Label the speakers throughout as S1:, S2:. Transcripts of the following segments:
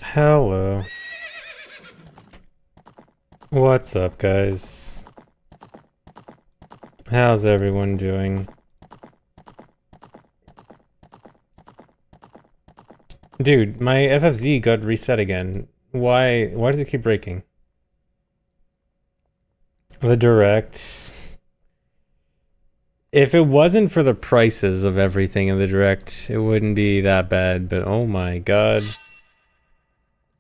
S1: Hello. What's up, guys? How's everyone doing? Dude, my FFZ got reset again. Why does it keep breaking? The Direct. If it wasn't for the prices of everything in the Direct, it wouldn't be that bad, but oh my god.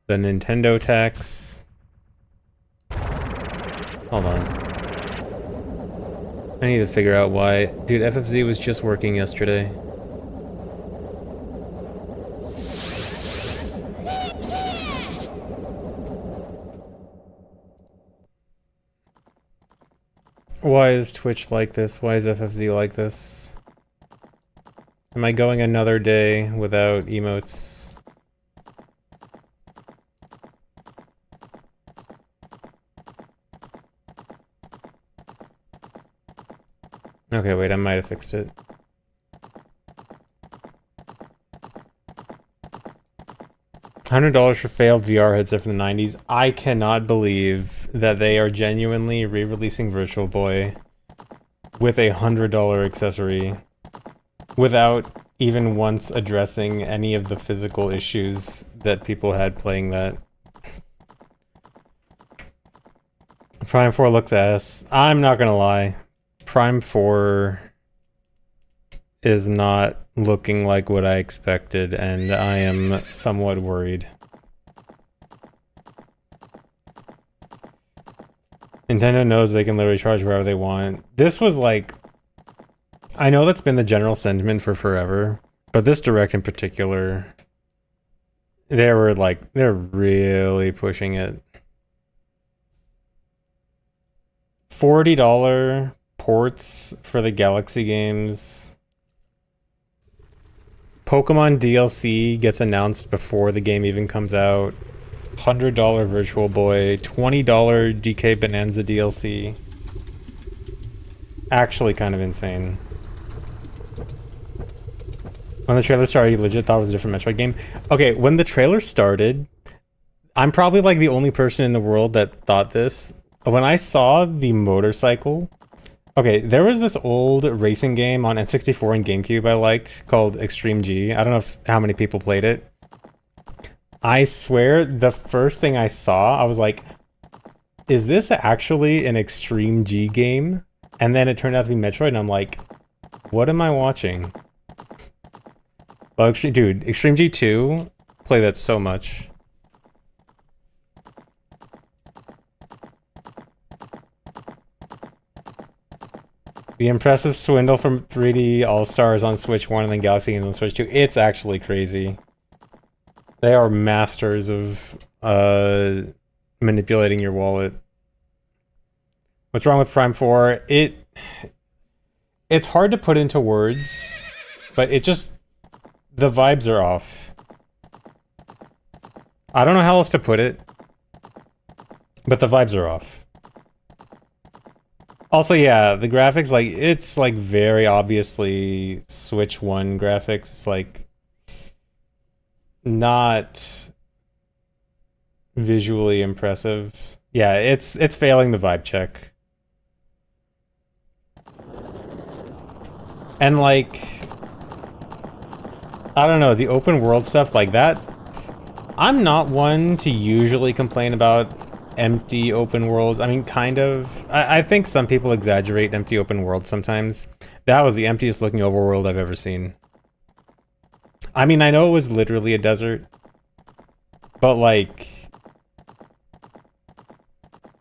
S1: The Nintendo tax. Hold on. I need to figure out why. Dude, FFZ was just working yesterday. Why is Twitch like this? Why is FFZ like this? Am I going another day without emotes? Okay, wait, I might have fixed it. $100 for failed VR headset from the 90s. I cannot believe that they are genuinely re-releasing Virtual Boy with a $100 accessory without even once addressing any of the physical issues that people had playing that. Prime 4 looks ass. I'm not gonna lie. Prime 4 is not looking like what I expected, and I am somewhat worried. Nintendo knows they can literally charge wherever they want. This was like... I know that's been the general sentiment for forever, but this Direct in particular, they're really pushing it. $40 ports for the Galaxy games. Pokemon DLC gets announced before the game even comes out. $100 Virtual Boy, $20 DK Bonanza DLC. Actually kind of insane. When the trailer started, you legit thought it was a different Metroid game. Okay, when the trailer started, I'm probably like the only person in the world that thought this. When I saw the motorcycle... Okay, there was this old racing game on N64 and GameCube I liked called Extreme G. I don't know how many people played it. I swear, the first thing I saw, I was like, is this actually an Extreme G game? And then it turned out to be Metroid, and I'm like, what am I watching? Well, dude, Extreme G2, play that so much. The impressive swindle from 3D All-Stars on Switch 1 and then Galaxy Games on Switch 2. It's actually crazy. They are masters of manipulating your wallet. What's wrong with Prime 4? It's hard to put into words, but it just... the vibes are off. I don't know how else to put it, but the vibes are off. Also, yeah, the graphics, like, it's, like, very obviously Switch 1 graphics. It's, like, not visually impressive. Yeah, it's failing the vibe check. And, like, I don't know, the open world stuff like that, I'm not one to usually complain about empty open worlds. I mean, kind of. I think some people exaggerate empty open worlds sometimes. That was the emptiest looking overworld I've ever seen. I mean, I know it was literally a desert, but like,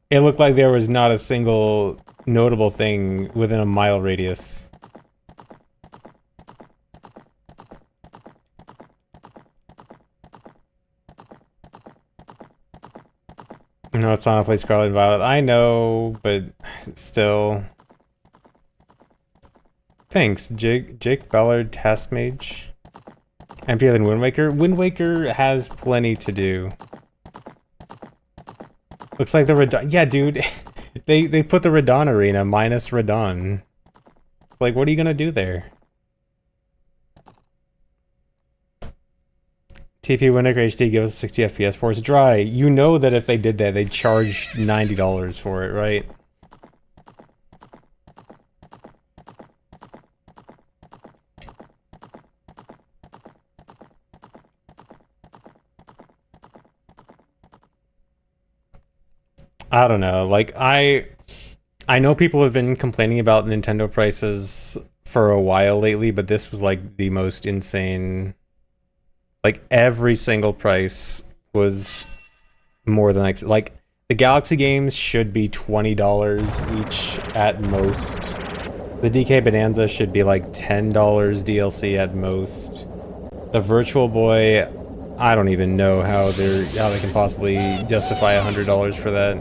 S1: it looked like there was not a single notable thing within a mile radius. No, it's not a play Scarlet and Violet. I know, but still. Thanks, Jake Ballard, Task Mage. MPO than Wind Waker. Wind Waker has plenty to do. Looks like the Radon. Yeah, dude. they put the Radon Arena minus Radon. Like, what are you gonna do there? TP Windows HD gives us 60 FPS ports. Dry, you know that if they did that, they'd charge $90 for it, right? I don't know. Like, I know people have been complaining about Nintendo prices for a while lately, but this was like the most insane. Like, every single price was more than like the Galaxy games should be $20 each at most. The DK Bonanza should be like $10 DLC at most. The Virtual Boy, I don't even know how they can possibly justify $100 for that.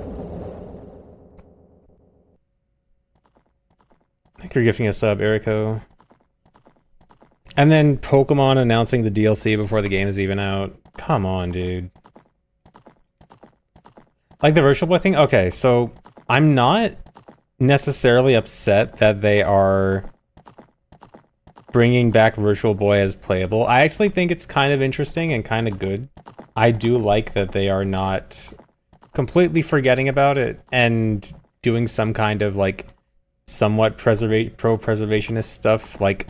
S1: I think you're gifting a sub, Erico. And then Pokemon announcing the DLC before the game is even out. Come on, dude. Like the Virtual Boy thing? Okay, so I'm not necessarily upset that they are bringing back Virtual Boy as playable. I actually think it's kind of interesting and kind of good. I do like that they are not completely forgetting about it and doing some kind of like somewhat pro-preservationist stuff. Like,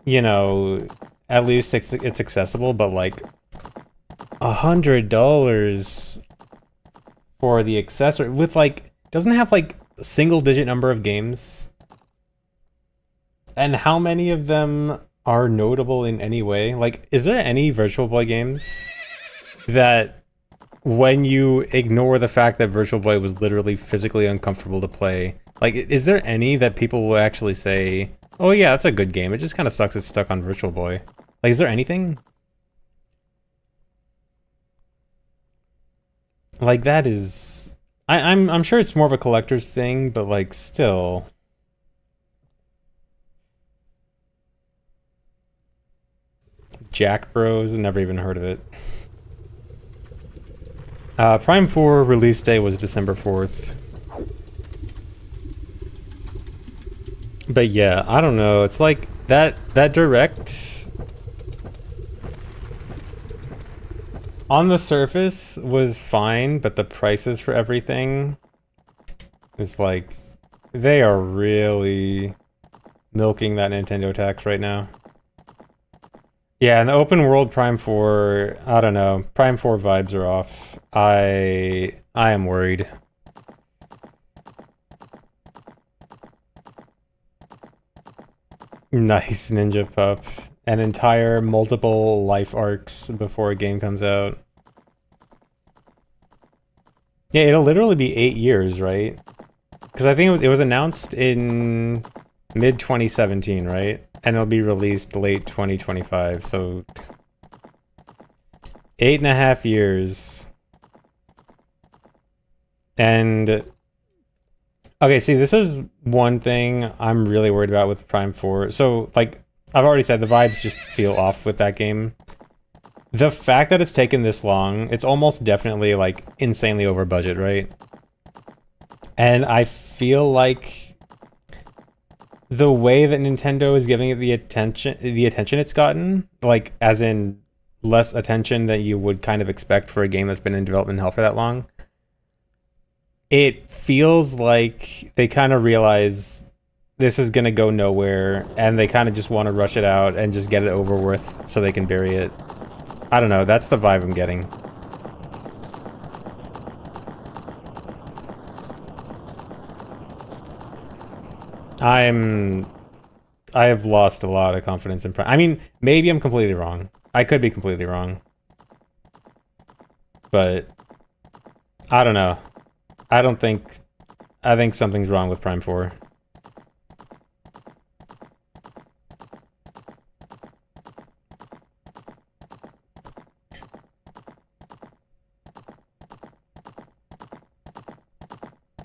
S1: you know, at least it's accessible, but like $100 for the accessory with like, doesn't have like a single digit number of games. And how many of them are notable in any way? Like, is there any Virtual Boy games that when you ignore the fact that Virtual Boy was literally physically uncomfortable to play, like, is there any that people will actually say, oh yeah, that's a good game, it just kind of sucks it's stuck on Virtual Boy? Like, is there anything? Like, that is... I'm sure it's more of a collector's thing, but like, still... Jack Bros, I've never even heard of it. Prime 4 release day was December 4th. But yeah, I don't know, it's like, that Direct... on the surface was fine, but the prices for everything is like, they are really milking that Nintendo tax right now. Yeah, and the open world Prime 4, I don't know, Prime 4 vibes are off. I am worried. Nice, Ninja Pup. An entire multiple life arcs before a game comes out. Yeah, it'll literally be 8 years, right? Because I think it was announced in mid-2017, right? And it'll be released late 2025, so... 8.5 years. And... okay, see, this is one thing I'm really worried about with Prime 4. So, like, I've already said, the vibes just feel off with that game. The fact that it's taken this long, it's almost definitely, like, insanely over budget, right? And I feel like the way that Nintendo is giving it the attention it's gotten, like, as in less attention than you would kind of expect for a game that's been in development hell for that long, it feels like they kind of realize this is gonna go nowhere, and they kind of just want to rush it out and just get it over with so they can bury it. I don't know, that's the vibe I'm getting. I have lost a lot of confidence in Prime. I mean, maybe I'm completely wrong. I could be completely wrong. But I don't know. I think something's wrong with Prime 4.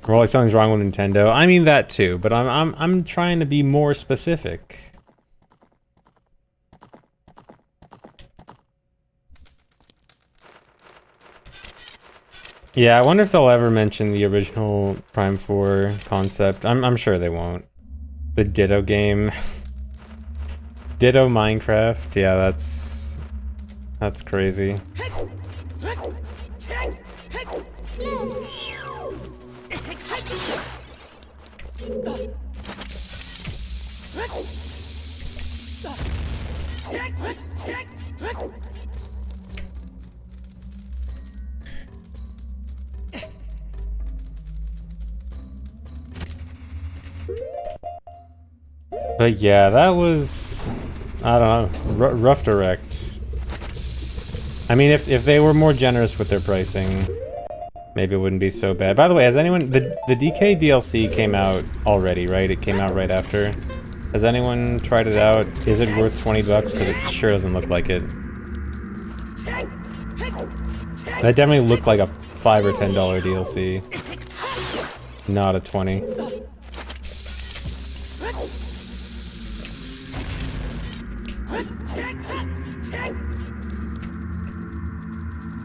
S1: Well, like something's wrong with Nintendo. I mean that too, but I'm trying to be more specific. Yeah, I wonder if they'll ever mention the original Prime 4 concept. I'm sure they won't. The Ditto game. Ditto Minecraft. Yeah, That's crazy. But yeah, that was, I don't know, rough direct. I mean, if they were more generous with their pricing, maybe it wouldn't be so bad. By the way, has anyone, the DK DLC came out already, right? It came out right after. Has anyone tried it out? Is it worth 20 bucks? Because it sure doesn't look like it. That definitely looked like a $5 or $10 DLC. Not a 20.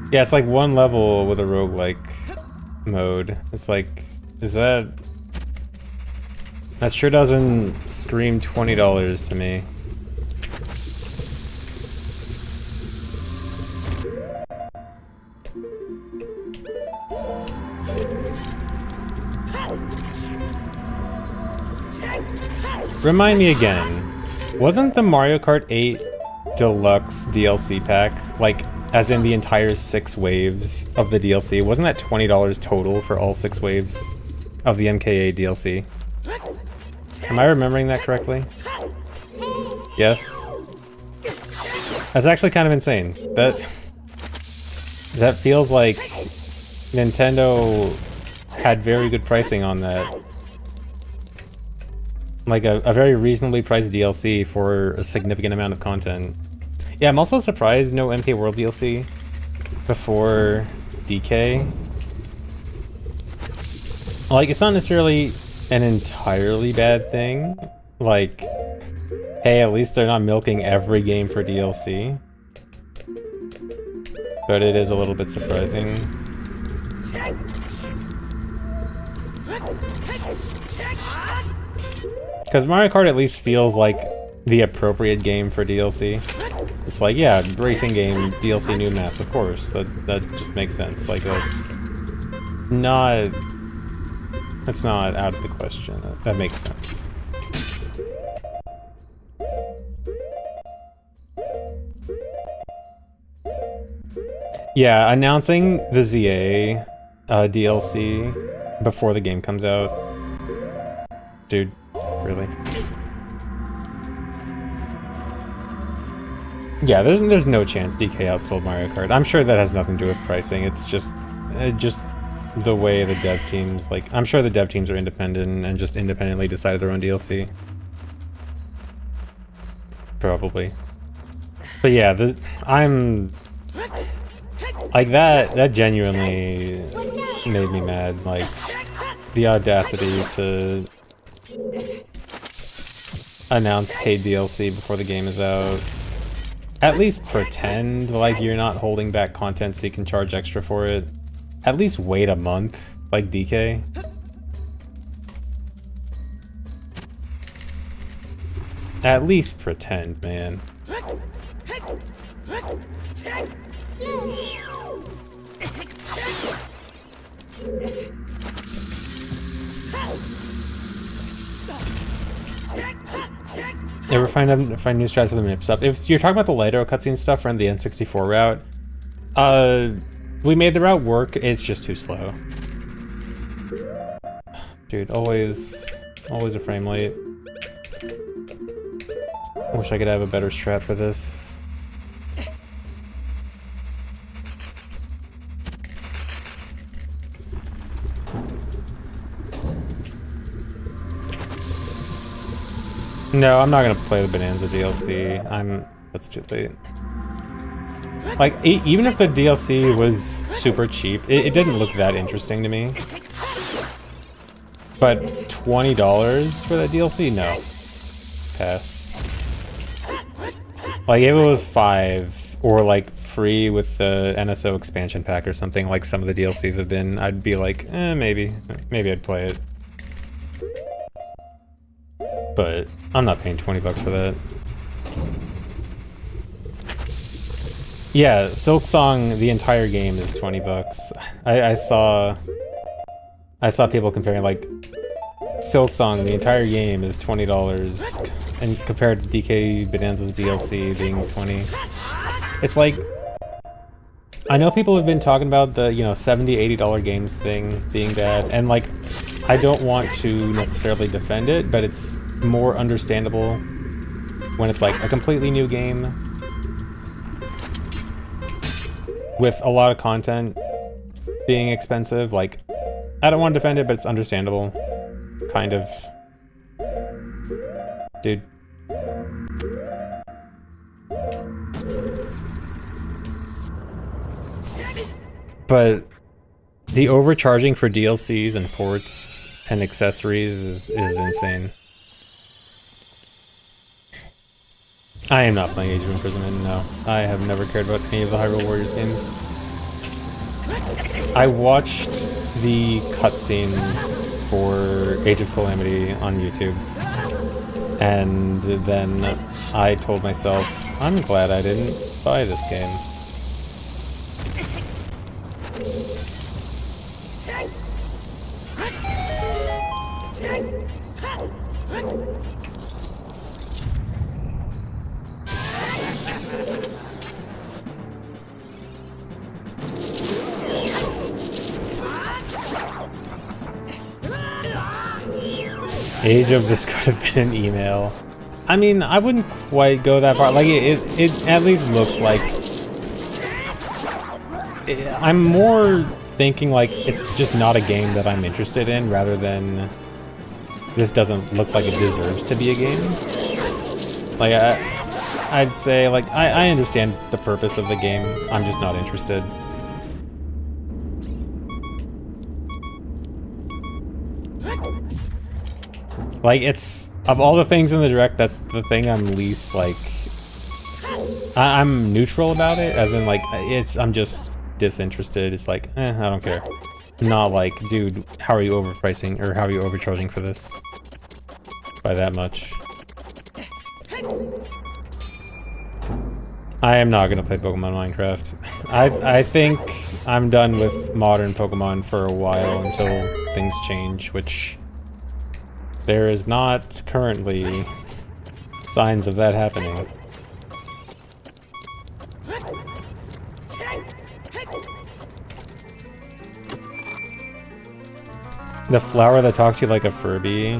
S1: Yeah, it's like one level with a roguelike mode. It's like, is that... That sure doesn't scream $20 to me. Remind me again, wasn't the Mario Kart 8 Deluxe DLC pack, like, as in the entire 6 waves of the DLC, wasn't that $20 total for all 6 waves of the MKA DLC? Am I remembering that correctly? Yes? That's actually kind of insane. That feels like Nintendo had very good pricing on that. Like a very reasonably priced DLC for a significant amount of content. Yeah, I'm also surprised no MK World DLC before DK. Like, it's not necessarily an entirely bad thing. Like, hey, at least they're not milking every game for DLC. But it is a little bit surprising. Because Mario Kart at least feels like the appropriate game for DLC. It's like, yeah, racing game, DLC new maps, of course. That just makes sense. Like, that's not out of the question. That makes sense. Yeah, announcing the ZA DLC before the game comes out. Dude, really? Yeah, there's no chance DK outsold Mario Kart. I'm sure that has nothing to do with pricing. It's just the way the dev teams, like, I'm sure the dev teams are independent and just independently decided their own DLC. Probably. But yeah, I'm like that genuinely made me mad. Like, the audacity to announce paid DLC before the game is out. At least pretend like you're not holding back content so you can charge extra for it. At least wait a month, like DK. At least pretend, man. Ever find new strats for the mix up? If you're talking about the Lido cutscene stuff from the N64 route, we made the route work. It's just too slow. Dude, always a frame late. I wish I could have a better strat for this. No, I'm not gonna play the Bonanza DLC. That's too late. Like, even if the DLC was super cheap, it didn't look that interesting to me. But $20 for that DLC? No. Pass. Like, if it was $5, or like free with the NSO expansion pack or something, like some of the DLCs have been, I'd be like, maybe I'd play it. But I'm not paying 20 bucks for that. Yeah, Silk Song, the entire game is 20 bucks. I saw people comparing like Silk Song, the entire game is $20 and compared to DK Bonanza's DLC being 20. It's like, I know people have been talking about the, you know, $70, $80 games thing being bad, and like, I don't want to necessarily defend it, but it's more understandable when it's like a completely new game with a lot of content being expensive. Like, I don't want to defend it, but it's understandable. Kind of. Dude. But the overcharging for DLCs and ports and accessories is insane. I am not playing Age of Imprisonment, no. I have never cared about any of the Hyrule Warriors games. I watched the cutscenes for Age of Calamity on YouTube, and then I told myself, I'm glad I didn't buy this game. Age of this could have been an email. I mean, I wouldn't quite go that far. Like, it at least looks like... I'm more thinking like it's just not a game that I'm interested in, rather than this doesn't look like it deserves to be a game. Like, I'd say, like, I understand the purpose of the game. I'm just not interested. Like, it's, of all the things in the direct, that's the thing I'm least, like, I'm neutral about it, as in, like, I'm just disinterested. It's like, I don't care. Not like, dude, how are you overpricing, or how are you overcharging for this? By that much. I am not gonna play Pokemon Minecraft. I think I'm done with modern Pokemon for a while until things change, which... there is not currently signs of that happening. The flower that talks to you like a Furby.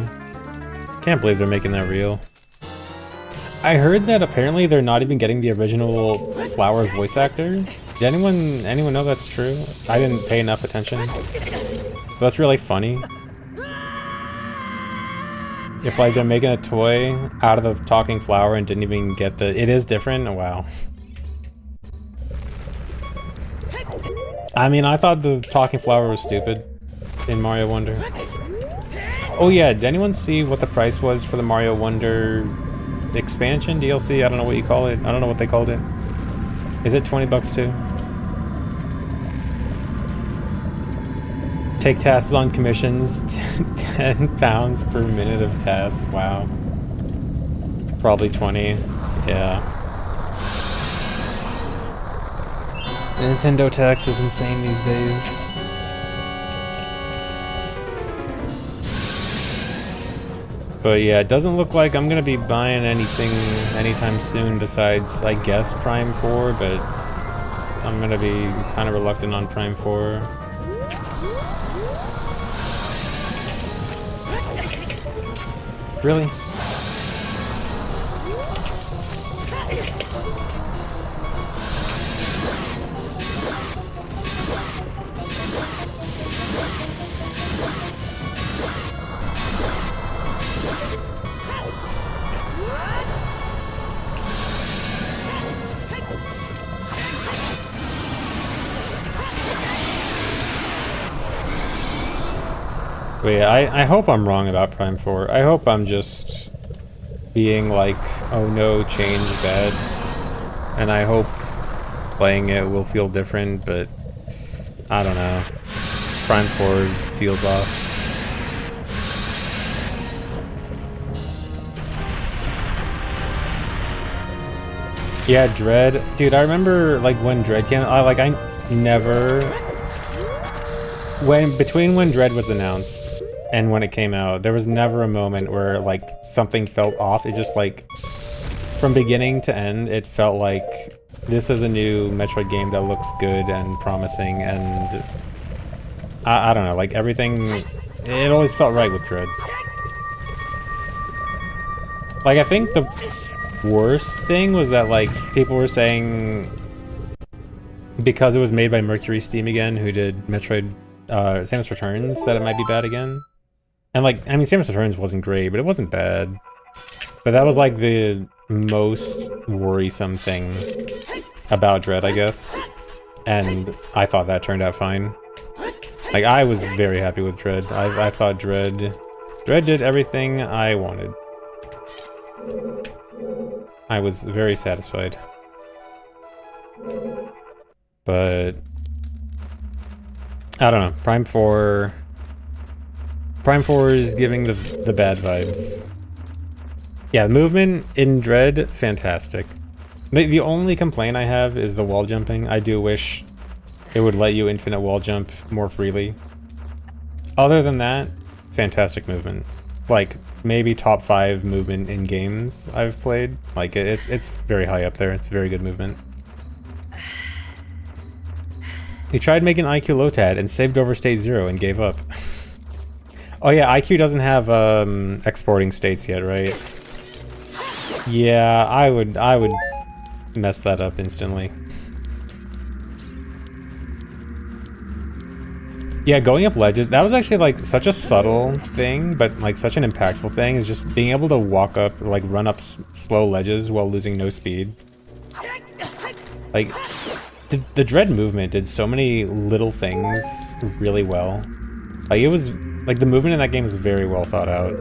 S1: Can't believe they're making that real. I heard that apparently they're not even getting the original flower voice actor. Did anyone know that's true? I didn't pay enough attention. But that's really funny. If like they're making a toy out of the talking flower and didn't even get the... it is different? Wow. I mean, I thought the talking flower was stupid in Mario Wonder. Oh yeah, did anyone see what the price was for the Mario Wonder expansion? DLC? I don't know what you call it. I don't know what they called it. Is it 20 bucks too? Take tasks on commissions, 10 pounds per minute of tasks, wow. Probably 20, yeah. The Nintendo tax is insane these days. But yeah, it doesn't look like I'm gonna be buying anything anytime soon besides, I guess, Prime 4, but I'm gonna be kind of reluctant on Prime 4. Really? But yeah, I hope I'm wrong about Prime 4. I hope I'm just being like, oh no, change bad. And I hope playing it will feel different, but I don't know. Prime 4 feels off. Yeah, Dread. Dude, I remember like when Dread came out, I never between when Dread was announced and when it came out, there was never a moment where like something felt off. It just like from beginning to end, it felt like this is a new Metroid game that looks good and promising, and I don't know, like everything, it always felt right with Dread. Like I think the worst thing was that like people were saying because it was made by Mercury Steam again, who did Metroid Samus Returns, that it might be bad again. And like, I mean, Samus Returns wasn't great, but it wasn't bad. But that was like the most worrisome thing about Dread, I guess. And I thought that turned out fine. Like, I was very happy with Dread. I thought Dread did everything I wanted. I was very satisfied. But I don't know. Prime 4 is giving the bad vibes. Yeah, the movement in Dread, fantastic. The only complaint I have is the wall jumping. I do wish it would let you infinite wall jump more freely. Other than that, fantastic movement. Like, maybe top 5 movement in games I've played. Like, it's very high up there. It's very good movement. He tried making IQ Lotad and saved over state 0 and gave up. Oh yeah, IQ doesn't have exporting states yet, right? Yeah, I would mess that up instantly. Yeah, going up ledges, that was actually like such a subtle thing, but like such an impactful thing, is just being able to walk up, or like run up slow ledges while losing no speed. Like, the Dread movement did so many little things really well. Like, it was, like, the movement in that game was very well thought out.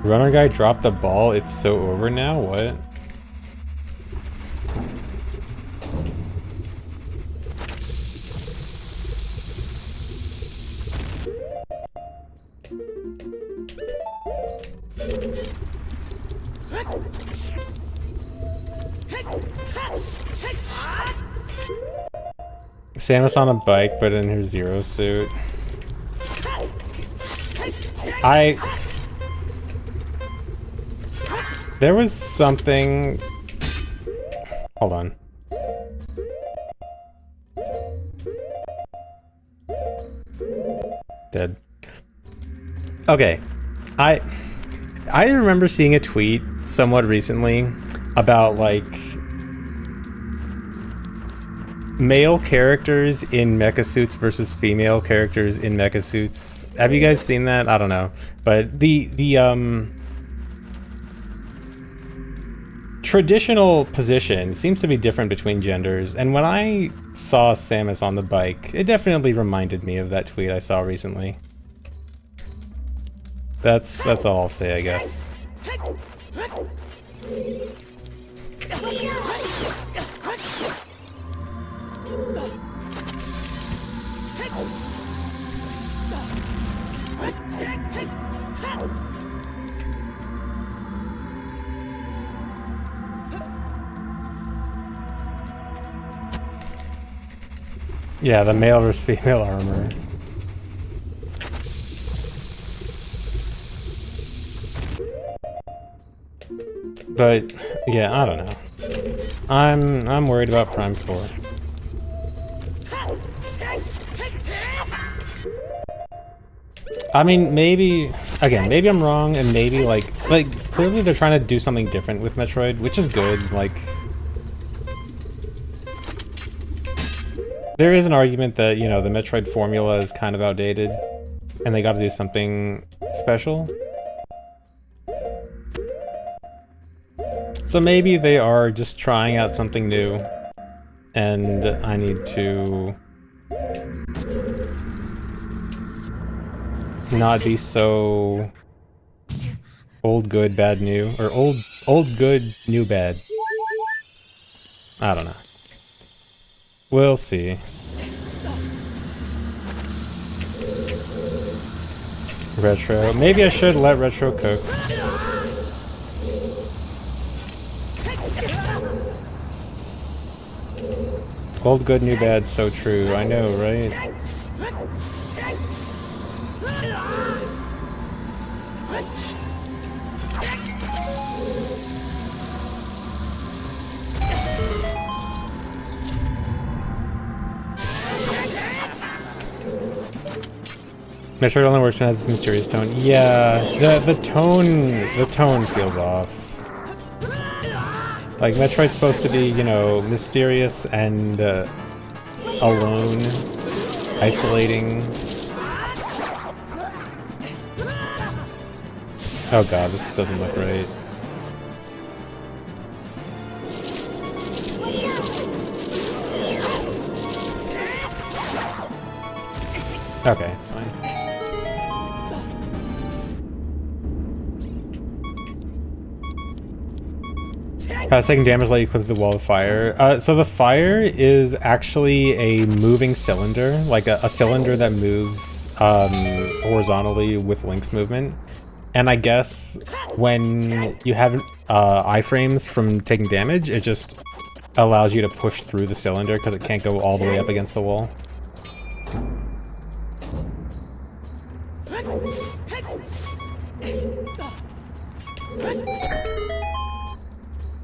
S1: Runner guy dropped the ball, it's so over now? What? Samus on a bike, but in her Zero suit. There was something... Hold on. Dead. Okay. I remember seeing a tweet somewhat recently about, like, male characters in mecha suits versus female characters in mecha suits. Have you guys seen that? I don't know. But the traditional position seems to be different between genders, and when I saw Samus on the bike, it definitely reminded me of that tweet I saw recently. That's all I'll say, I guess. Yeah, the male versus female armor. But yeah, I don't know. I'm worried about Prime 4. I mean, maybe maybe I'm wrong, and maybe like clearly they're trying to do something different with Metroid, which is good. Like, there is an argument that, you know, the Metroid formula is kind of outdated, and they got to do something special. So maybe they are just trying out something new. And I need to not be so old good bad new, or old good new bad. I don't know. We'll see. Retro. Maybe I should let Retro cook. Old good new bad, so true. I know, right? Metroid only works when it has this mysterious tone. Yeah, the tone feels off. Like, Metroid's supposed to be, you know, mysterious and alone, isolating. Oh god, this doesn't look right. Okay, it's fine. Taking damage let you clip the wall of fire. So the fire is actually a moving cylinder, like a cylinder that moves horizontally with Link's movement. And I guess when you have iframes from taking damage, it just allows you to push through the cylinder because it can't go all the way up against the wall.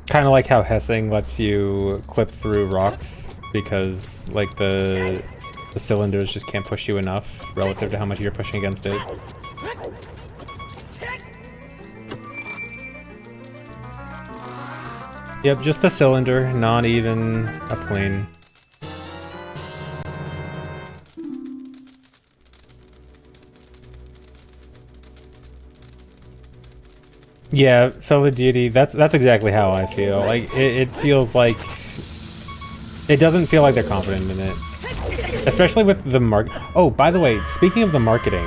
S1: Kind of like how Hessing lets you clip through rocks because, like, the cylinders just can't push you enough relative to how much you're pushing against it. Yep, just a cylinder, not even a plane. Yeah, fellow deity, that's exactly how I feel. Like, it feels like... It doesn't feel like they're confident in it. Especially with the Oh, by the way, speaking of the marketing,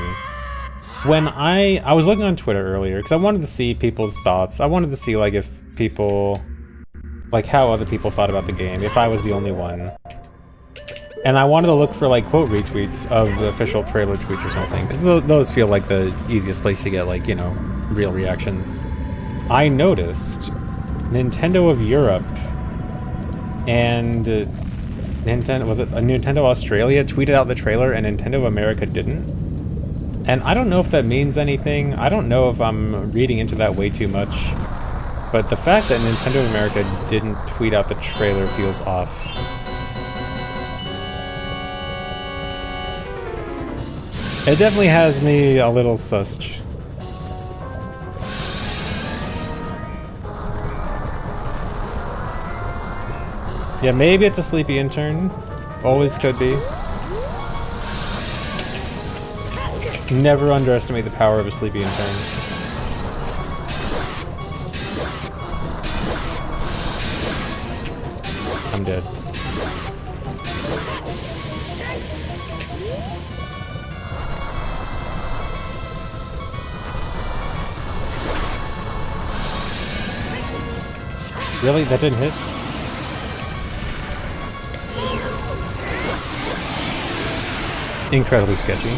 S1: when I was looking on Twitter earlier, because I wanted to see people's thoughts. I wanted to see, like, if people... Like, how other people thought about the game, if I was the only one. And I wanted to look for, like, quote retweets of the official trailer tweets or something, because those feel like the easiest place to get, like, you know, real reactions. I noticed Nintendo of Europe and Nintendo Australia tweeted out the trailer and Nintendo of America didn't. And I don't know if that means anything. I don't know if I'm reading into that way too much. But the fact that Nintendo of America didn't tweet out the trailer feels off. It definitely has me a little sussed. Yeah, maybe it's a sleepy intern. Always could be. Never underestimate the power of a sleepy intern. I'm dead. Really? That didn't hit? Incredibly sketchy.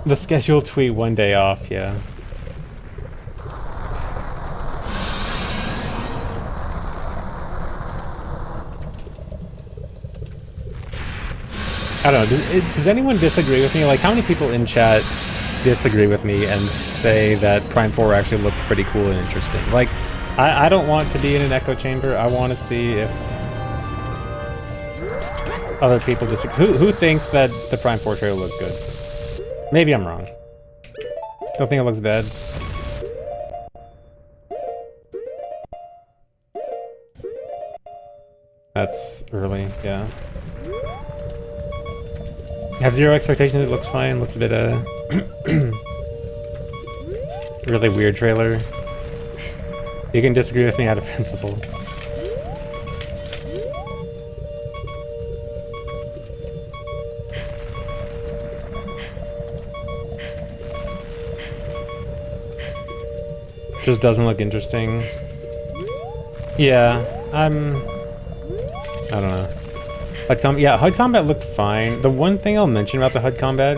S1: The scheduled tweet one day off, yeah. I don't know, does anyone disagree with me? Like, how many people in chat disagree with me and say that Prime 4 actually looked pretty cool and interesting? Like, I don't want to be in an echo chamber. I want to see if other people disagree. Who thinks that the Prime 4 trailer looked good? Maybe I'm wrong. Don't think it looks bad. That's early, yeah. I have zero expectations. It looks fine. Looks a bit really weird trailer. You can disagree with me out of principle. Just doesn't look interesting. Yeah, I don't know. HUD combat looked fine. The one thing I'll mention about the HUD combat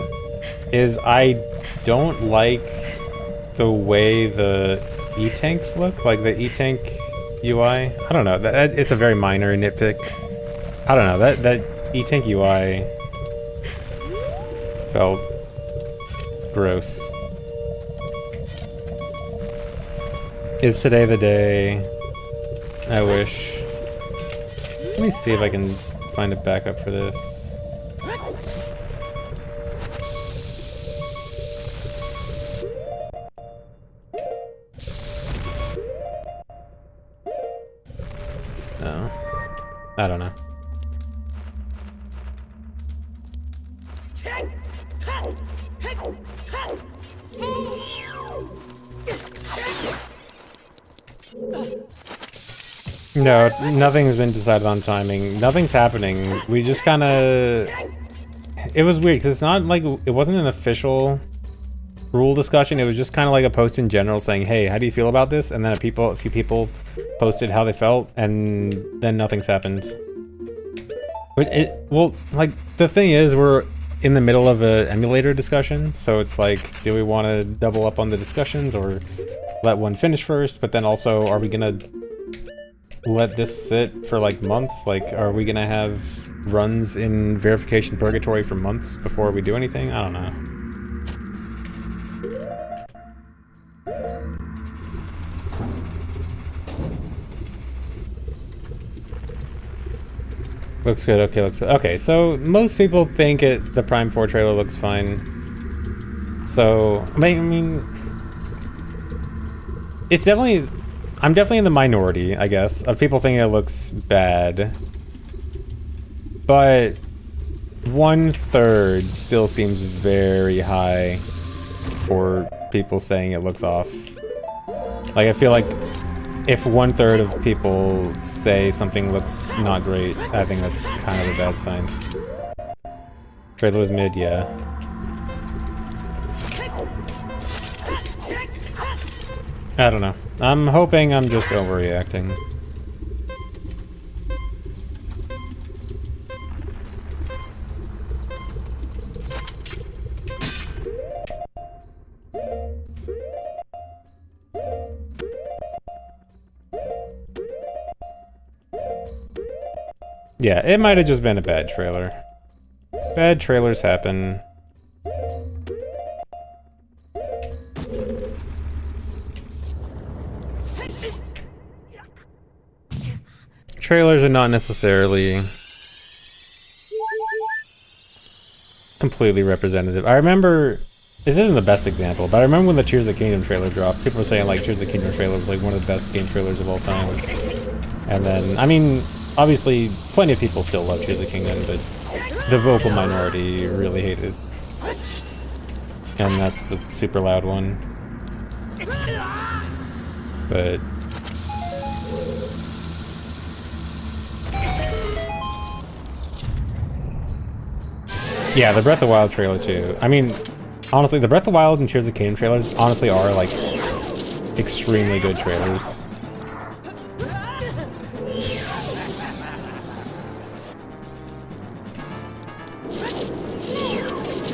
S1: is I don't like the way the E-tanks look, like the E-tank UI. I don't know, it's a very minor nitpick. I don't know, that E-tank UI felt gross. Is today the day? I wish. Let me see if I can find a backup for this. No. I don't know. No, nothing's been decided on timing. Nothing's happening. We just kind of... It was weird, because it's not like... It wasn't an official rule discussion. It was just kind of like a post in general saying, hey, how do you feel about this? And then a few people posted how they felt, and then nothing's happened. But well, like, the thing is, we're in the middle of an emulator discussion, so it's like, do we want to double up on the discussions, or let one finish first? But then also, are we gonna let this sit for like months? Like, are we gonna have runs in verification purgatory for months before we do anything? I don't know. Looks good, okay, looks good. Okay, so most people think the Prime 4 trailer looks fine. So, I mean, it's definitely... I'm definitely in the minority, I guess, of people thinking it looks bad. But 1/3 still seems very high for people saying it looks off. Like, I feel like if 1/3 of people say something looks not great, I think that's kind of a bad sign. Trailer was mid, yeah. I don't know. I'm hoping I'm just overreacting. Yeah, it might have just been a bad trailer. Bad trailers happen. Trailers are not necessarily completely representative. I remember, this isn't the best example, but I remember when the Tears of the Kingdom trailer dropped, people were saying like Tears of the Kingdom trailer was like one of the best game trailers of all time. And then, I mean, obviously plenty of people still love Tears of the Kingdom, but the vocal minority really hated it. And that's the super loud one. But yeah, the Breath of the Wild trailer too. I mean, honestly, the Breath of the Wild and Tears of the Kingdom trailers honestly are like extremely good trailers.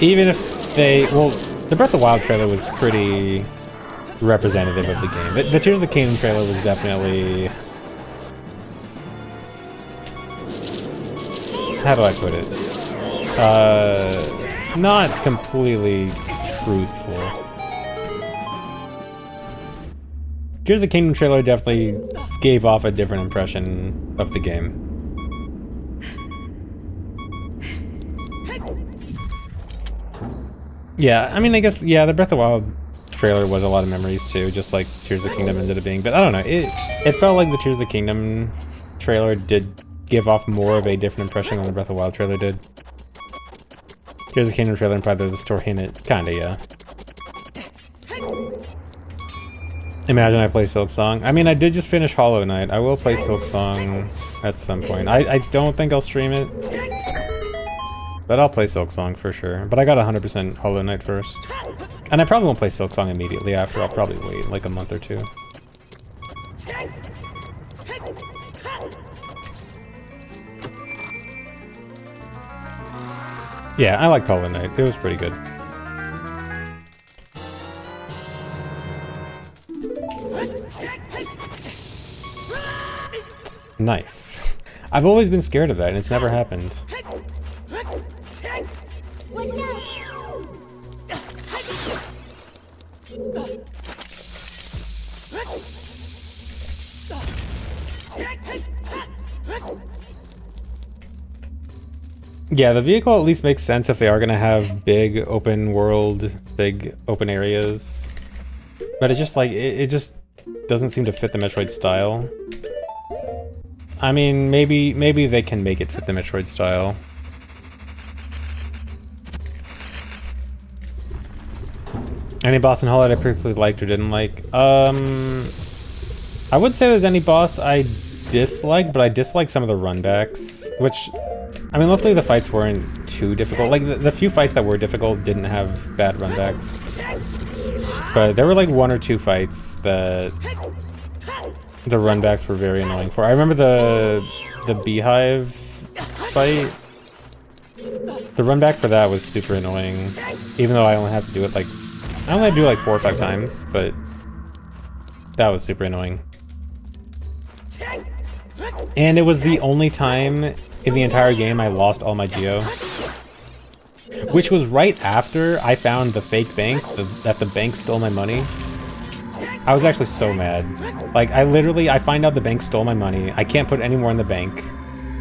S1: Even if they, well, the Breath of the Wild trailer was pretty representative of the game. The Tears of the Kingdom trailer was definitely, how do I put it? Not completely truthful. Tears of the Kingdom trailer definitely gave off a different impression of the game. Yeah, I mean, I guess, yeah, the Breath of the Wild trailer was a lot of memories too, just like Tears of the Kingdom ended up being, but I don't know, it felt like the Tears of the Kingdom trailer did give off more of a different impression than the Breath of the Wild trailer did. Tears of the Kingdom trailer implied there's a story in it, kinda, yeah. Imagine I play Silksong. I mean, I did just finish Hollow Knight. I will play Silksong at some point. I don't think I'll stream it, but I'll play Silksong for sure. But I got 100% Hollow Knight first. And I probably won't play Silksong immediately after. I'll probably wait like a month or two. Yeah, I like Hollow Knight. It was pretty good. Nice. I've always been scared of that, and it's never happened. Yeah, the vehicle at least makes sense if they are gonna have big open world, big open areas. But it's just like, it just doesn't seem to fit the Metroid style. I mean, maybe they can make it fit the Metroid style. Any boss in Hollow I particularly liked or didn't like? I wouldn't say there's any boss I disliked, but I disliked some of the runbacks, which, I mean, luckily the fights weren't too difficult. Like, the few fights that were difficult didn't have bad runbacks. But there were like 1 or 2 fights that the runbacks were very annoying for. I remember the beehive fight. The runback for that was super annoying, even though I only have to do it like, I only have to do it like 4 or 5 times, but that was super annoying. And it was the only time in the entire game I lost all my Geo. Which was right after I found the fake bank, that the bank stole my money. I was actually so mad. Like, I find out the bank stole my money, I can't put any more in the bank.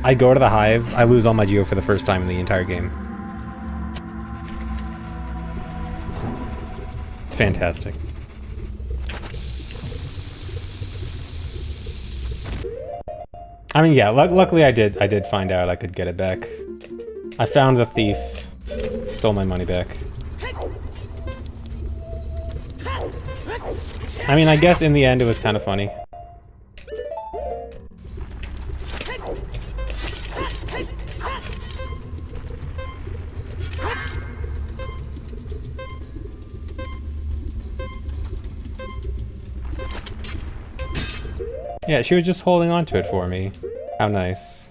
S1: I go to the hive, I lose all my Geo for the first time in the entire game. Fantastic. I mean, yeah, luckily I did find out I could get it back. I found the thief, stole my money back. I mean, I guess in the end it was kind of funny. Yeah, she was just holding on to it for me. How nice.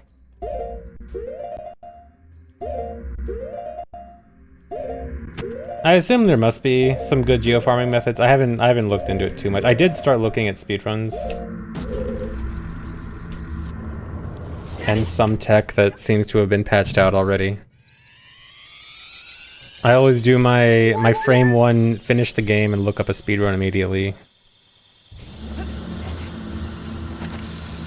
S1: I assume there must be some good geofarming methods. I haven't looked into it too much. I did start looking at speedruns. And some tech that seems to have been patched out already. I always do my frame 1, finish the game, and look up a speedrun immediately.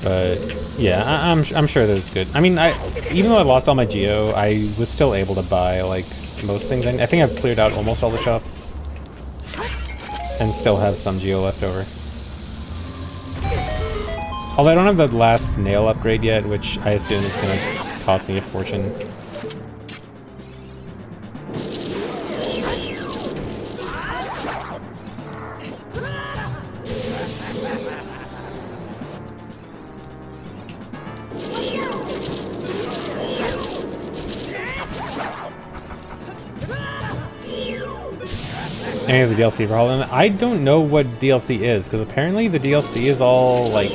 S1: But yeah, I'm sure there's good. I mean, even though I lost all my Geo, I was still able to buy like most things. I think I've cleared out almost all the shops, and still have some Geo left over. Although I don't have the last nail upgrade yet, which I assume is gonna cost me a fortune. Any of the DLC for Hollow Knight? I don't know what DLC is, because apparently the DLC is all, like,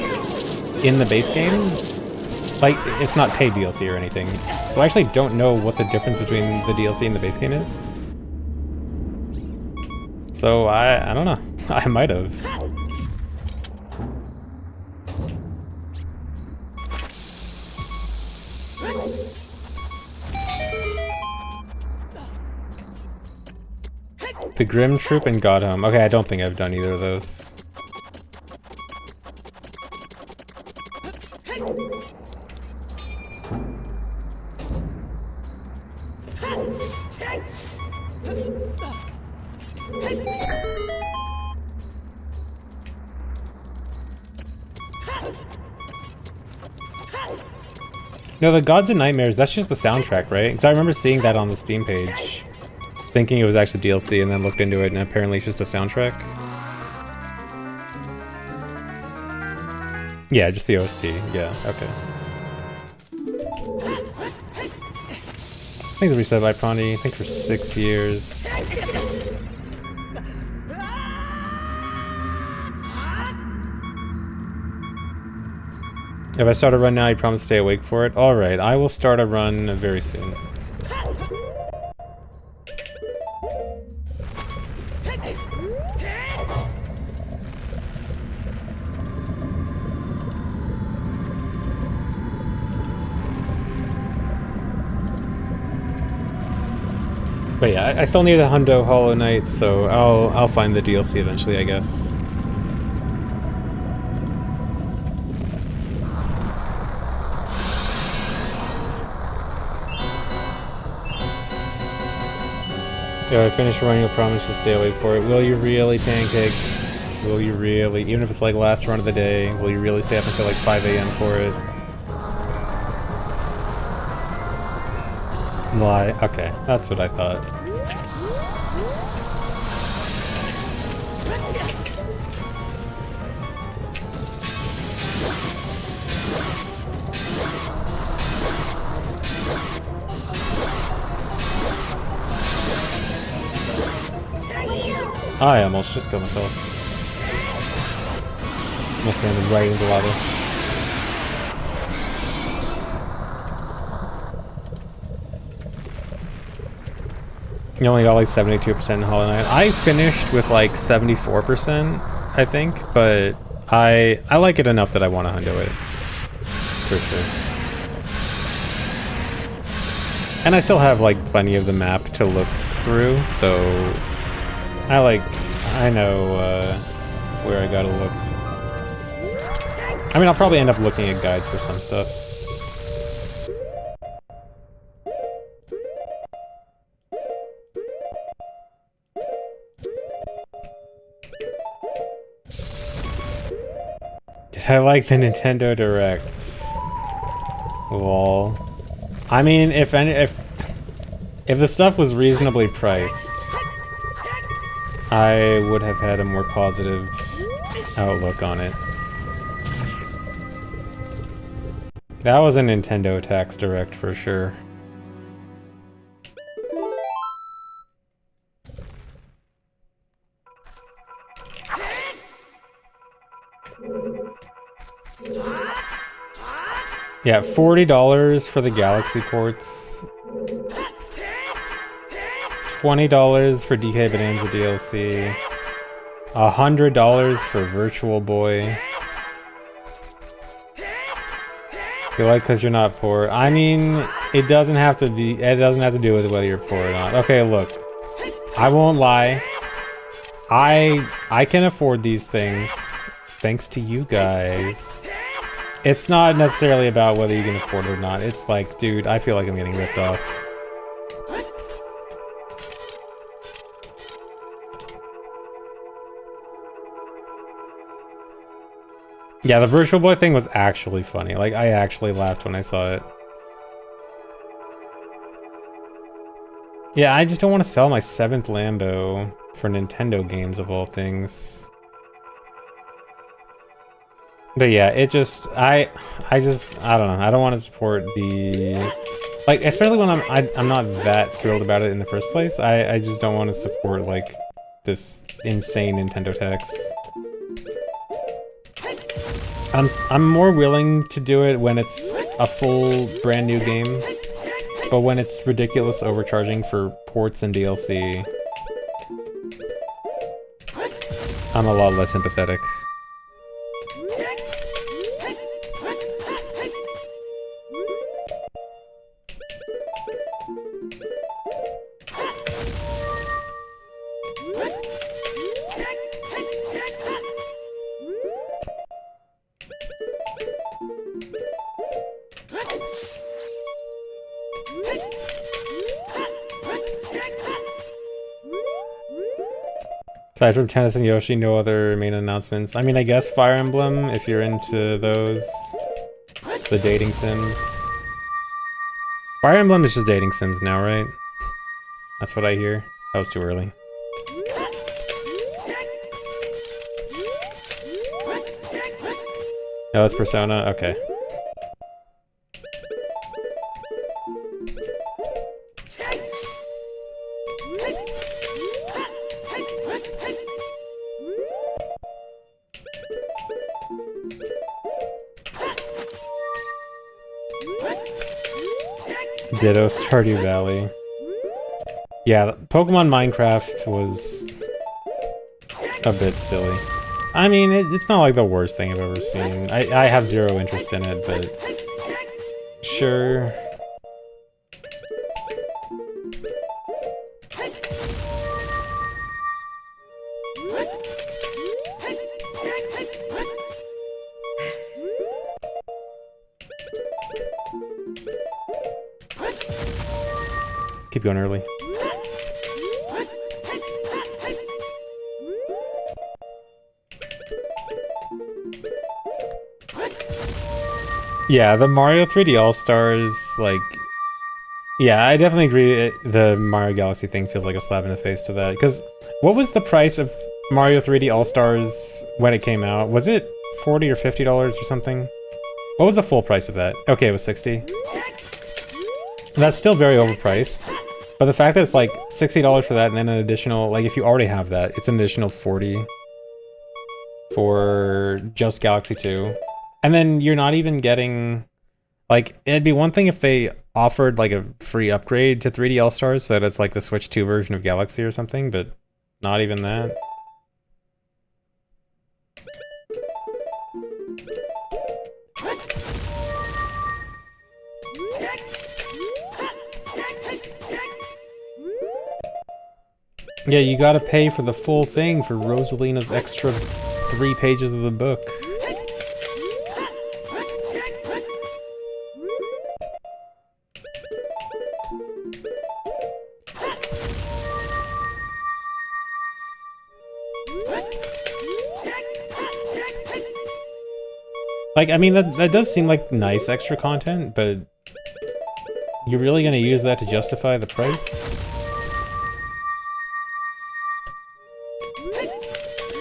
S1: in the base game. Like, it's not paid DLC or anything. So I actually don't know what the difference between the DLC and the base game is. So I don't know. I might have. The Grim Troop and God Home. Okay, I don't think I've done either of those. No, the Gods and Nightmares, that's just the soundtrack, right? Because I remember seeing that on the Steam page. Thinking it was actually DLC, and then looked into it, and apparently it's just a soundtrack. Yeah, just the OST. Yeah, okay. Thanks for reset by Prondy. Thanks for 6 years. If I start a run now, I promise to stay awake for it. Alright, I will start a run very soon. But yeah, I still need a hundo Hollow Knight, so I'll find the DLC eventually, I guess. Yo, I finished running, you'll promise to stay awake for it. Will you really, Pancake? Will you really? Even if it's like last run of the day, will you really stay up until like 5 a.m. for it? Lie. Okay, that's what I thought. I almost just killed myself. Almost landed right into lava. You only got like 72% in Hollow Knight. I finished with like 74%, I think, but I like it enough that I want to hundo it. For sure. And I still have like plenty of the map to look through, so I know where I gotta look. I mean, I'll probably end up looking at guides for some stuff. Did I like the Nintendo Direct? Lol. I mean, if the stuff was reasonably priced, I would have had a more positive outlook on it. That was a Nintendo tax direct for sure. Yeah, $40 for the Galaxy ports. $20 for DK Bonanza DLC. $100 for Virtual Boy. You like because you're not poor. I mean, it doesn't have to be. It doesn't have to do with whether you're poor or not. Okay, look, I won't lie. I can afford these things thanks to you guys. It's not necessarily about whether you can afford it or not. It's like, dude, I feel like I'm getting ripped off. Yeah, the Virtual Boy thing was actually funny. Like, I actually laughed when I saw it. Yeah, I just don't want to sell my 7th Lambo for Nintendo games of all things. But yeah, it just, I don't know. I don't want to support the, like, especially when I'm not that thrilled about it in the first place. I just don't want to support, like, this insane Nintendo tax. I'm more willing to do it when it's a full brand new game, but when it's ridiculous overcharging for ports and DLC, I'm a lot less sympathetic. Aside from Tennis and Yoshi, no other main announcements. I mean, I guess Fire Emblem, if you're into those. The dating sims. Fire Emblem is just dating sims now, right? That's what I hear. That was too early. Oh, it's Persona? Okay. Ditto Stardew Valley. Yeah, Pokemon Minecraft was a bit silly. I mean, it's not like the worst thing I've ever seen. I have zero interest in it, but sure. Keep going early. Yeah, the Mario 3D All-Stars, like... Yeah, I definitely agree. The Mario Galaxy thing feels like a slap in the face to that. Because what was the price of Mario 3D All-Stars when it came out? Was it $40 or $50 or something? What was the full price of that? Okay, it was $60. That's still very overpriced. But the fact that it's like $60 for that and then an additional... Like, if you already have that, it's an additional $40 for just Galaxy 2. And then you're not even getting... Like, it'd be one thing if they offered, like, a free upgrade to 3D All-Stars so that it's like the Switch 2 version of Galaxy or something, but not even that. Yeah, you gotta pay for the full thing for Rosalina's extra 3 pages of the book. Like, I mean, that does seem like nice extra content, but you're really gonna use that to justify the price?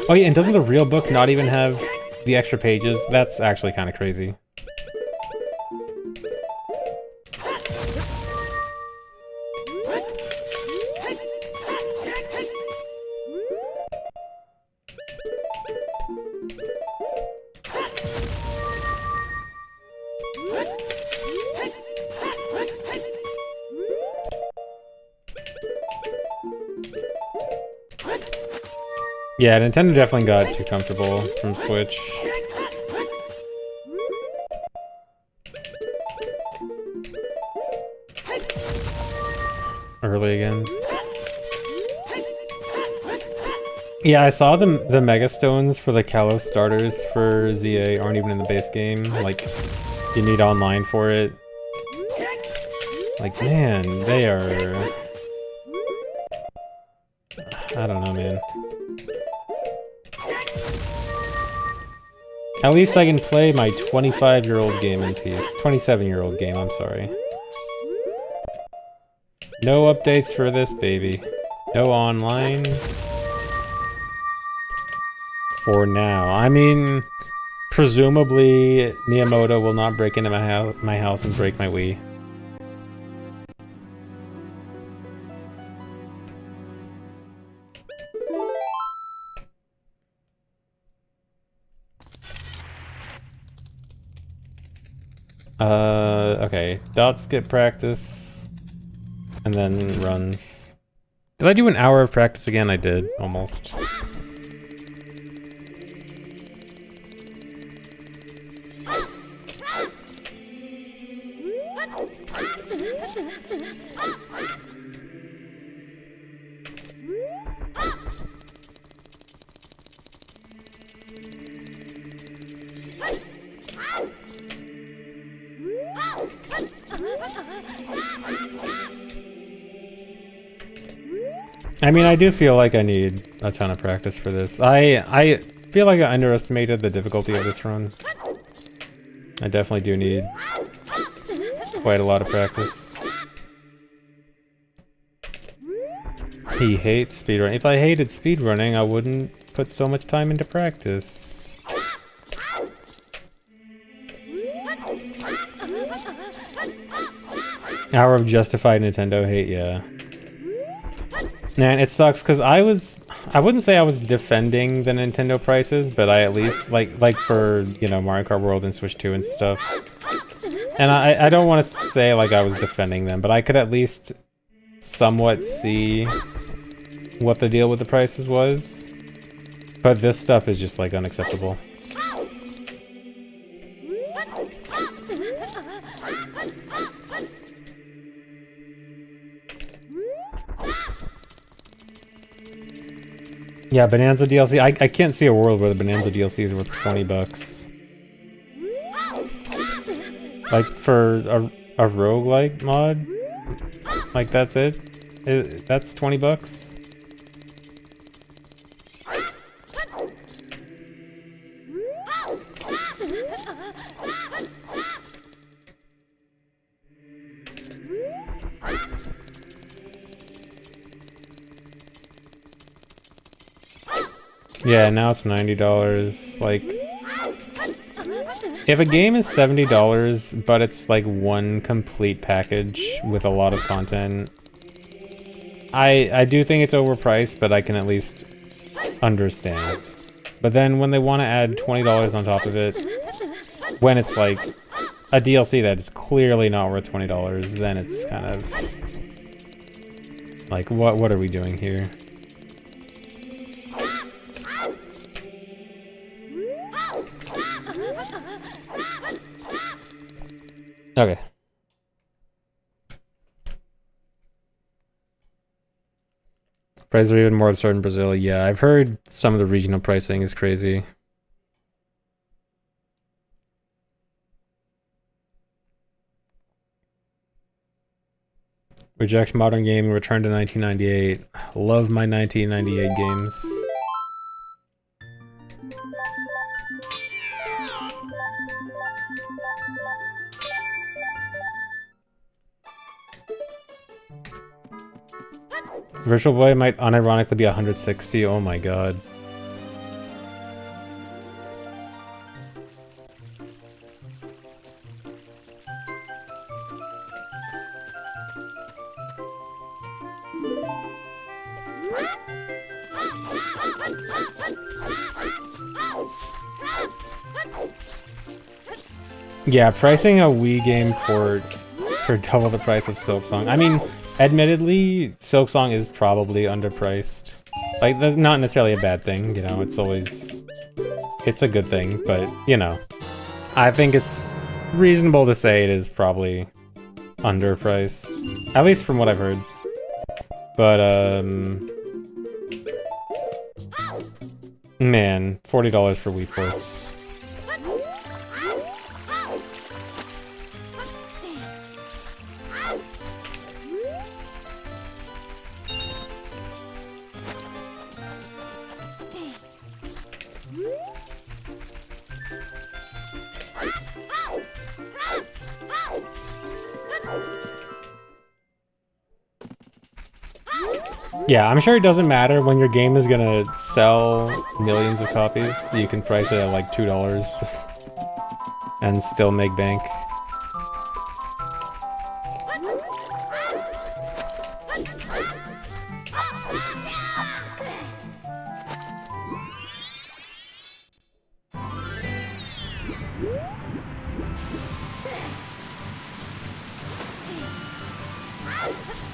S1: Oh yeah, and doesn't the real book not even have the extra pages? That's actually kind of crazy. Yeah, Nintendo definitely got too comfortable from Switch. Early again. Yeah, I saw the Mega Stones for the Kalos starters for ZA aren't even in the base game. Like, you need online for it. Like, man, they are... I don't know, man. At least I can play my 25-year-old game in peace. 27-year-old game, I'm sorry. No updates for this baby. No online. For now. I mean, presumably Miyamoto will not break into my house and break my Wii. Okay. Dots get practice. And then runs. Did I do an hour of practice again? I did, almost. I mean, I do feel like I need a ton of practice for this. I feel like I underestimated the difficulty of this run. I definitely do need quite a lot of practice. He hates speedrunning. If I hated speedrunning, I wouldn't put so much time into practice. Hour of justified Nintendo hate, yeah. Man, it sucks because I wouldn't say I was defending the Nintendo prices, but I at least like for, you know, Mario Kart World and Switch 2 and stuff. And I don't want to say like I was defending them, but I could at least somewhat see what the deal with the prices was. But this stuff is just like unacceptable. Yeah, Bonanza DLC. I can't see a world where the Bonanza DLC is worth 20 bucks. Like for a roguelike mod? Like, that's it? That's 20 bucks? Yeah, now it's $90. Like, if a game is $70, but it's like one complete package with a lot of content, I do think it's overpriced, but I can at least understand. But then when they want to add $20 on top of it, when it's like a DLC that is clearly not worth $20, then it's kind of like, what are we doing here? Okay. Prices are even more absurd in Brazil. Yeah, I've heard some of the regional pricing is crazy. Reject modern gaming, return to 1998. Love my 1998 games. Virtual Boy might unironically be 160. Oh my god. Yeah, pricing a Wii game port for double the price of Silksong. I mean, admittedly, Silksong is probably underpriced. Like, that's not necessarily a bad thing, you know, it's a good thing, but, you know, I think it's reasonable to say it is probably underpriced. At least from what I've heard. But, man, $40 for Wii ports. Yeah, I'm sure it doesn't matter when your game is gonna sell millions of copies. You can price it at like $2 and still make bank.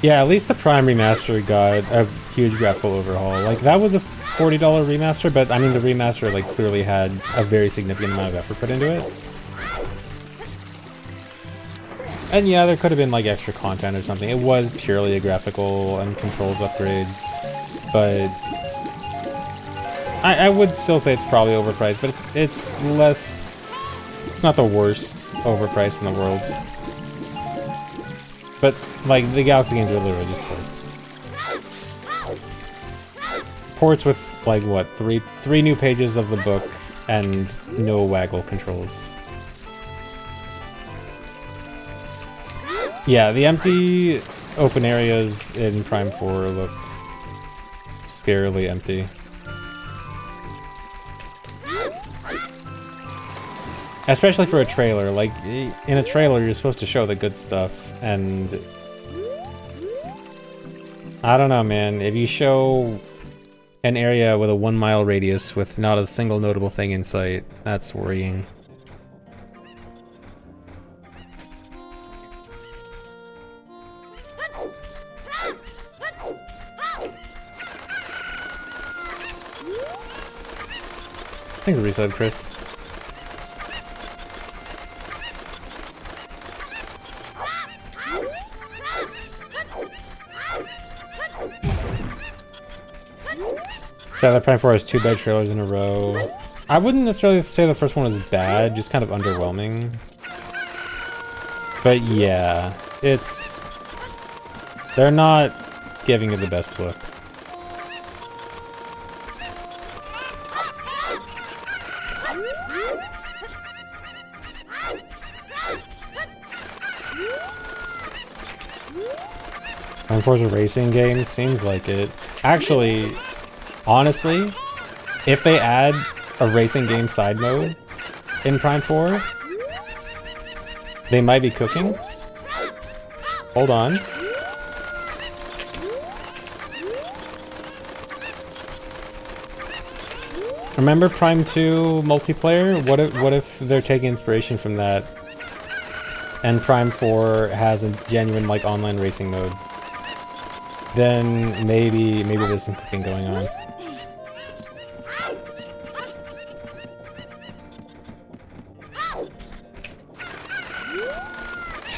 S1: Yeah, at least the Prime Remaster got a huge graphical overhaul. Like, that was a $40 remaster, but I mean, the remaster, like, clearly had a very significant amount of effort put into it. And yeah, there could have been, like, extra content or something. It was purely a graphical and controls upgrade, but I would still say it's probably overpriced, but it's less... It's not the worst overpriced in the world. But, like, the Galaxy games are literally just ports. Ports with, like, what, three new pages of the book and no waggle controls. Yeah, the empty open areas in Prime 4 look scarily empty. Especially for a trailer. Like, in a trailer, you're supposed to show the good stuff, and... I don't know, man. If you show an area with a 1 mile radius with not a single notable thing in sight, that's worrying. Thanks for the reset, Chris. So that Prime 4 has 2 bad trailers in a row. I wouldn't necessarily say the first one was bad, just kind of underwhelming. But yeah, it's They're not giving it the best look. Prime 4's a racing game? Seems like it. Actually, honestly, if they add a racing game side mode in Prime 4, they might be cooking. Hold on. Remember Prime 2 multiplayer? What if they're taking inspiration from that and Prime 4 has a genuine like online racing mode? Then maybe there's some cooking going on.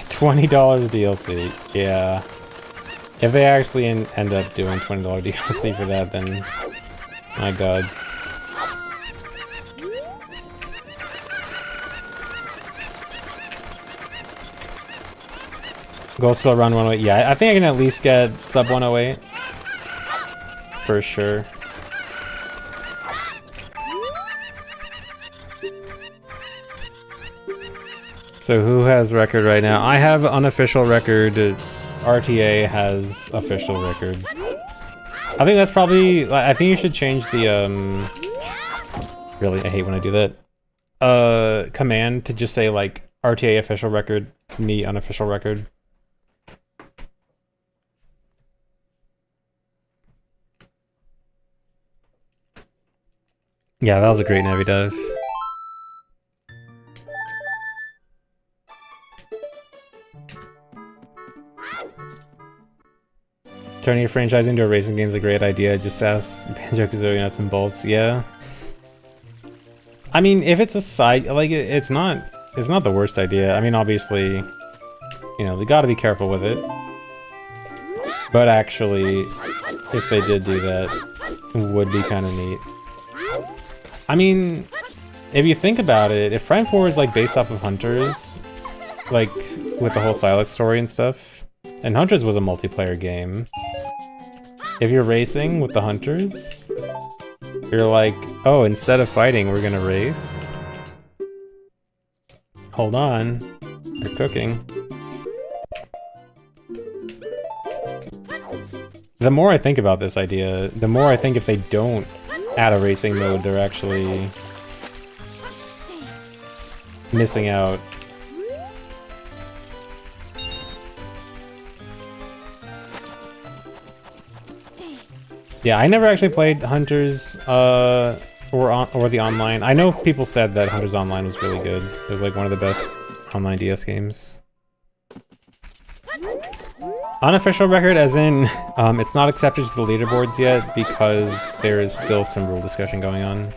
S1: $20 DLC, yeah. If they actually end up doing $20 DLC for that, then my god. Goal still around 108. Yeah, I think I can at least get sub 108. For sure. So who has record right now? I have unofficial record. RTA has official record. I think that's probably... I think you should change the... Really, I hate when I do that. Command to just say like RTA official record, me unofficial record. Yeah, that was a great Navi dive. Turning a franchise into a racing game is a great idea. Just ask Banjo-Kazooie nuts and bolts. Yeah. I mean, if it's a side, like it's not the worst idea. I mean, obviously, you know, they got to be careful with it. But actually, if they did do that, it would be kind of neat. I mean, if you think about it, if Prime 4 is like based off of Hunters, like with the whole Silex story and stuff, and Hunters was a multiplayer game, if you're racing with the Hunters, you're like, oh, instead of fighting, we're gonna race. Hold on, you're cooking. The more I think about this idea, the more I think if they don't add a racing mode, they're actually missing out. Yeah, I never actually played Hunters or the online. I know people said that Hunters Online was really good. It was like one of the best online DS games. Unofficial record as in, it's not accepted to the leaderboards yet because there is still some rule discussion going on.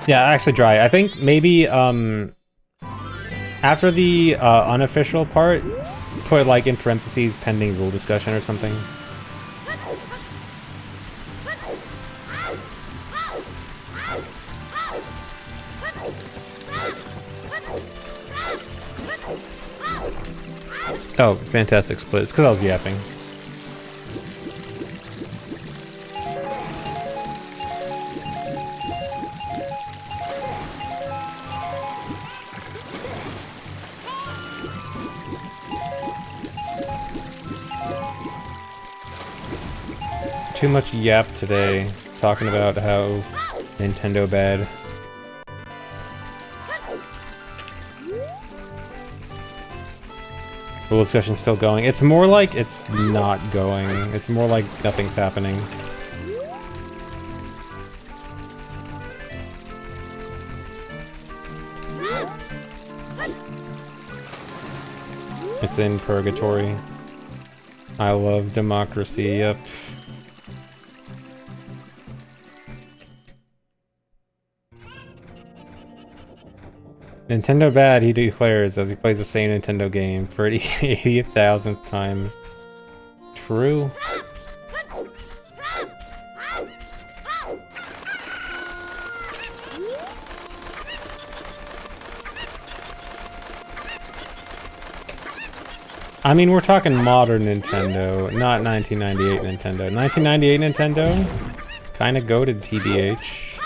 S1: Yeah, actually dry. I think maybe after the unofficial part, put like in parentheses pending rule discussion or something. Oh, fantastic split. It's because I was yapping. Too much yap today, talking about how Nintendo bad. Rule discussion's still going. It's more like it's not going. It's more like nothing's happening. It's in purgatory. I love democracy, yep. Nintendo bad, he declares as he plays the same Nintendo game for the 80,000th time. True. I mean, we're talking modern Nintendo, not 1998 Nintendo. 1998 Nintendo? Kinda goated TBH.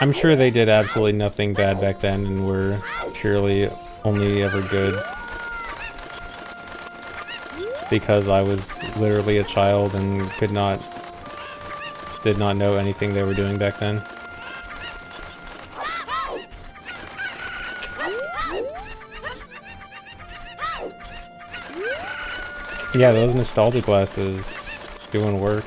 S1: I'm sure they did absolutely nothing bad back then and were purely only ever good. Because I was literally a child and did not know anything they were doing back then. Yeah, those nostalgia glasses doing work.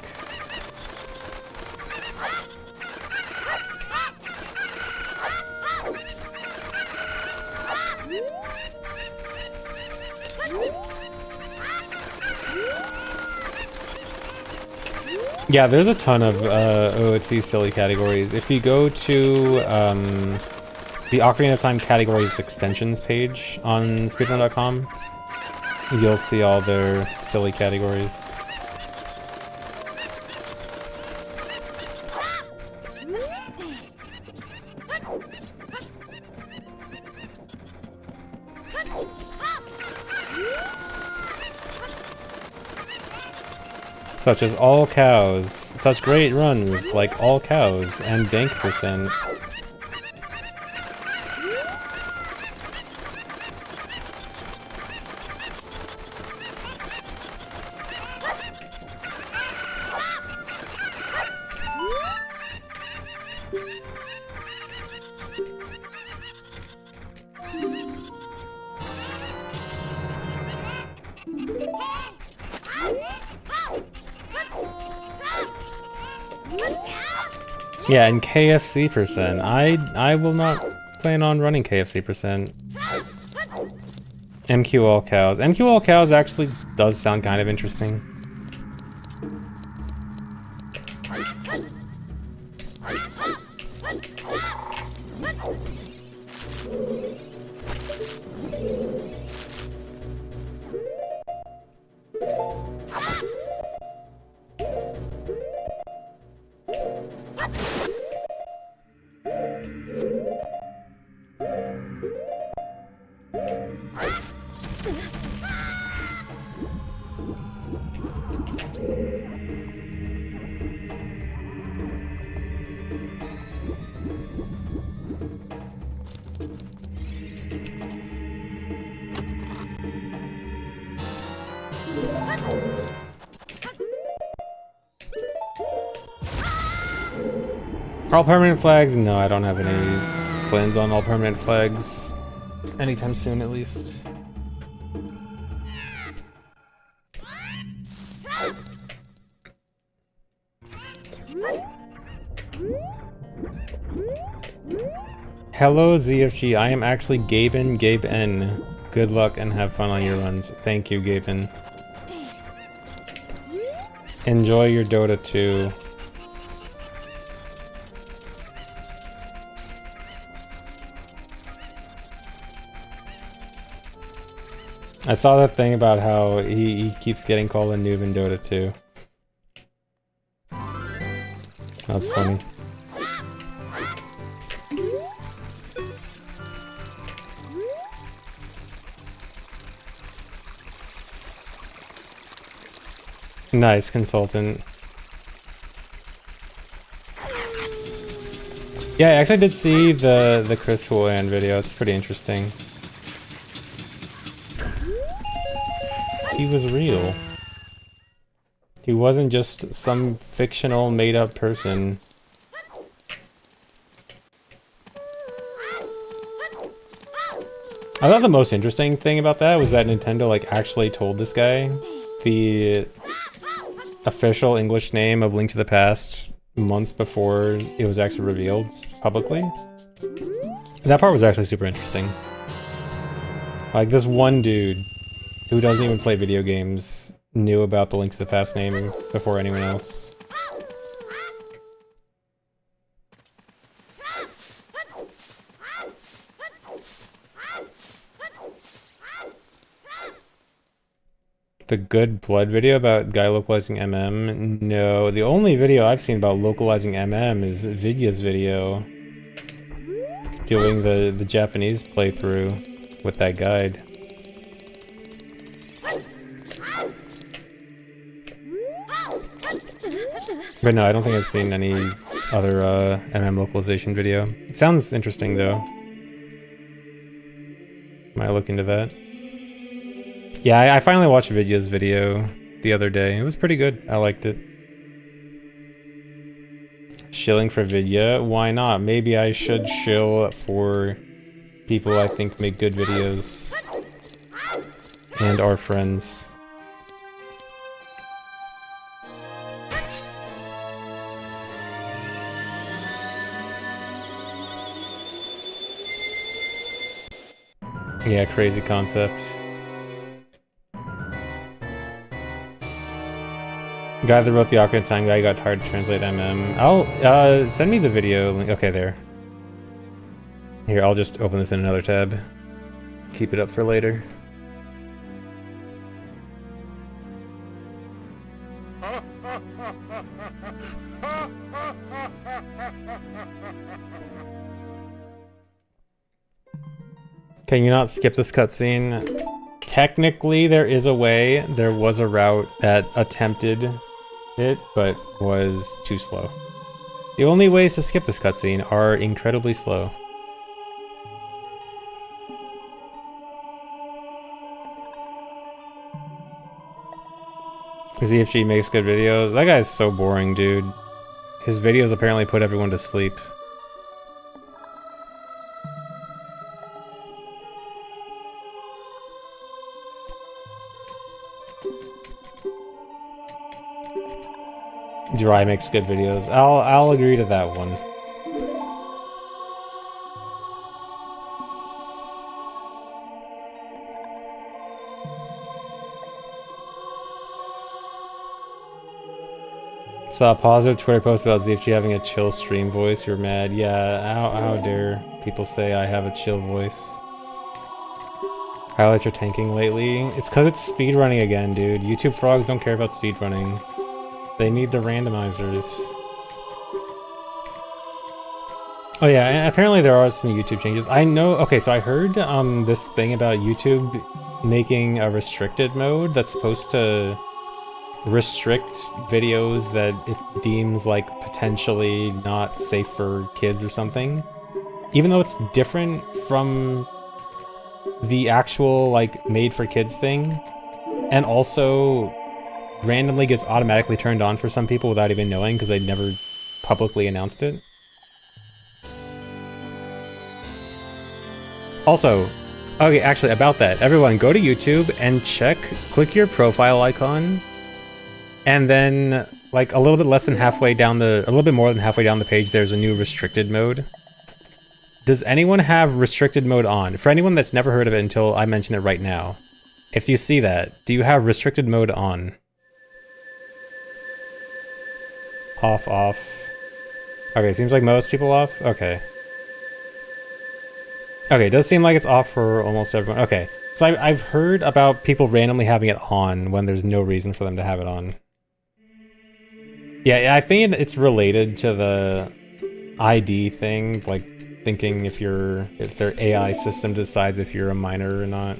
S1: Yeah, there's a ton of OOT silly categories. If you go to the Ocarina of Time categories extensions page on speedrun.com, you'll see all their silly categories. Such as all cows, such great runs like all cows, and dank percent. Yeah, and KFC percent. I will not plan on running KFC percent. MQ all cows. MQ all cows actually does sound kind of interesting. All permanent flags? No, I don't have any plans on all permanent flags. Anytime soon, at least. Hello, ZFG. I am actually Gaben, Gabe N. Good luck and have fun on your runs. Thank you, Gaben. Enjoy your Dota 2. I saw that thing about how he keeps getting called a noob in Dota 2. That's funny. Nice, consultant. Yeah, I actually did see the Chris Huan video. It's pretty interesting. He was real. He wasn't just some fictional made-up person. I thought the most interesting thing about that was that Nintendo like actually told this guy the official English name of Link to the Past months before it was actually revealed publicly. That part was actually super interesting. Like, this one dude who doesn't even play video games knew about the Link to the Past name before anyone else. The Good Blood video about guy localizing MM? No, the only video I've seen about localizing MM is Vidya's video. doing the Japanese playthrough with that guide. But no, I don't think I've seen any other MM localization video. It sounds interesting though. Might look into that. Yeah, I finally watched Vidya's video the other day. It was pretty good. I liked it. Shilling for Vidya? Why not? Maybe I should shill for people I think make good videos. And our friends. Yeah, crazy concept. Guy that wrote the Ocarina of Time guy got tired to translate MM. I'll, send me the video link. Okay, there. Here, I'll just open this in another tab. Keep it up for later. Can you not skip this cutscene? Technically, there is a way. There was a route that attempted it, but was too slow. The only ways to skip this cutscene are incredibly slow. ZFG makes good videos. That guy's so boring, dude. His videos apparently put everyone to sleep. Dry makes good videos. I'll agree to that one. Saw a positive Twitter post about ZFG having a chill stream voice. You're mad. Yeah, how dare people say I have a chill voice. Highlights are tanking lately. It's because it's speedrunning again, dude. YouTube frogs don't care about speedrunning. They need the randomizers. Oh yeah, and apparently there are some YouTube changes. I know, okay, so I heard this thing about YouTube making a restricted mode that's supposed to restrict videos that it deems like potentially not safe for kids or something. Even though it's different from the actual like made for kids thing, and also randomly gets automatically turned on for some people without even knowing because they never publicly announced it. Also, okay, actually about that, everyone go to YouTube and click your profile icon, and then like a little bit more than halfway down the page, there's a new restricted mode. Does anyone have restricted mode on? For anyone that's never heard of it until I mention it right now, if you see that, do you have restricted mode on? Off. Okay, seems like most people off. Okay. Okay, it does seem like it's off for almost everyone. Okay, so I've heard about people randomly having it on when there's no reason for them to have it on. Yeah, I think it's related to the ID thing, like thinking if their AI system decides if you're a minor or not.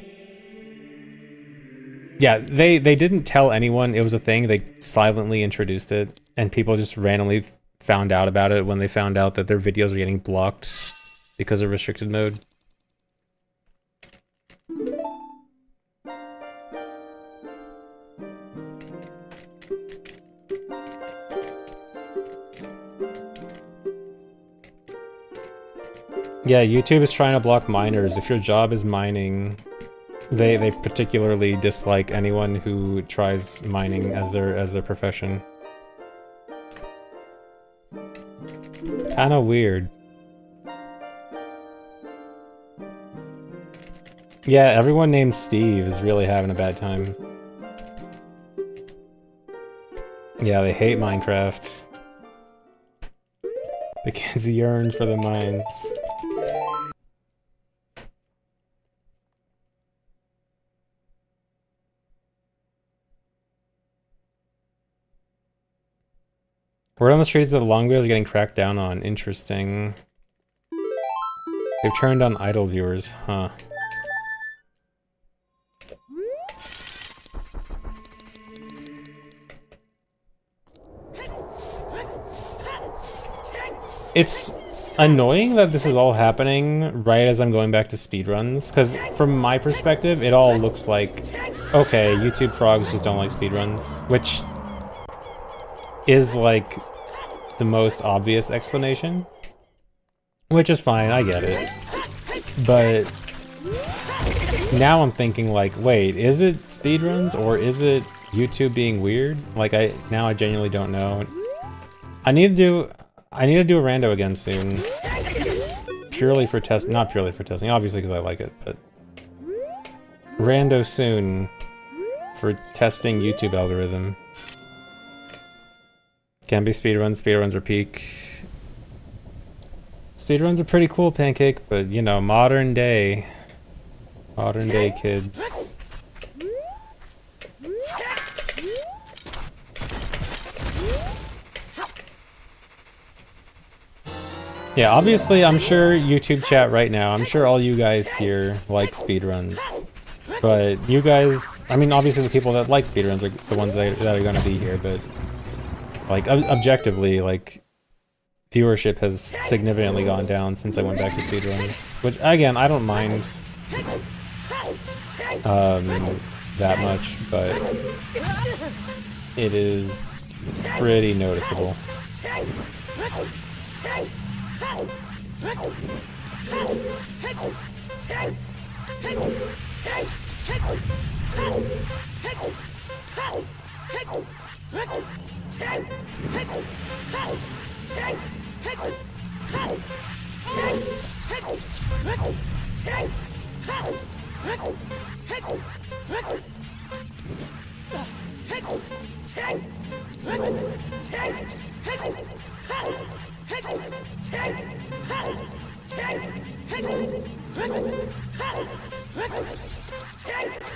S1: Yeah, they didn't tell anyone it was a thing. They silently introduced it, and people just randomly found out about it when they found out that their videos were getting blocked because of restricted mode. Yeah, YouTube is trying to block minors. If your job is mining, they particularly dislike anyone who tries mining as their profession. Kinda weird. Yeah, everyone named Steve is really having a bad time. Yeah, they hate Minecraft. The kids yearn for the mines. Word on the streets that the Longbeards are getting cracked down on. Interesting. They've turned on idle viewers, huh? It's annoying that this is all happening right as I'm going back to speedruns, because from my perspective, it all looks like, okay, YouTube frogs just don't like speedruns, which is like the most obvious explanation, which is fine, I get it. But now I'm thinking like, wait, is it speedruns or is it YouTube being weird? Like now I genuinely don't know. I need to do a rando again soon. Purely for not purely for testing, obviously because I like it, but rando soon for testing YouTube algorithm. Can be speedruns, speedruns are peak. Speedruns are pretty cool, Pancake, but you know, modern day kids. Yeah, obviously, I'm sure YouTube chat right now, I'm sure all you guys here like speedruns. But you guys, I mean, obviously the people that like speedruns are the ones that are gonna be here, but like, objectively, like, viewership has significantly gone down since I went back to speedruns. Which, again, I don't mind that much, but it is pretty noticeable.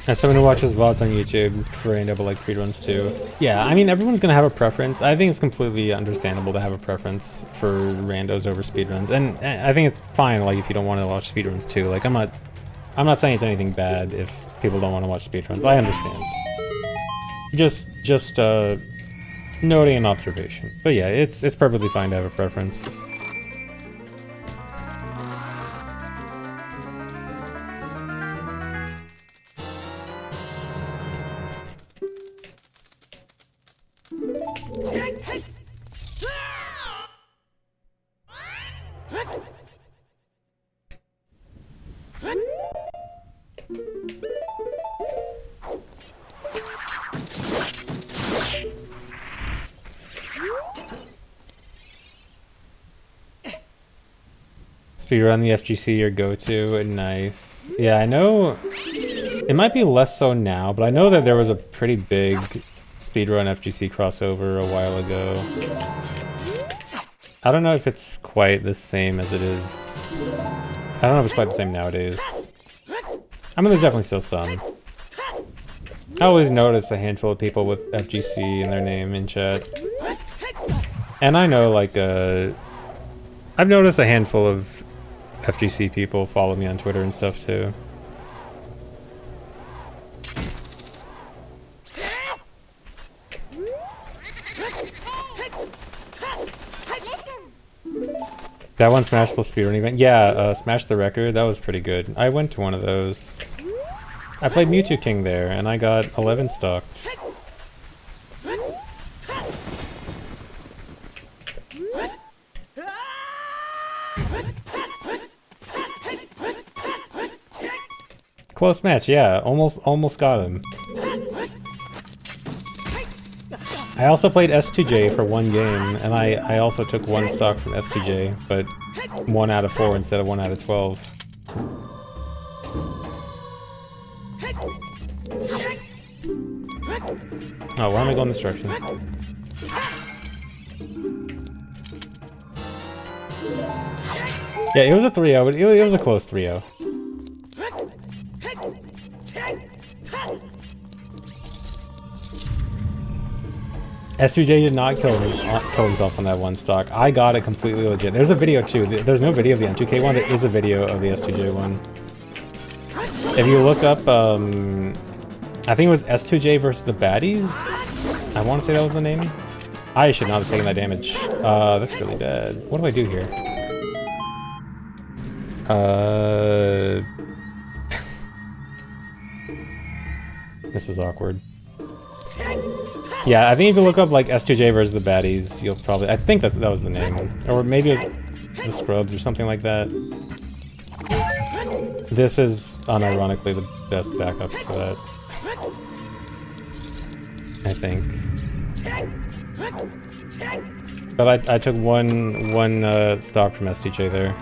S1: As someone who watches VODs on YouTube for A-double like speedruns too. Yeah, I mean, everyone's gonna have a preference. I think it's completely understandable to have a preference for randos over speedruns, and I think it's fine, like, if you don't want to watch speedruns too. Like, I'm not saying it's anything bad if people don't want to watch speedruns. I understand. Just noting an observation. But yeah, it's perfectly fine to have a preference. Speedrun the FGC your go-to, nice. Yeah, I know it might be less so now, but I know that there was a pretty big speedrun FGC crossover a while ago. I don't know if it's quite the same as it is. I don't know if it's quite the same nowadays. I mean, there's definitely still some. I always notice a handful of people with FGC in their name in chat. And I know, like, I've noticed a handful of FGC people follow me on Twitter and stuff too. That one Smashable speedrun event? Yeah, Smash the Record, that was pretty good. I went to one of those. I played Mewtwo King there, and I got 11 stocked. Close match, yeah, almost got him. I also played S2J for one game, and I also took one stock from S2J, but 1 out of 4 instead of 1 out of 12. Oh, why am I going this direction? Yeah, it was a 3-0, but it was a close 3-0. S2J did not kill himself on that one stock. I got it completely legit. There's a video too. There's no video of the N2K one. There is a video of the S2J one. If you look up, I think it was S2J versus the baddies. I want to say that was the name. I should not have taken that damage. That's really bad. What do I do here? This is awkward. Yeah, I think if you look up like S2J versus the baddies, you'll probably... I think that was the name. Or maybe it was the Scrubs or something like that. This is unironically the best backup for that. I think. But I took one stock from S2J there.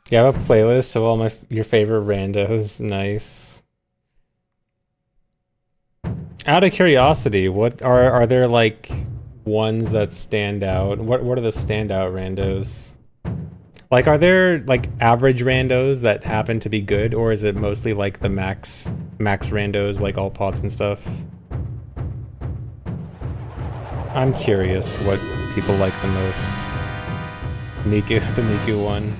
S1: You have a playlist of all your favorite randos. Nice. Out of curiosity, what are there like ones that stand out? What are the standout randos? Like, are there like average randos that happen to be good, or is it mostly like the max randos, like all pots and stuff? I'm curious what people like the most. Miku, the Miku one.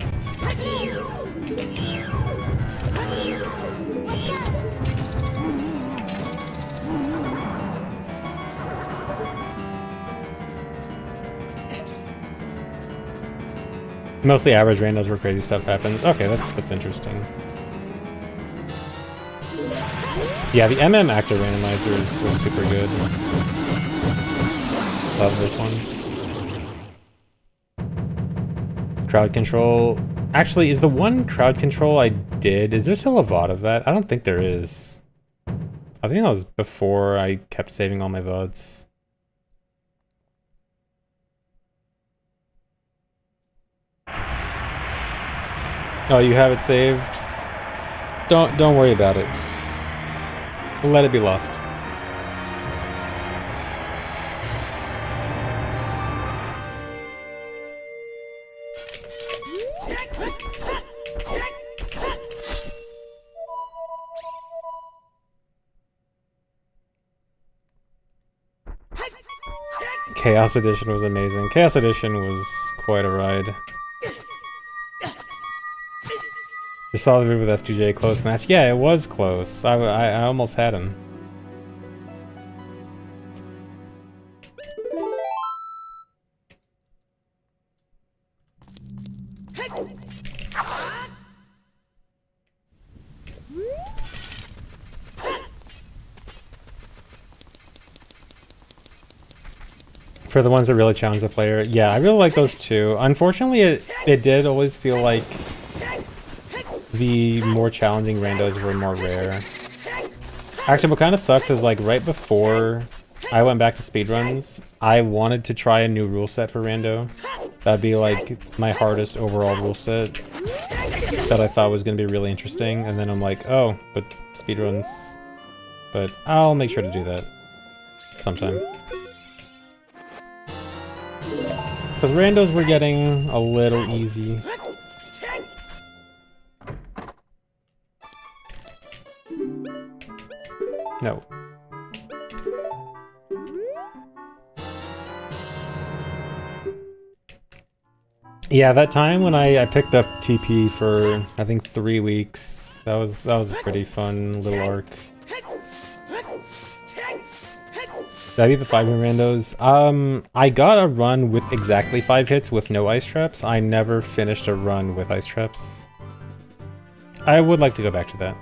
S1: Mostly average randos where crazy stuff happens. Okay, that's interesting. Yeah, the MM actor randomizer is super good. Love those ones. Crowd control. Actually, is the one crowd control I did, is there still a VOD of that? I don't think there is. I think that was before I kept saving all my VODs. Oh, you have it saved? Don't worry about it. Let it be lost. Chaos Edition was amazing. Chaos Edition was quite a ride. Just saw the move with S2J, close match. Yeah, it was close. I almost had him. For the ones that really challenge the player, yeah, I really like those too. Unfortunately, it did always feel like the more challenging randos were more rare. Actually, what kind of sucks is like right before I went back to speedruns, I wanted to try a new rule set for rando. That'd be like my hardest overall rule set that I thought was going to be really interesting, and then I'm like, oh, but speedruns. But I'll make sure to do that sometime. Because randos were getting a little easy. No. Yeah, that time when I picked up TP for I think 3 weeks, that was a pretty fun little arc. Did I beat the 5-hit randos? I got a run with exactly 5 hits with no ice traps. I never finished a run with ice traps. I would like to go back to that.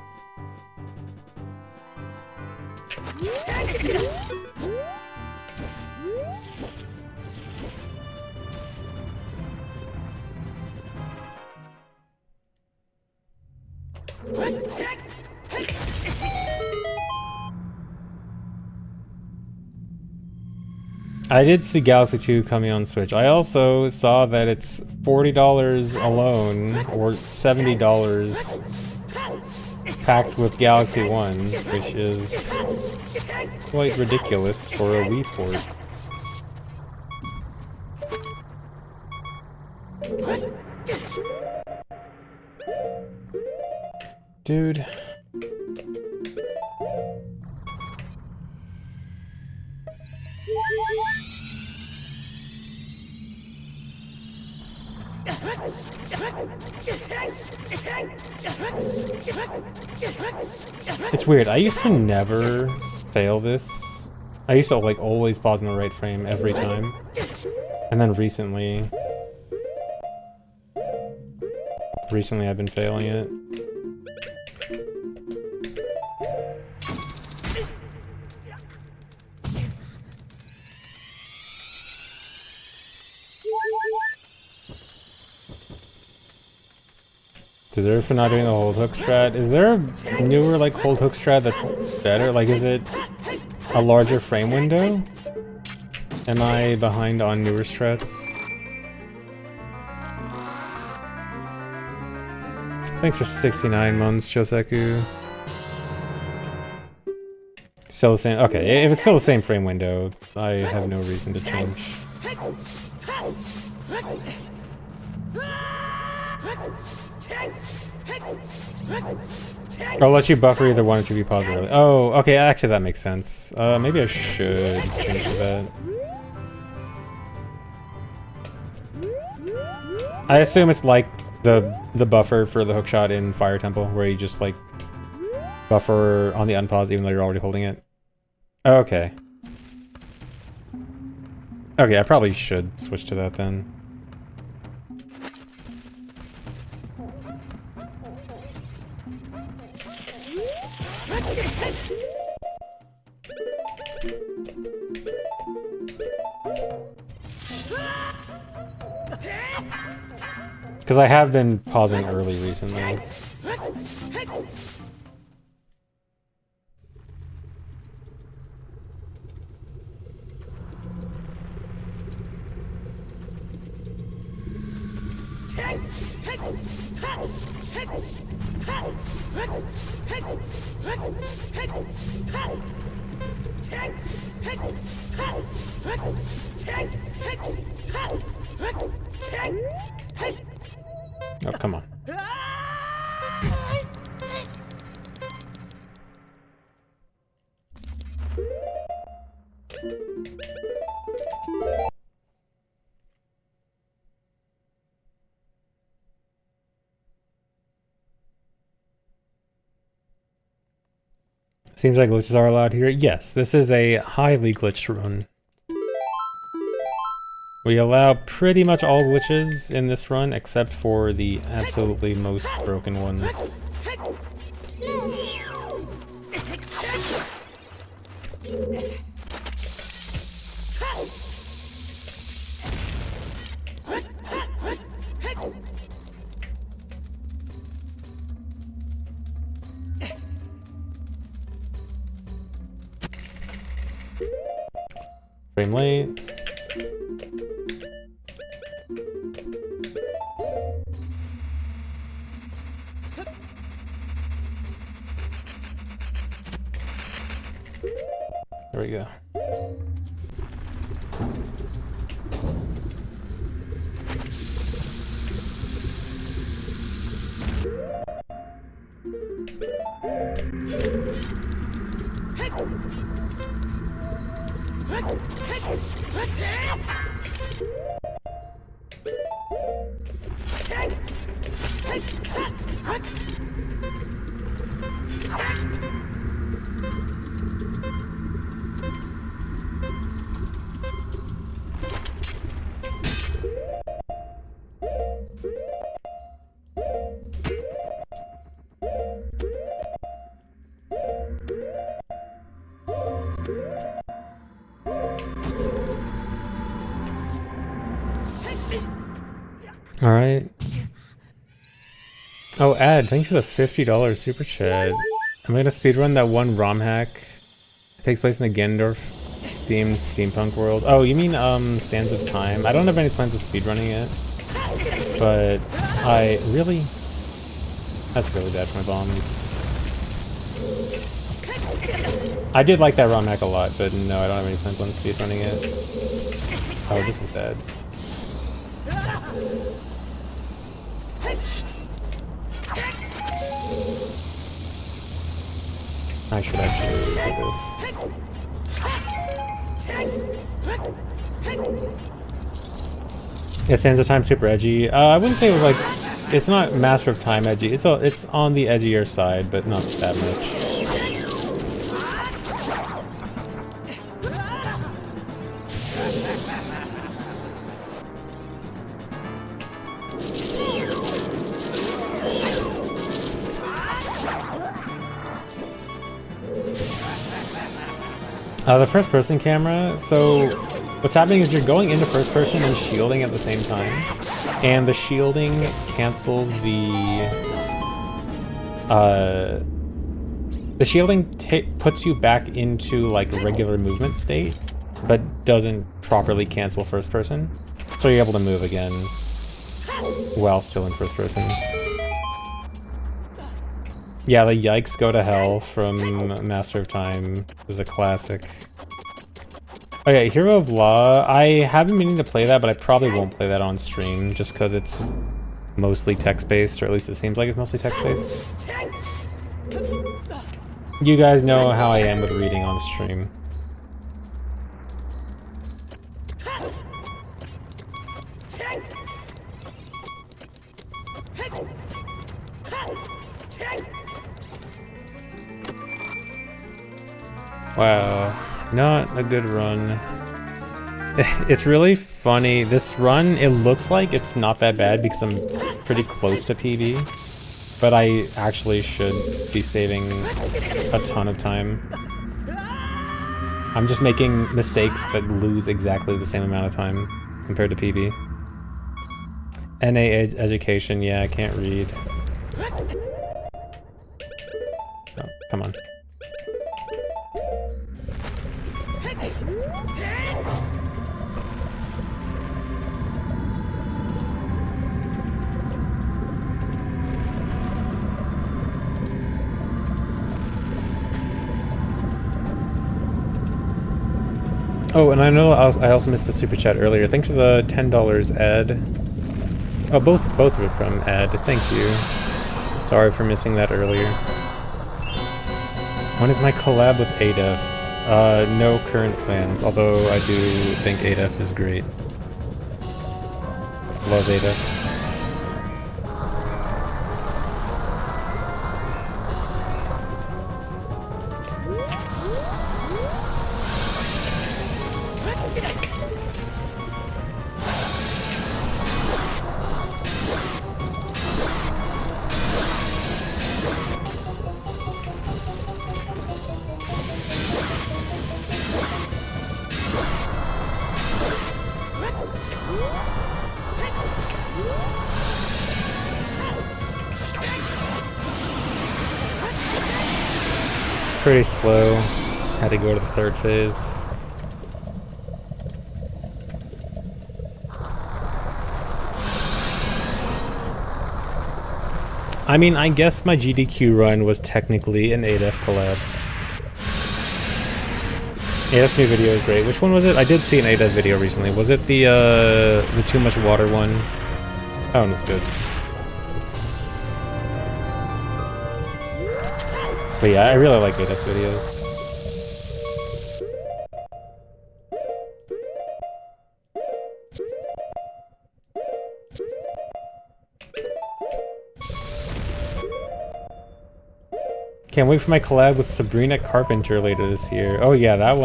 S1: I did see Galaxy 2 coming on Switch. I also saw that it's $40 alone, or $70 packed with Galaxy 1, which is quite ridiculous for a Wii port. Dude. It's weird. I used to never fail this. I used to like always pause in the right frame every time. And then recently I've been failing it. Deserve for not doing the hold hook strat. Is there a newer like hold hook strat that's better? Like, is it a larger frame window? Am I behind on newer strats? Thanks for 69 months, Joseku. Still the same. Okay, if it's still the same frame window, I have no reason to change. I'll let you buffer either one or two if you pause early. Oh, okay, actually that makes sense. Maybe I should change to that. I assume it's like the buffer for the hookshot in Fire Temple, where you just like buffer on the unpause even though you're already holding it. Okay. Okay, I probably should switch to that then. Because I have been pausing early recently. Oh, come on. Seems like glitches are allowed here. Yes, this is a highly glitched run. We allow pretty much all glitches in this run, except for the absolutely most broken ones. Frame late. There we go. All right. Oh, Ed, thanks for the $50 super chat. I'm gonna speedrun that one ROM hack. It takes place in the Gendorf themed steampunk world. Oh, you mean Sands of Time? I don't have any plans of speedrunning it, but I really... That's really bad for my bombs. I did like that ROM hack a lot, but no, I don't have any plans on speedrunning it. Oh, this is bad. I should actually do this. Yeah, Sands of Time super edgy. I wouldn't say it was like... It's not Master of Time edgy. It's on the edgier side, but not that much. The first person camera, so what's happening is you're going into first person and shielding at the same time. And the shielding cancels the shielding puts you back into like a regular movement state, but doesn't properly cancel first person. So you're able to move again while still in first person. Yeah, the Yikes Go to Hell from Master of Time is a classic. Okay, Hero of Law. I have been meaning to play that, but I probably won't play that on stream just because it's mostly text-based, or at least it seems like it's mostly text-based. You guys know how I am with reading on stream. Wow, not a good run. It's really funny. This run, it looks like it's not that bad because I'm pretty close to PB, but I actually should be saving a ton of time. I'm just making mistakes that lose exactly the same amount of time compared to PB. NA education, yeah, I can't read. Oh, come on. Oh, and I know I also missed a super chat earlier. Thanks for the $10, Ed. Oh, both were from Ed. Thank you. Sorry for missing that earlier. When is my collab with ADEF? No current plans, although I do think ADEF is great. Love ADEF. Pretty slow. Had to go to the third phase. I mean, I guess my GDQ run was technically an 8F collab. 8F new video is great. Which one was it? I did see an 8F video recently. Was it the too much water one? That one was good. But yeah, I really like 8F videos. Can't wait for my collab with Sabrina Carpenter later this year. Oh yeah, that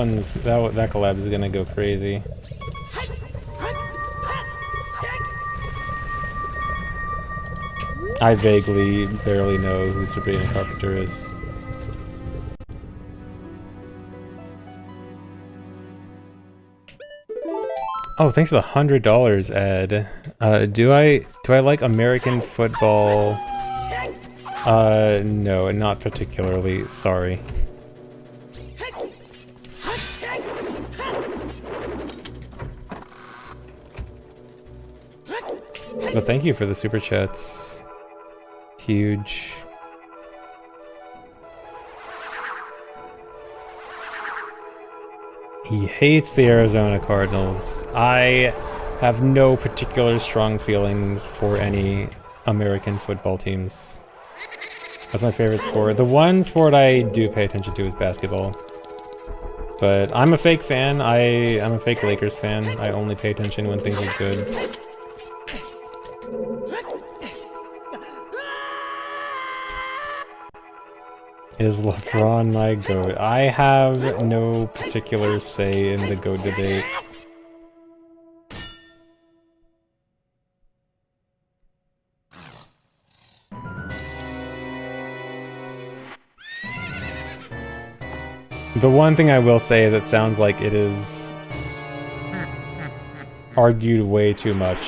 S1: collab is gonna go crazy. I vaguely barely know who Sabrina Carpenter is. Oh, thanks for the $100, Ed. Do I like American football No, not particularly. Sorry. But thank you for the super chats. Huge. He hates the Arizona Cardinals. I have no particular strong feelings for any American football teams. That's my favorite sport. The one sport I do pay attention to is basketball. But I'm a fake fan. I'm a fake Lakers fan. I only pay attention when things are good. Is LeBron my GOAT? I have no particular say in the GOAT debate. The one thing I will say that sounds like it is argued way too much,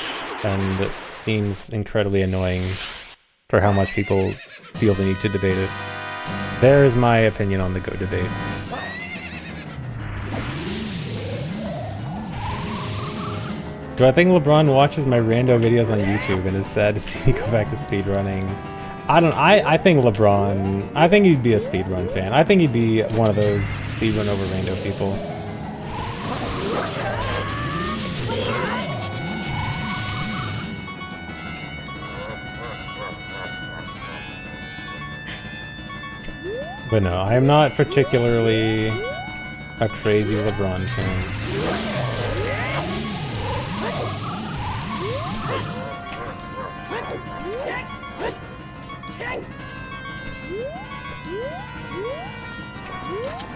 S1: and it seems incredibly annoying for how much people feel the need to debate it. There's my opinion on the GOAT debate. Do I think LeBron watches my rando videos on YouTube and is sad to see me go back to speedrunning? I think LeBron, I think he'd be a speedrun fan. I think he'd be one of those speedrun over rando people. But no, I am not particularly a crazy LeBron fan.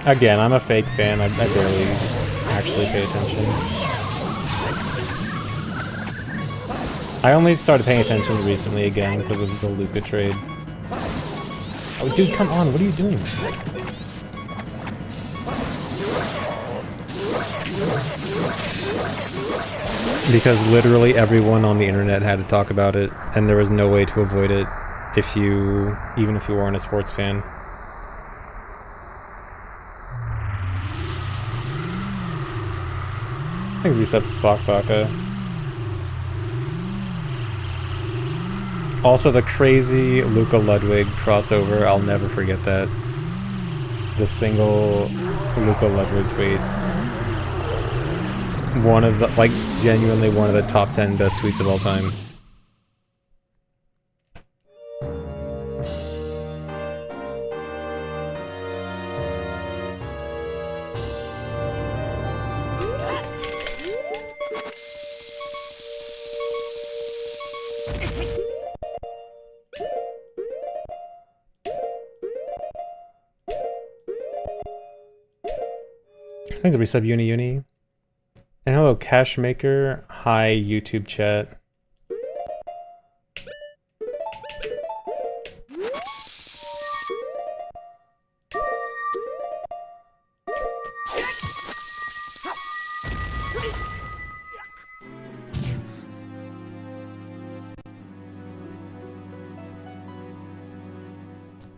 S1: Again, I'm a fake fan. I barely actually pay attention. I only started paying attention recently again because of the Luka trade. Oh, dude, come on! What are you doing? Because literally everyone on the internet had to talk about it, and there was no way to avoid it even if you weren't a sports fan. Thanks, resub Spock Baka. Also, the crazy Luka Ludwig crossover, I'll never forget that. The single Luka Ludwig tweet. One of the, like, genuinely one of the top 10 best tweets of all time. I think the resub Uni. And hello, Cashmaker. Hi, YouTube chat.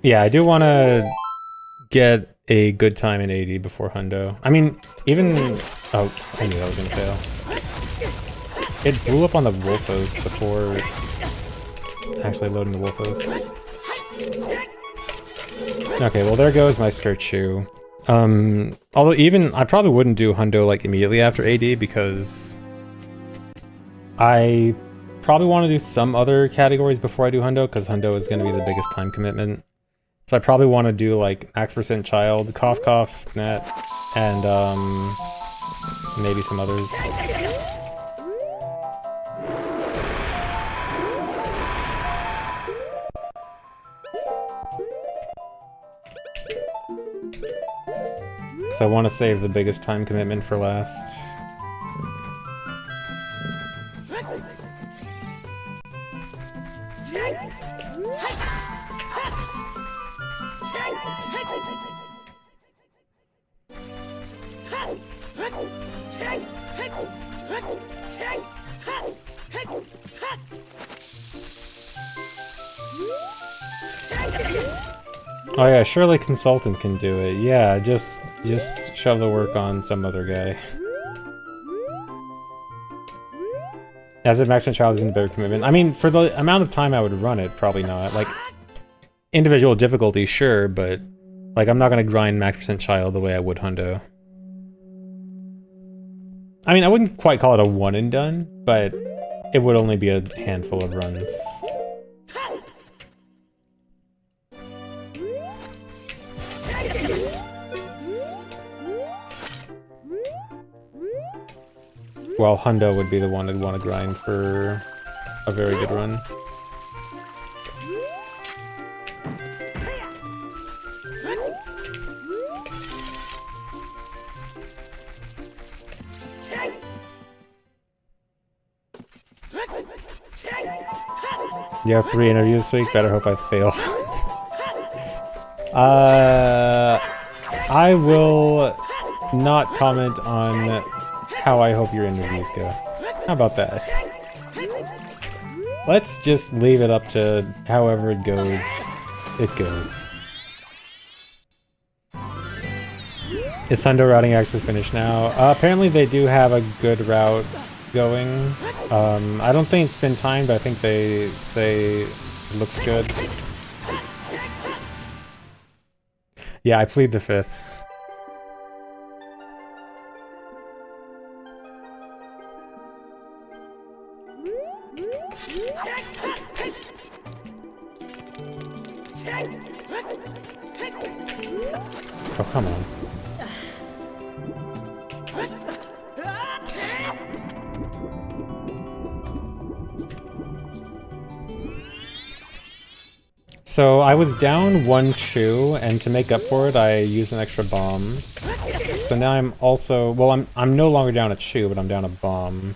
S1: Yeah, I do want to get a good time in 80 before Hundo. I mean, even... Oh, I knew that was gonna fail. It blew up on the Wolfos before actually loading the Wolfos. Okay, well there goes my skirt shoe. Although even... I probably wouldn't do Hundo like immediately after AD because I probably want to do some other categories before I do Hundo because Hundo is going to be the biggest time commitment. So I probably want to do like Max % Child, Cough Cough, Net, and maybe some others. So I want to save the biggest time commitment for last. Oh yeah, surely Consultant can do it. Yeah, just shove the work on some other guy. As a maximum child isn't a better commitment. I mean, for the amount of time I would run it, probably not. Like, individual difficulty, sure, but like I'm not gonna grind max percent child the way I would Hundo. I mean, I wouldn't quite call it a one and done, but it would only be a handful of runs. Well, Hundo would be the one I'd want to grind for a very good run. You have 3 interviews this week? Better hope I fail. I will not comment on how I hope your interviews go. How about that? Let's just leave it up to however it goes. It goes. Is Hundo routing actually finished now? Apparently they do have a good route going. I don't think it's been timed, but I think they say it looks good. Yeah, I plead the 5th. Oh, come on. So I was down 1 chew, and to make up for it, I used an extra bomb. So now I'm also, well, I'm no longer down a chew, but I'm down a bomb.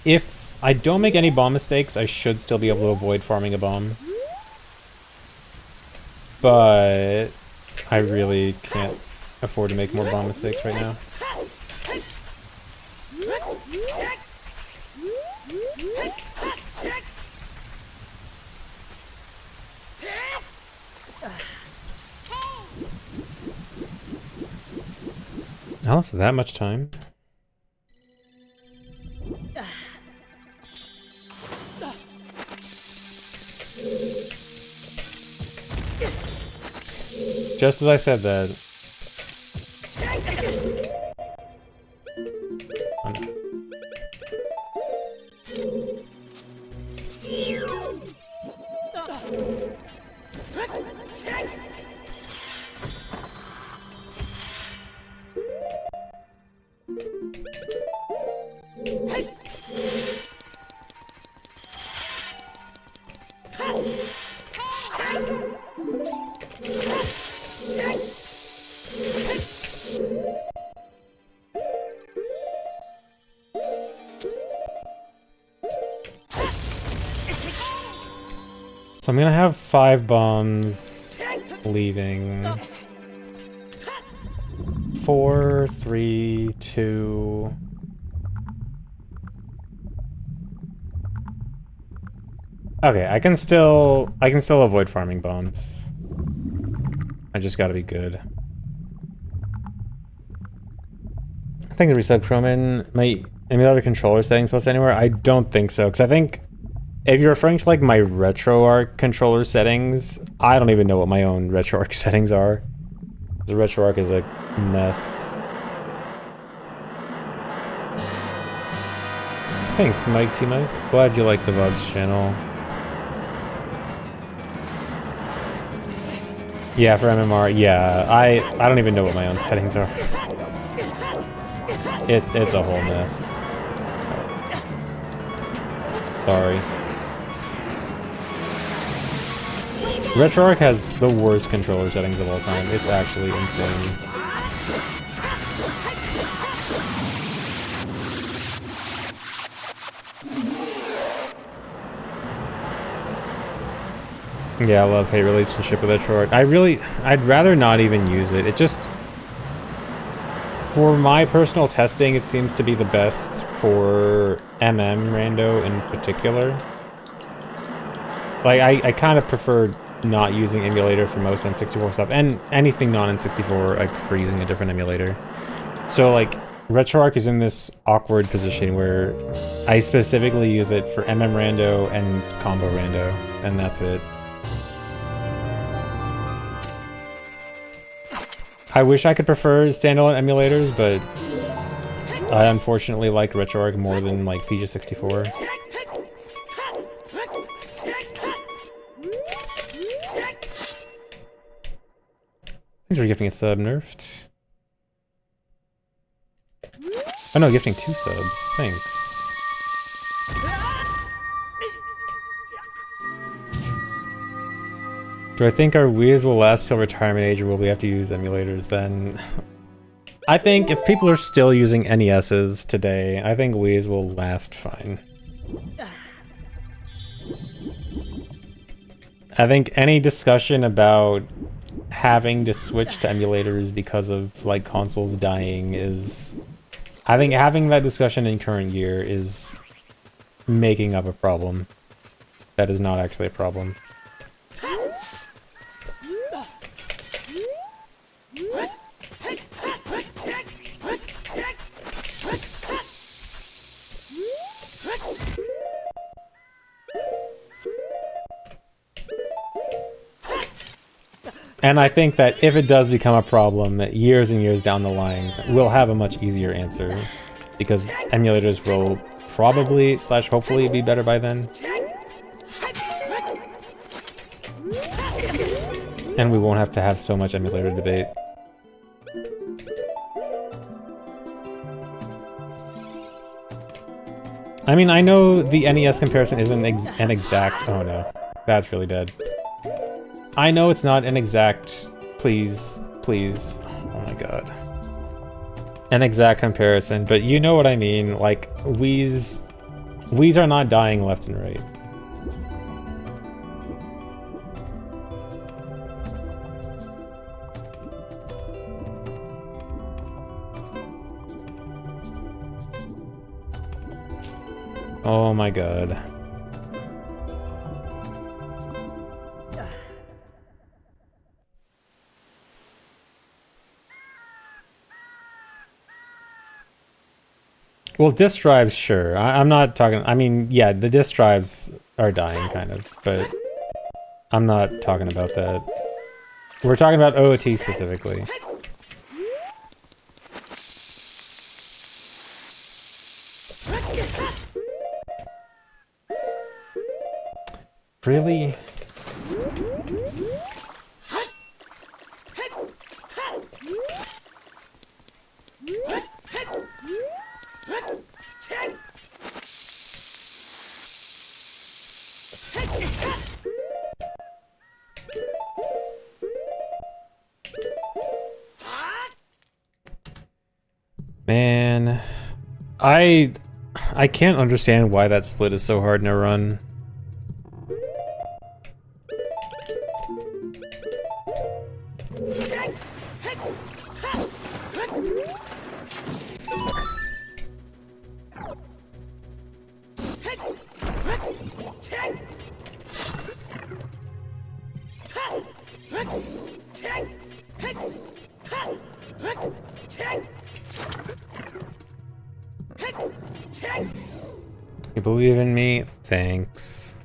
S1: If I don't make any bomb mistakes, I should still be able to avoid farming a bomb. But I really can't afford to make more bomb mistakes right now. Oh, so that much time. Just as I said that. Oh, no. So I'm gonna have 5 bombs leaving. 4, 3, 2. Okay, I can still avoid farming bombs. I just gotta be good. I think the reset Chromin, my emulator controller settings post anywhere? I don't think so, because I think if you're referring to like my RetroArch controller settings, I don't even know what my own RetroArch settings are. The RetroArch is a mess. Thanks, Mike T. Mike. Glad you like the VODs channel. Yeah, for MMR, yeah. I don't even know what my own settings are. It's a whole mess. Sorry. RetroArch has the worst controller settings of all time. It's actually insane. Yeah, I love hate relationship with RetroArch. I'd rather not even use it. It just For my personal testing, it seems to be the best for Rando in particular. Like, I kind of prefer not using emulator for most N64 stuff, and anything non-N64, I prefer using a different emulator. So, like, RetroArch is in this awkward position where I specifically use it for Rando and Combo Rando, and that's it. I wish I could prefer standalone emulators, but I unfortunately like RetroArch more than, like, PG64. Thanks for gifting a sub, Nerfed. Oh no, gifting 2 subs. Thanks. Do I think our Wii's will last till retirement age, or will we have to use emulators then? I think if people are still using NESs today, I think Wii's will last fine. I think any discussion about having to switch to emulators because of, like, consoles dying is... I think having that discussion in current year is making up a problem that is not actually a problem. And I think that if it does become a problem, years and years down the line, we'll have a much easier answer. Because emulators will probably, / hopefully, be better by then. And we won't have to have so much emulator debate. I mean, I know the NES comparison isn't an exact... Oh no, that's really bad. I know it's not an exact... Please, please. Oh my god. An exact comparison, but you know what I mean. Like, Wii's are not dying left and right. Oh my god. Well, disk drives, sure. I'm not talking... I mean, yeah, the disk drives are dying, kind of, but I'm not talking about that. We're talking about OOT specifically. Really? Man, I can't understand why that split is so hard in a run. You believe in me? Thanks.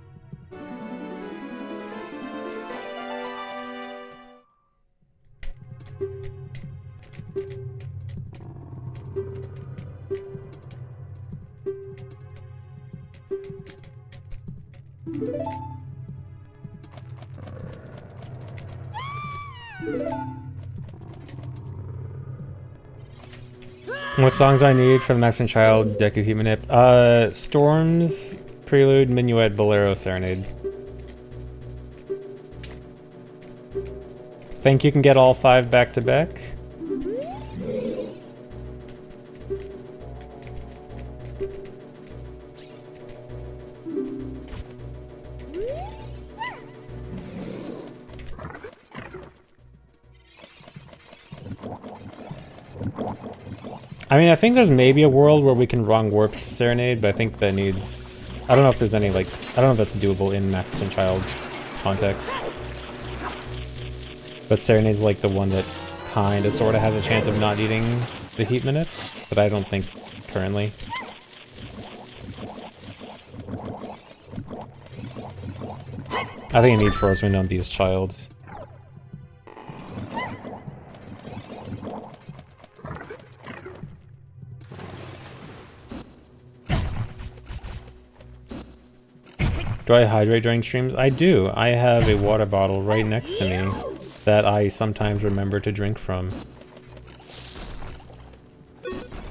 S1: What songs I need for the Maximum Child Deku Heat Manip? Storms, Prelude, Minuet, Bolero, Serenade. Think you can get all 5 back to back? I mean, I think there's maybe a world where we can wrong warp to Serenade, but I think that needs... I don't know if there's any, like... I don't know if that's doable in Max and Child context. But Serenade's like the one that kind of sort of has a chance of not needing the heat minute, but I don't think currently. I think it needs Frost Window and Beast Child. Do I hydrate during streams? I do. I have a water bottle right next to me that I sometimes remember to drink from.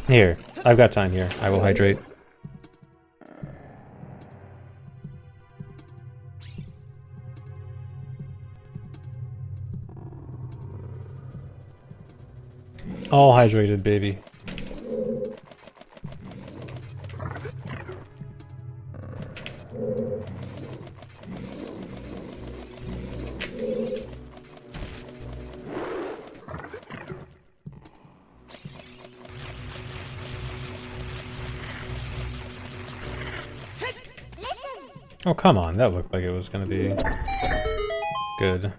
S1: Here, I've got time here. I will hydrate. All hydrated, baby. Oh, come on. That looked like it was gonna be good.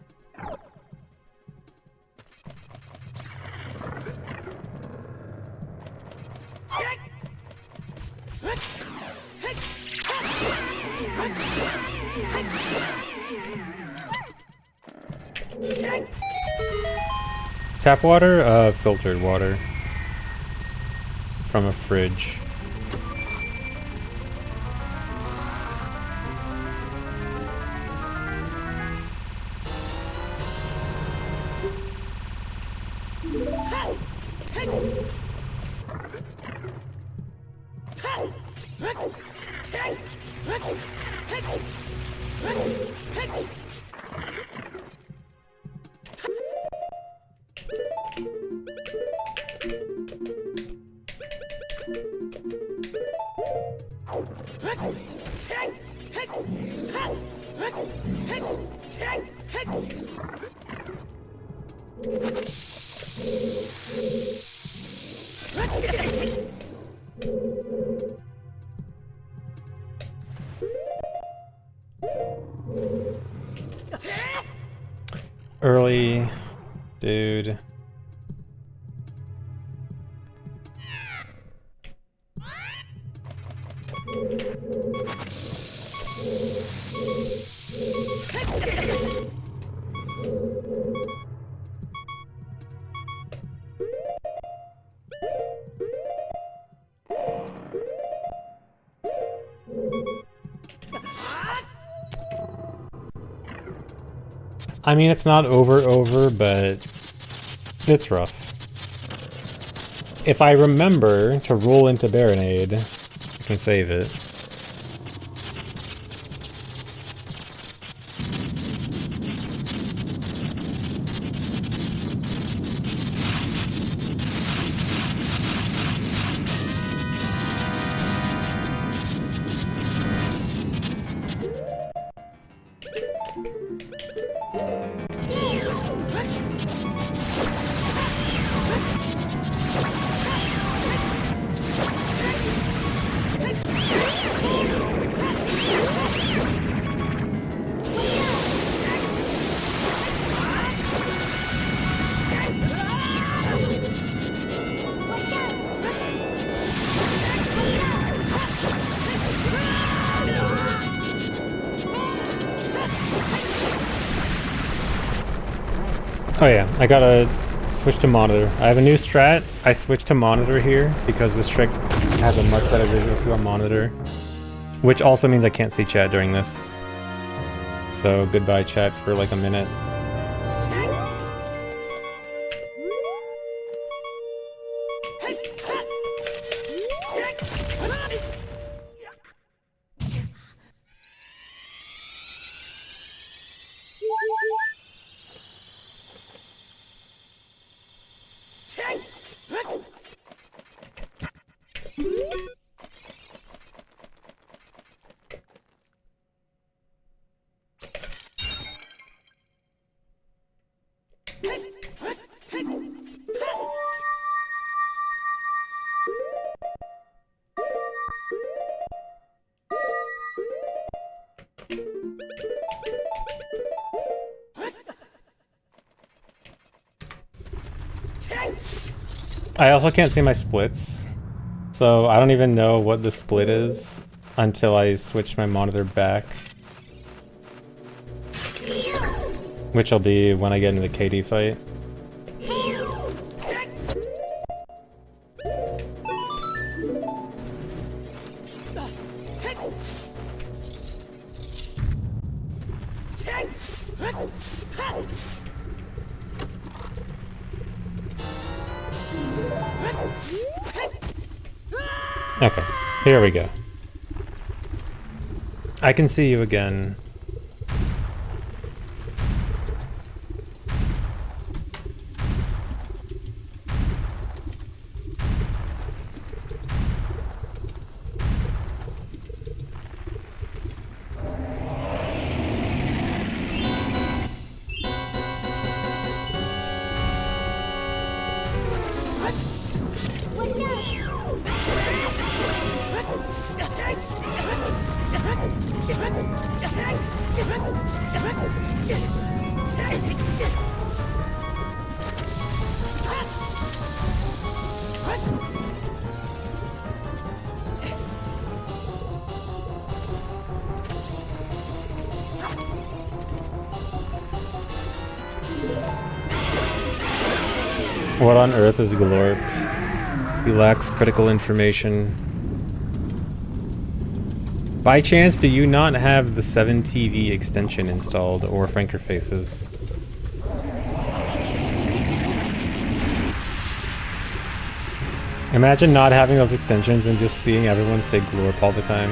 S1: Tap water? Filtered water. From a fridge. Early, dude. I mean, it's not over, but it's rough. If I remember to roll into Baronade, I can save it. Oh yeah, I gotta switch to monitor. I have a new strat. I switched to monitor here because this trick has a much better visual to a monitor. Which also means I can't see chat during this. So goodbye chat for like a minute. I also can't see my splits, so I don't even know what the split is until I switch my monitor back. Which will be when I get into the KD fight. Okay, here we go. I can see you again. What on earth is Glorp? He lacks critical information. By chance, do you not have the 7TV extension installed or Franker Faces? Imagine not having those extensions and just seeing everyone say Glorp all the time.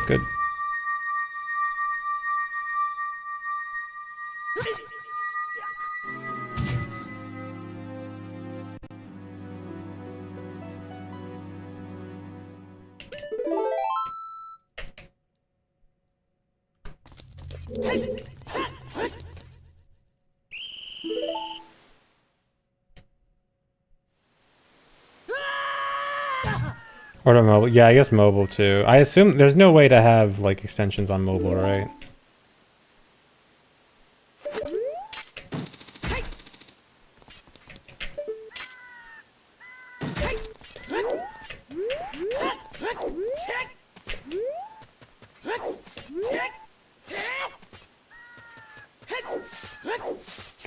S1: Good. Or to mobile. Yeah, I guess mobile too. I assume there's no way to have like extensions on mobile, right?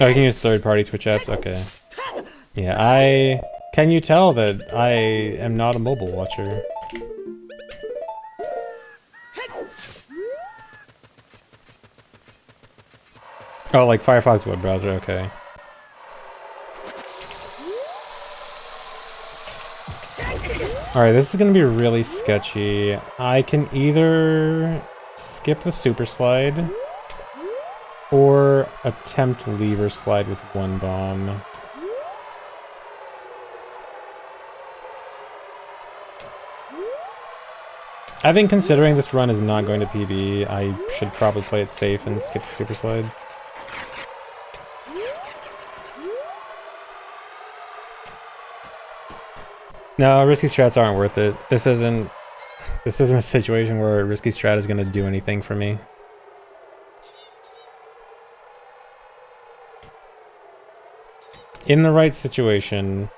S1: Oh, you can use third-party Twitch apps? Okay. Yeah, Can you tell that I am not a mobile watcher? Oh, like Firefox web browser, okay. Alright, this is gonna be really sketchy. I can either skip the super slide or attempt lever slide with one bomb. I think considering this run is not going to PB, I should probably play it safe and skip the super slide. No, risky strats aren't worth it. This isn't a situation where a risky strat is gonna do anything for me. In the right situation,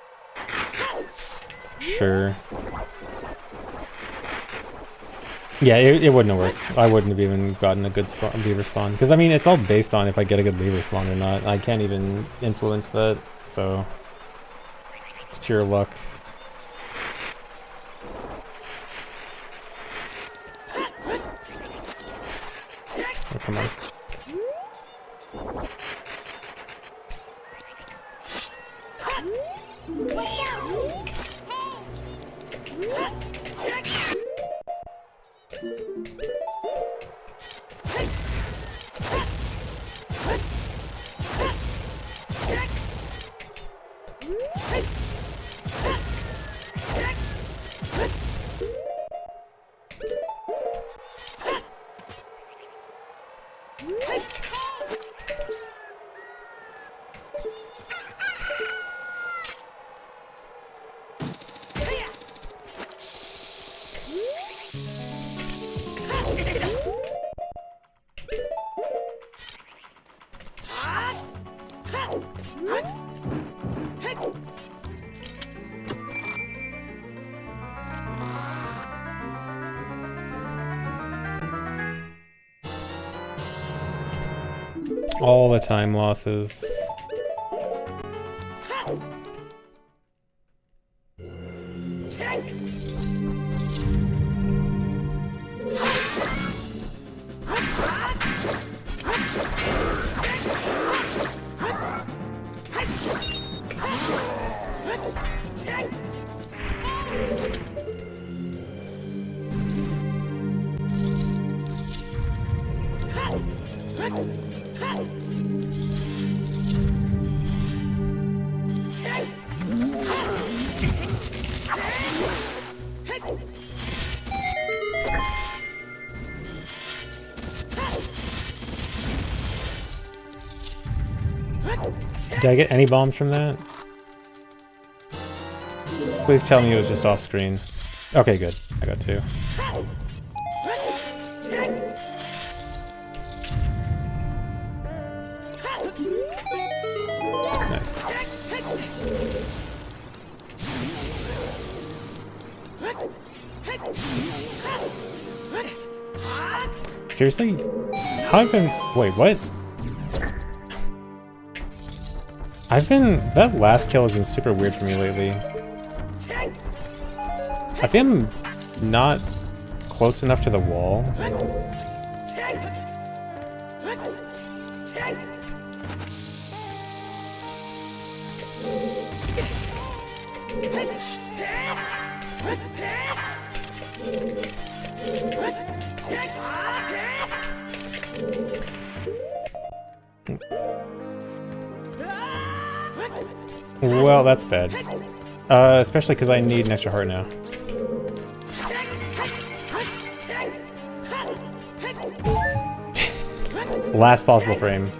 S1: sure. Yeah, it wouldn't have worked. I wouldn't have even gotten a good lever spawn. Because, I mean, it's all based on if I get a good lever spawn or not. I can't even influence that, so... It's pure luck. Oh, come on. All the time losses. Did I get any bombs from that? Please tell me it was just off screen. Okay, good. I got 2. Nice. Seriously? How I've been... Wait, what? That last kill has been super weird for me lately. I think I'm not close enough to the wall. Well, that's bad. Especially because I need an extra heart now. Last possible frame.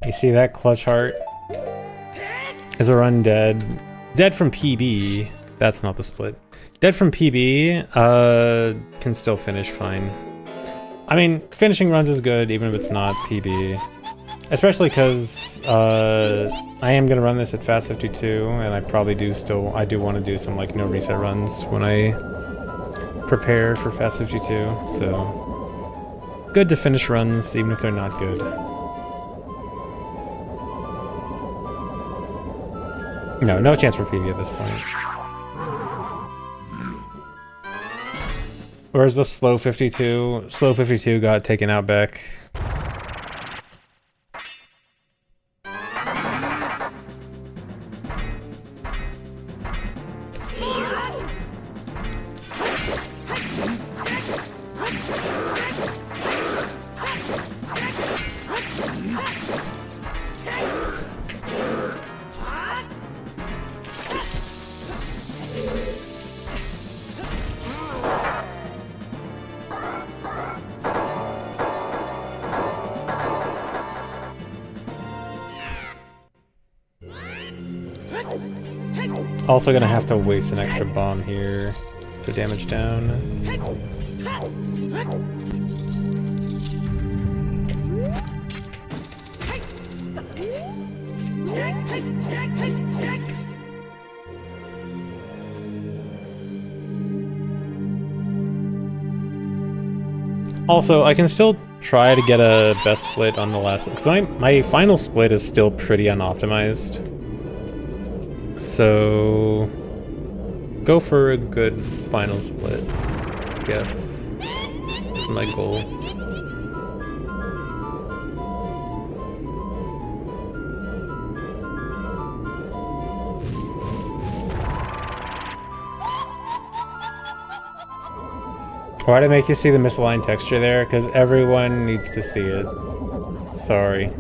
S1: You see that clutch heart? Is a run dead. Dead from PB. That's not the split. Dead from PB, can still finish fine. I mean, finishing runs is good even if it's not PB. Especially because I am gonna run this at Fast 52, and I probably do want to do some like no reset runs when I prepare for Fast 52, so good to finish runs even if they're not good. No chance for PB at this point. Where's the slow 52? Slow 52 got taken out back. Also gonna have to waste an extra bomb here to damage down. Also, I can still try to get a best split on the last one, because my final split is still pretty unoptimized. So go for a good final split, I guess. That's my goal. Why'd I make you see the misaligned texture there? Because everyone needs to see it. Sorry.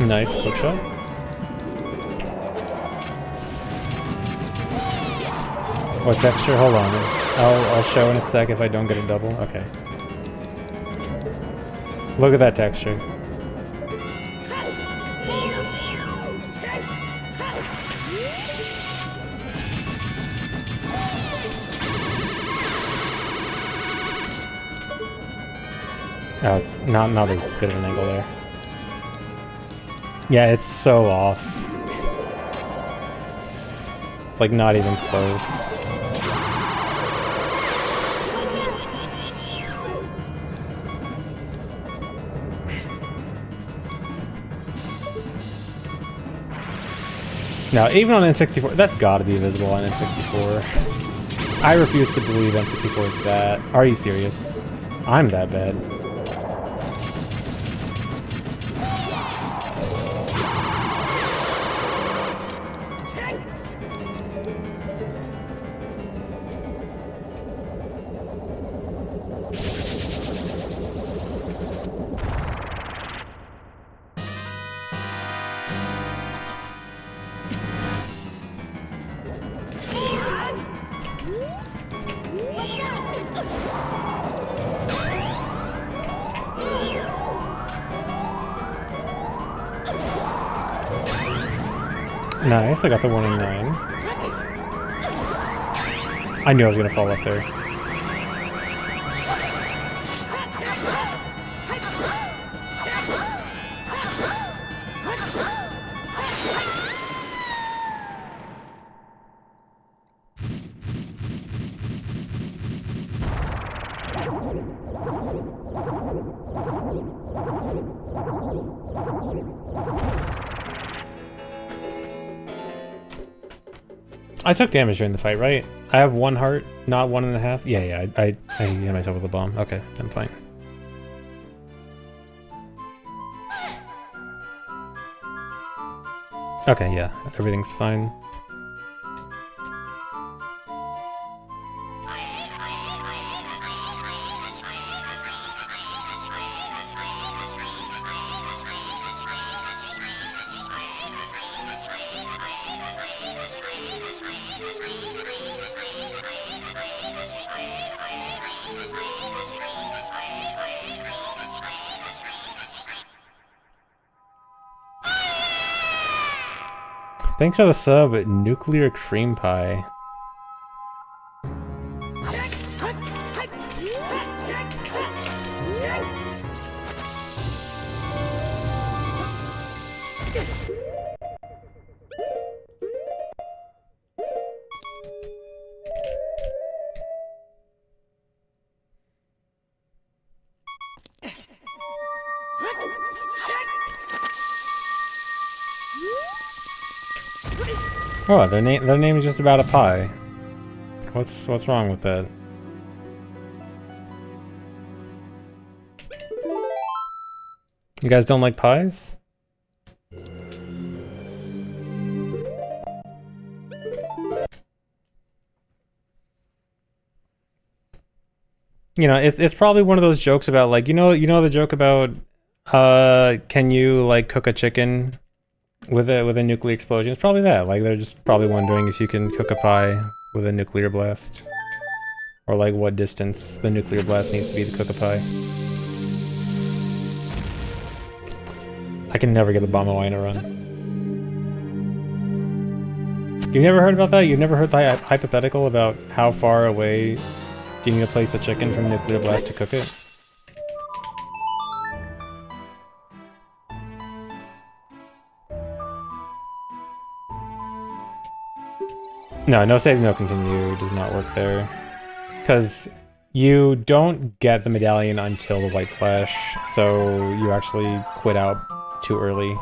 S1: Nice hook shot. What texture? Hold on. I'll show in a sec if I don't get a double. Okay. Look at that texture. Oh, it's not as good of an angle there. Yeah, it's so off. Like, not even close. Now, even on N64, that's gotta be visible on N64. I refuse to believe N64 is that. Are you serious? I'm that bad. Nice, I got the 1 in 9. I knew I was gonna fall off there. I took damage during the fight, right? I have 1 heart, not 1.5. Yeah, I hit myself with a bomb. Okay, I'm fine. Okay, yeah, everything's fine. Thanks for the sub, Nuclear Cream Pie. Oh, their name is just about a pie. What's wrong with that? You guys don't like pies? You know, it's probably one of those jokes about, like, you know the joke about can you like cook a chicken with a nuclear explosion? It's probably that. Like, they're just probably wondering if you can cook a pie with a nuclear blast, or like what distance the nuclear blast needs to be to cook a pie. I can never get the bomb away in a run. You've never heard about that? You've never heard the hypothetical about how far away do you need to place a chicken from a nuclear blast to cook it? No save, no continue does not work there. Because you don't get the medallion until the white flash, so you actually quit out too early.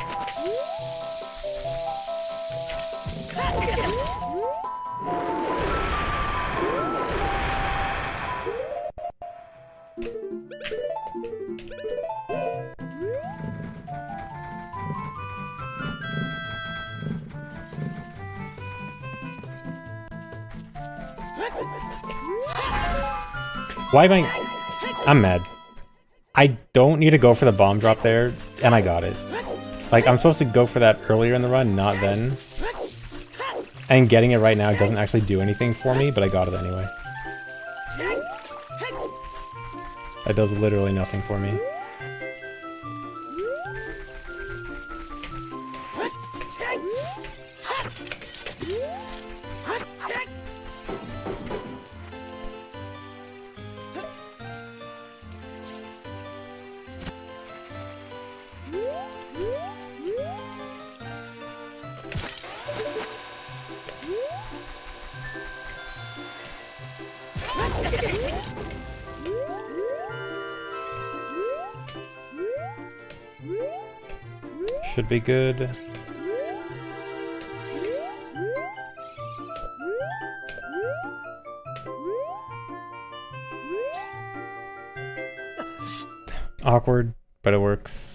S1: Why am I... I'm mad. I don't need to go for the bomb drop there, and I got it. Like, I'm supposed to go for that earlier in the run, not then. And getting it right now doesn't actually do anything for me, but I got it anyway. That does literally nothing for me. Should be good. Awkward, but it works.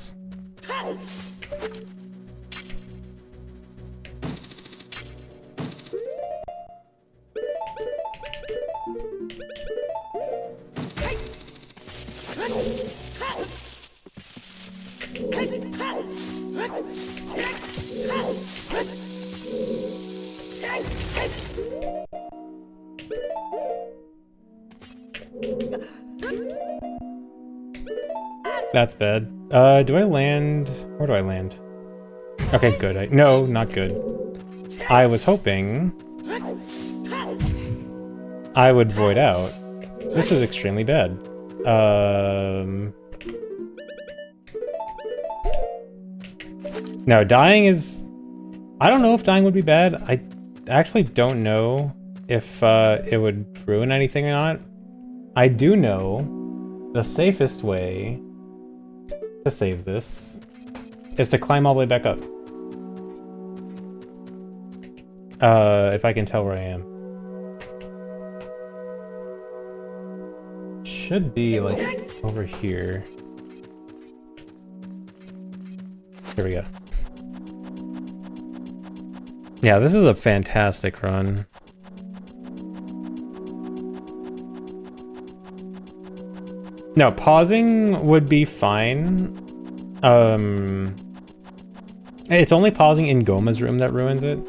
S1: That's bad. Do I land? Where do I land? Okay, good. No, not good. I was hoping I would void out. This is extremely bad. No, dying is... I don't know if dying would be bad. I actually don't know if it would ruin anything or not. I do know the safest way to save this is to climb all the way back up. If I can tell where I am. Should be like over here. Here we go. Yeah, this is a fantastic run. No, pausing would be fine. It's only pausing in Goma's room that ruins it.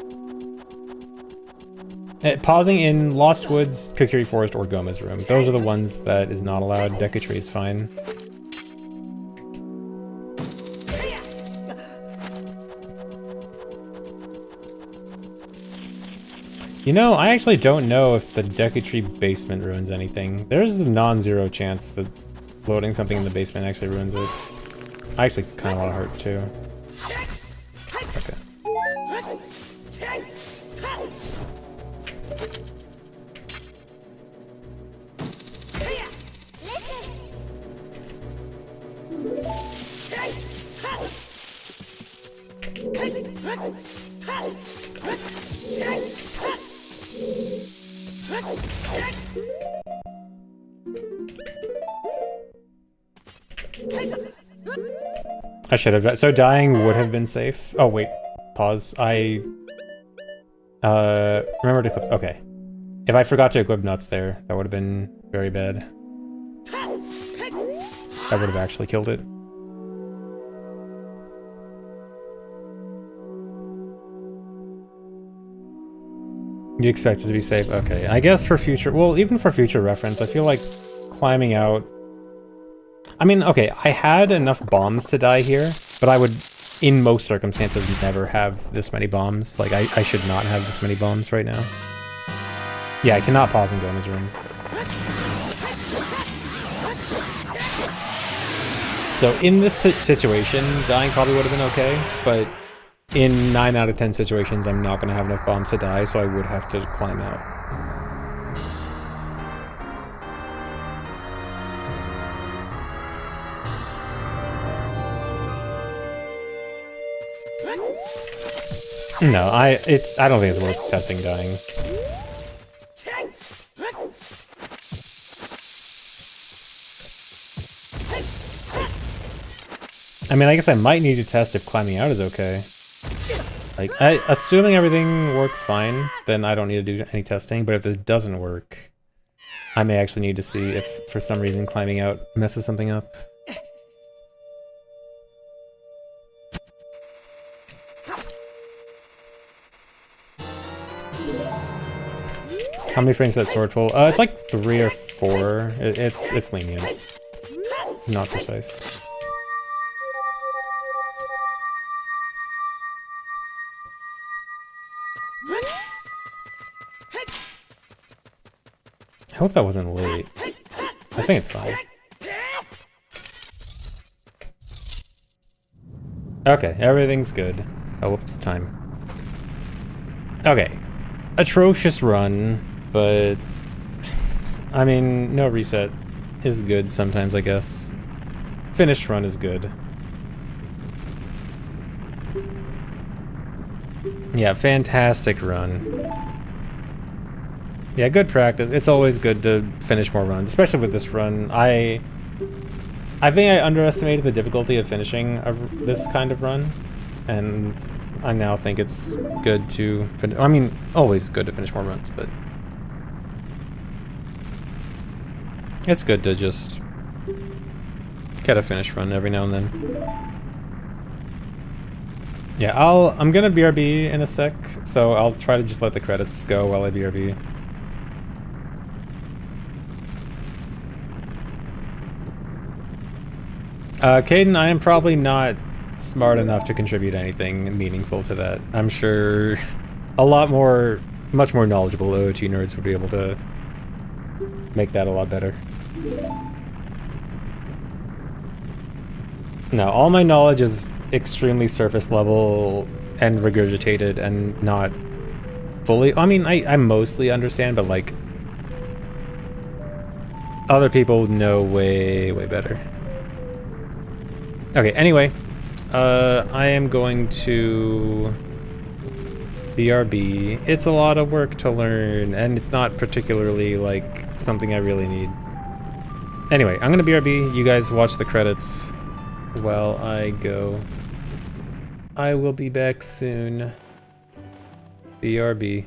S1: Pausing in Lost Woods, Kokiri Forest, or Goma's room. Those are the ones that is not allowed. Decatree is fine. You know, I actually don't know if the Decatree basement ruins anything. There's the non-zero chance that loading something in the basement actually ruins it. I actually kind of want to hurt too. Okay. I should have. So dying would have been safe. Oh wait, pause. I remember to equip. Okay, if I forgot to equip nuts there, that would have been very bad. That would have actually killed it. You expect it to be safe? Okay, I guess for future, well, even for future reference, I feel like climbing out... I mean, okay, I had enough bombs to die here, but I would, in most circumstances, never have this many bombs. Like, I should not have this many bombs right now. Yeah, I cannot pause and go in his room. So in this situation, dying probably would have been okay, but in 9 out of 10 situations, I'm not going to have enough bombs to die, so I would have to climb out. No, I don't think it's worth testing dying. I mean, I guess I might need to test if climbing out is okay. Like, assuming everything works fine, then I don't need to do any testing, but if it doesn't work, I may actually need to see if for some reason climbing out messes something up. How many frames does that sword pull? It's like 3 or 4. It's lenient. Not precise. I hope that wasn't late. I think it's fine. Okay, everything's good. Oh, whoops, time. Okay. Atrocious run, but... I mean, no reset is good sometimes, I guess. Finished run is good. Yeah, fantastic run. Yeah, good practice. It's always good to finish more runs, especially with this run. I think I underestimated the difficulty of finishing this kind of run, and I now think it's good to finish. I mean, always good to finish more runs, but it's good to just get a finish run every now and then. Yeah, I'm gonna BRB in a sec, so I'll try to just let the credits go while I BRB. Caden, I am probably not smart enough to contribute anything meaningful to that. I'm sure much more knowledgeable OOT nerds would be able to make that a lot better. No, all my knowledge is extremely surface level and regurgitated and not fully... I mean, I mostly understand, but like... other people know way, way better. Okay, anyway. I am going to... BRB. It's a lot of work to learn, and it's not particularly, like, something I really need. Anyway, I'm gonna BRB. You guys watch the credits while I go. I will be back soon. BRB.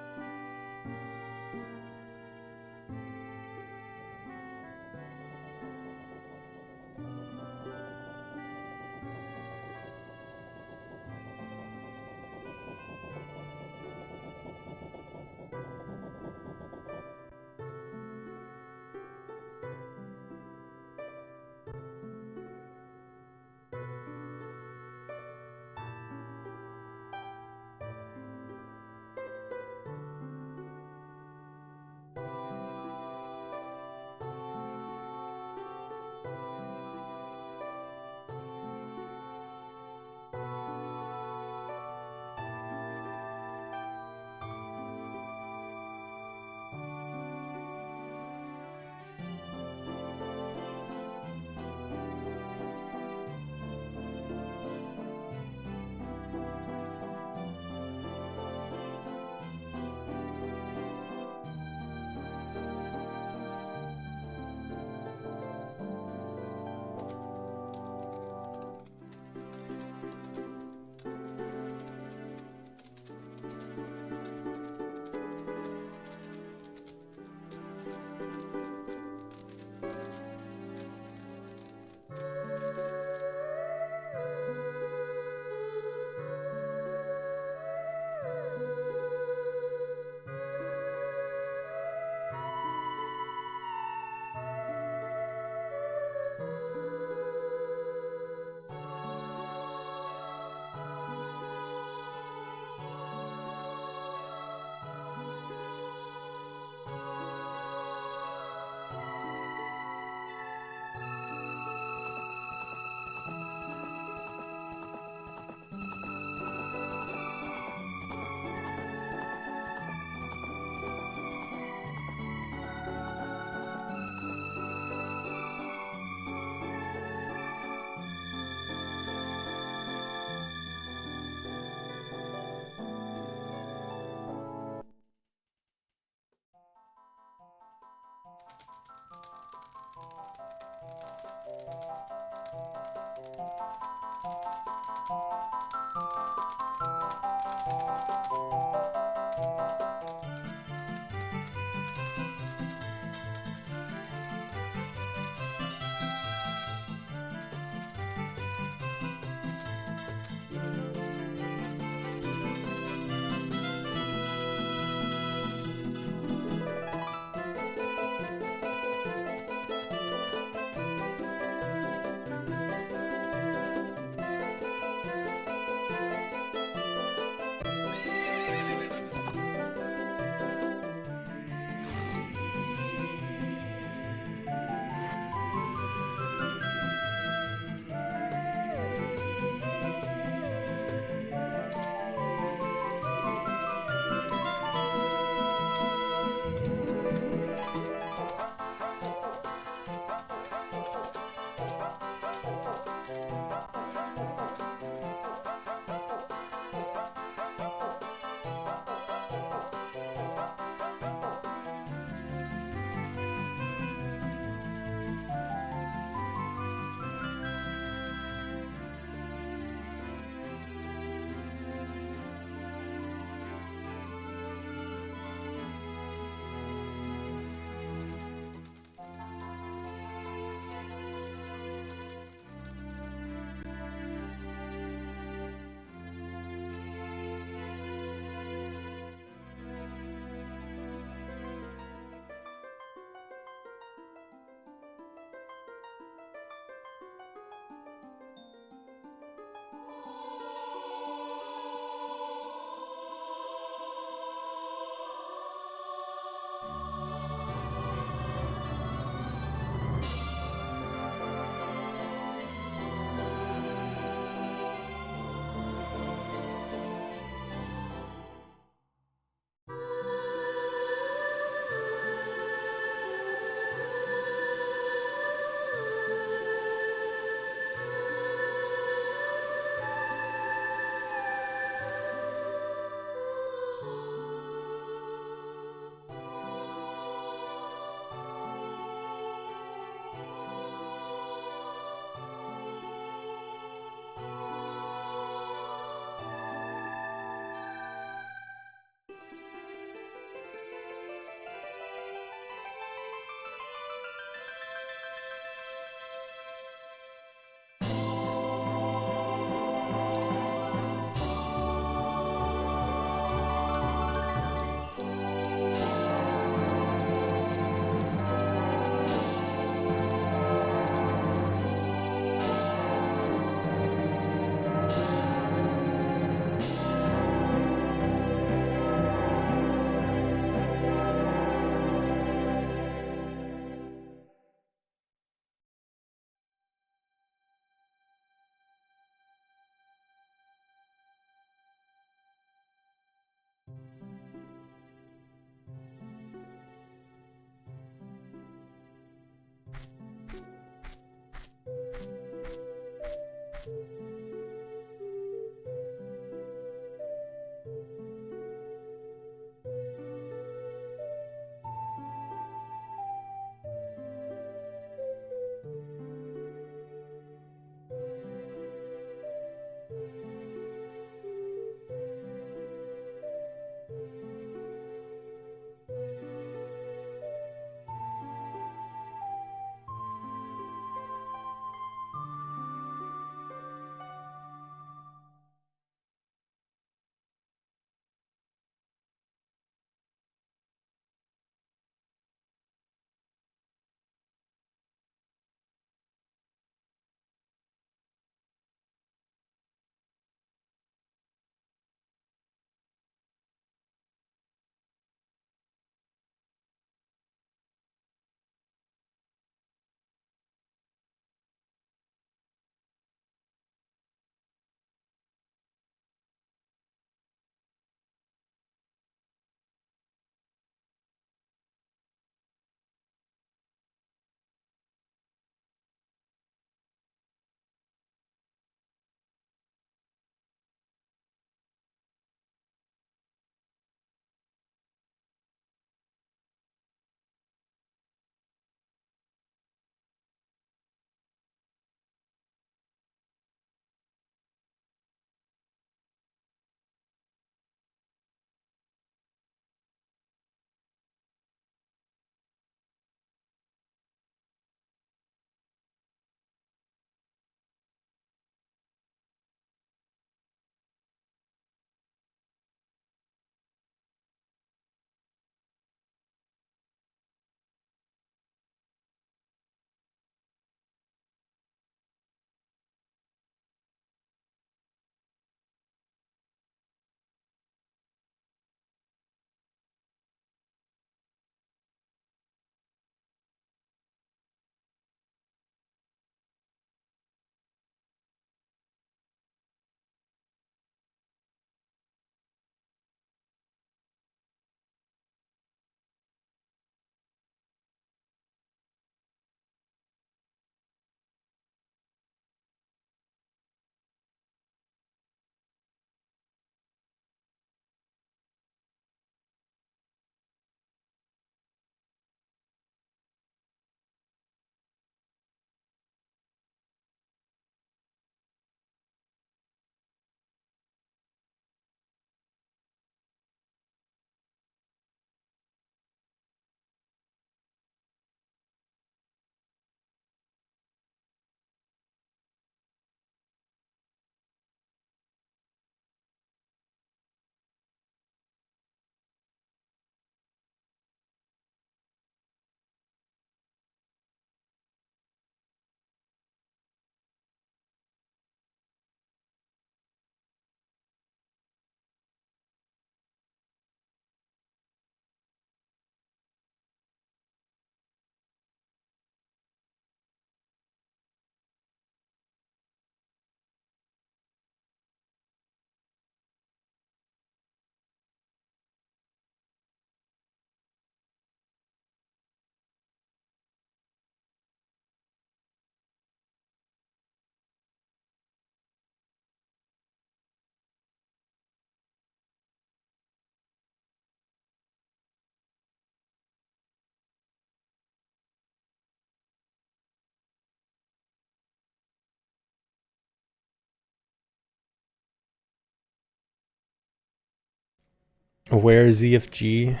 S1: Where ZFG?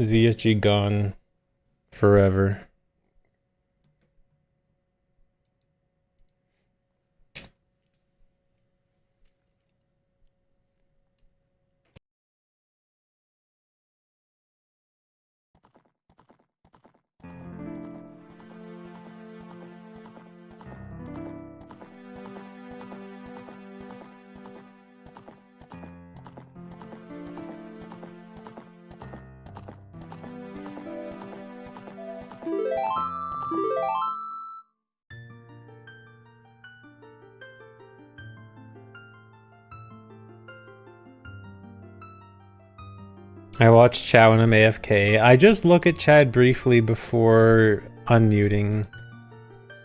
S1: ZFG gone forever. I watched Chow and I'm AFK. I just look at Chad briefly before unmuting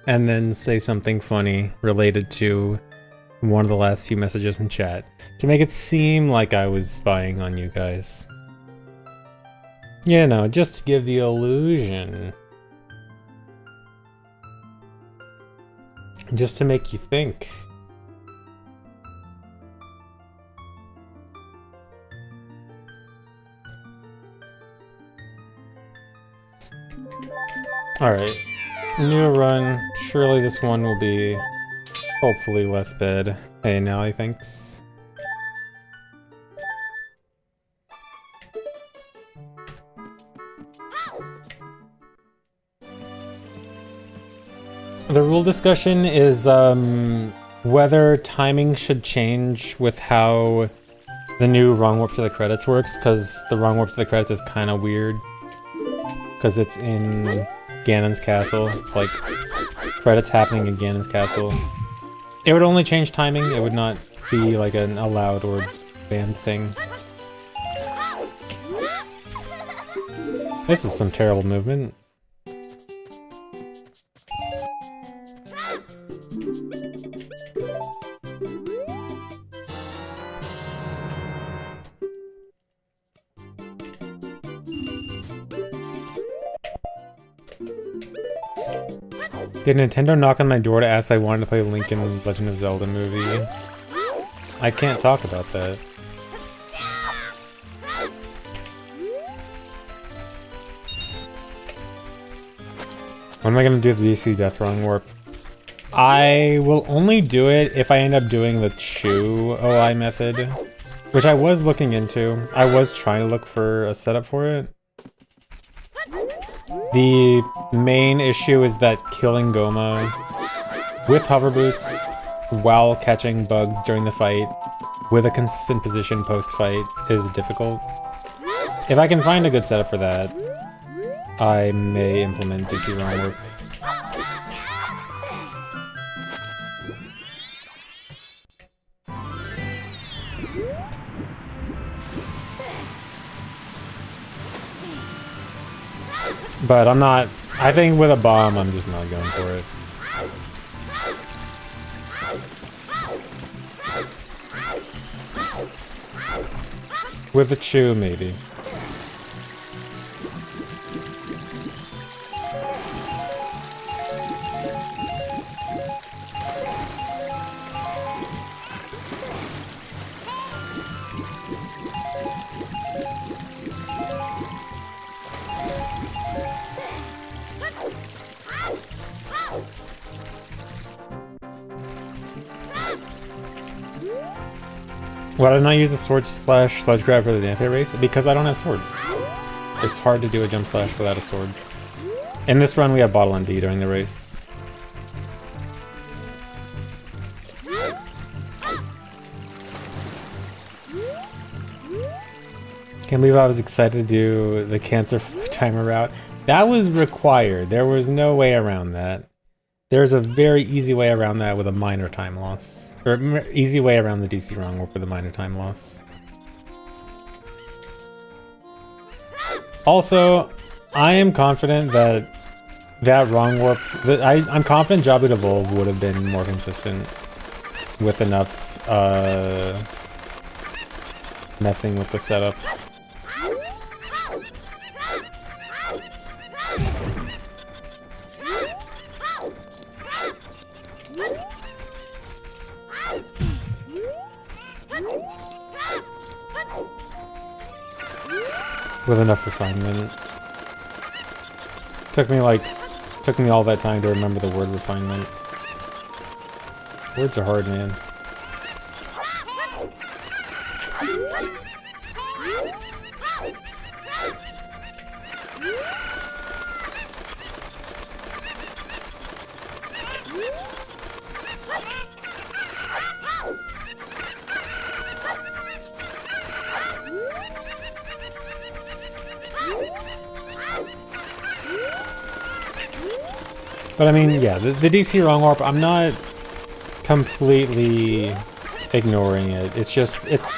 S1: and then say something funny related to One of the last few messages in chat to make it seem like I was spying on you guys. You know, just to give the illusion. Just to make you think. Alright, new run. Surely this one will be hopefully less bad. Hey, Nally, thanks. The rule discussion is whether timing should change with how the new wrong warp to the credits works, because the wrong warp to the credits is kind of weird. Because it's in Ganon's castle. It's like credits happening in Ganon's castle. It would only change timing, it would not be like an allowed or banned thing. This is some terrible movement. Did Nintendo knock on my door to ask if I wanted to play Link in the Legend of Zelda movie? I can't talk about that. When am I gonna do the DC Death Wrong Warp? I will only do it if I end up doing the Chew OI method, which I was looking into. I was trying to look for a setup for it. The main issue is that killing Goma with hover boots while catching bugs during the fight with a consistent position post-fight is difficult. If I can find a good setup for that, I may implement DC Wrong Warp. But I'm not, I think with a bomb, I'm just not going for it. With a Chew, maybe. Why did I not use the sword slash sledge grab for the Dante race? Because I don't have sword. It's hard to do a jump slash without a sword. In this run, we have Bottle and B during the race. Can't believe I was excited to do the cancer timer route. That was required. There was no way around that. There's a very easy way around that with a minor time loss. Or easy way around the DC Wrong Warp with a minor time loss. Also, I am confident that Wrong Warp... I'm confident Jabut Evolve would have been more consistent with enough messing with the setup. With enough refinement. Took me all that time to remember the word refinement. Words are hard, man. But I mean, yeah, the DC Wrong Warp, I'm not completely ignoring it. It's just, it's...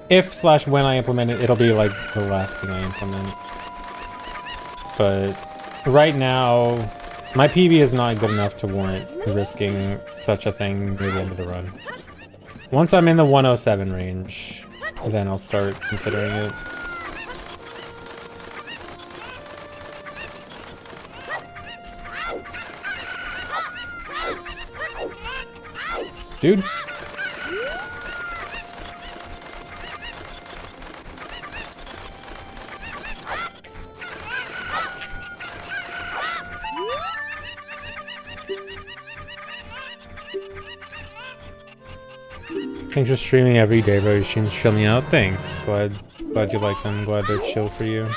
S1: If/when I implement it, it'll be like the last thing I implement. But right now, My PB is not good enough to warrant risking such a thing near the end of the run. Once I'm in the 107 range, then I'll start considering it. Dude. Thanks for streaming every day, bro. Your streams chill me out. Thanks. Glad you like them. Glad they're chill for you.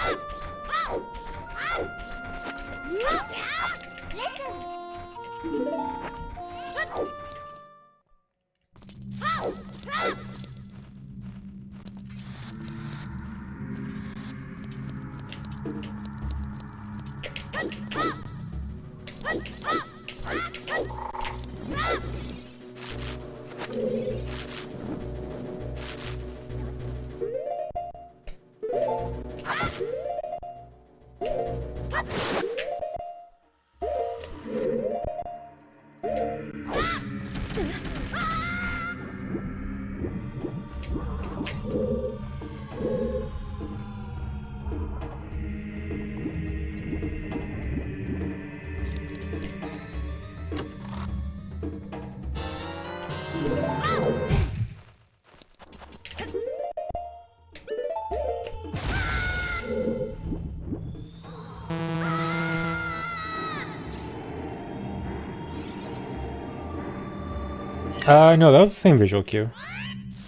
S1: No, that was the same visual cue.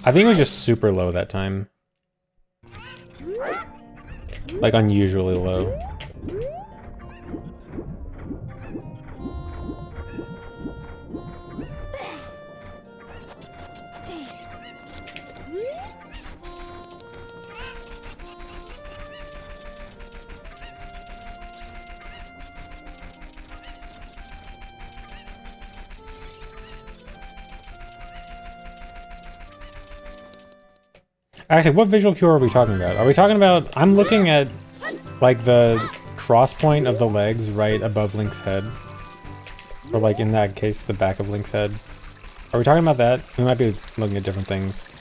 S1: I think it was just super low that time. Like, unusually low. Actually, what visual cue are we talking about? Are we talking about... I'm looking at, like, the cross point of the legs right above Link's head. Or, like, in that case, the back of Link's head. Are we talking about that? We might be looking at different things.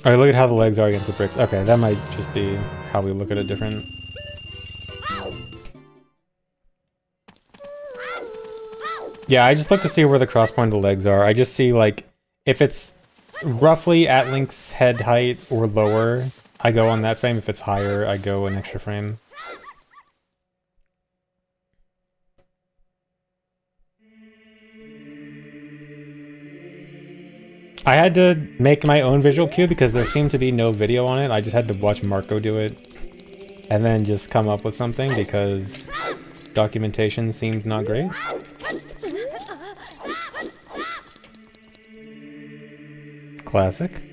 S1: Alright, look at how the legs are against the bricks. Okay, that might just be how we look at it different. Yeah, I just look to see where the cross point of the legs are. I just see, like, if it's roughly at Link's head height or lower, I go on that frame. If it's higher, I go an extra frame. I had to make my own visual cue because there seemed to be no video on it. I just had to watch Marco do it and then just come up with something because documentation seemed not great. Classic.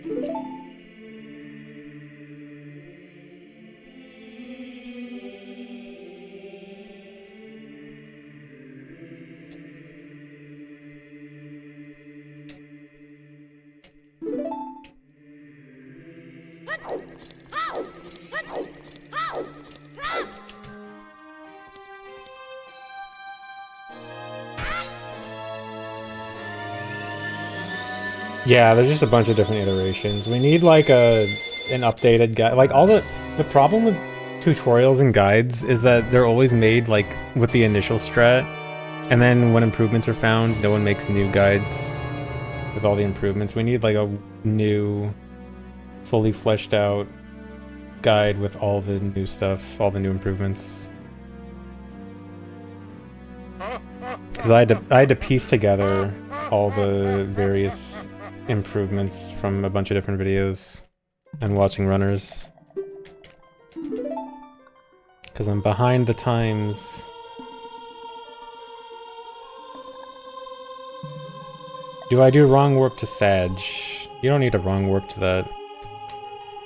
S1: Yeah, there's just a bunch of different iterations. We need like an updated guide. Like all the problem with tutorials and guides is that they're always made like with the initial strat, and then when improvements are found, no one makes new guides with all the improvements. We need like a new, fully fleshed out guide with all the new stuff, all the new improvements. Because I had to piece together all the various improvements from a bunch of different videos. and watching runners. Because I'm behind the times. Do I do wrong warp to Sag? You don't need a wrong warp to that.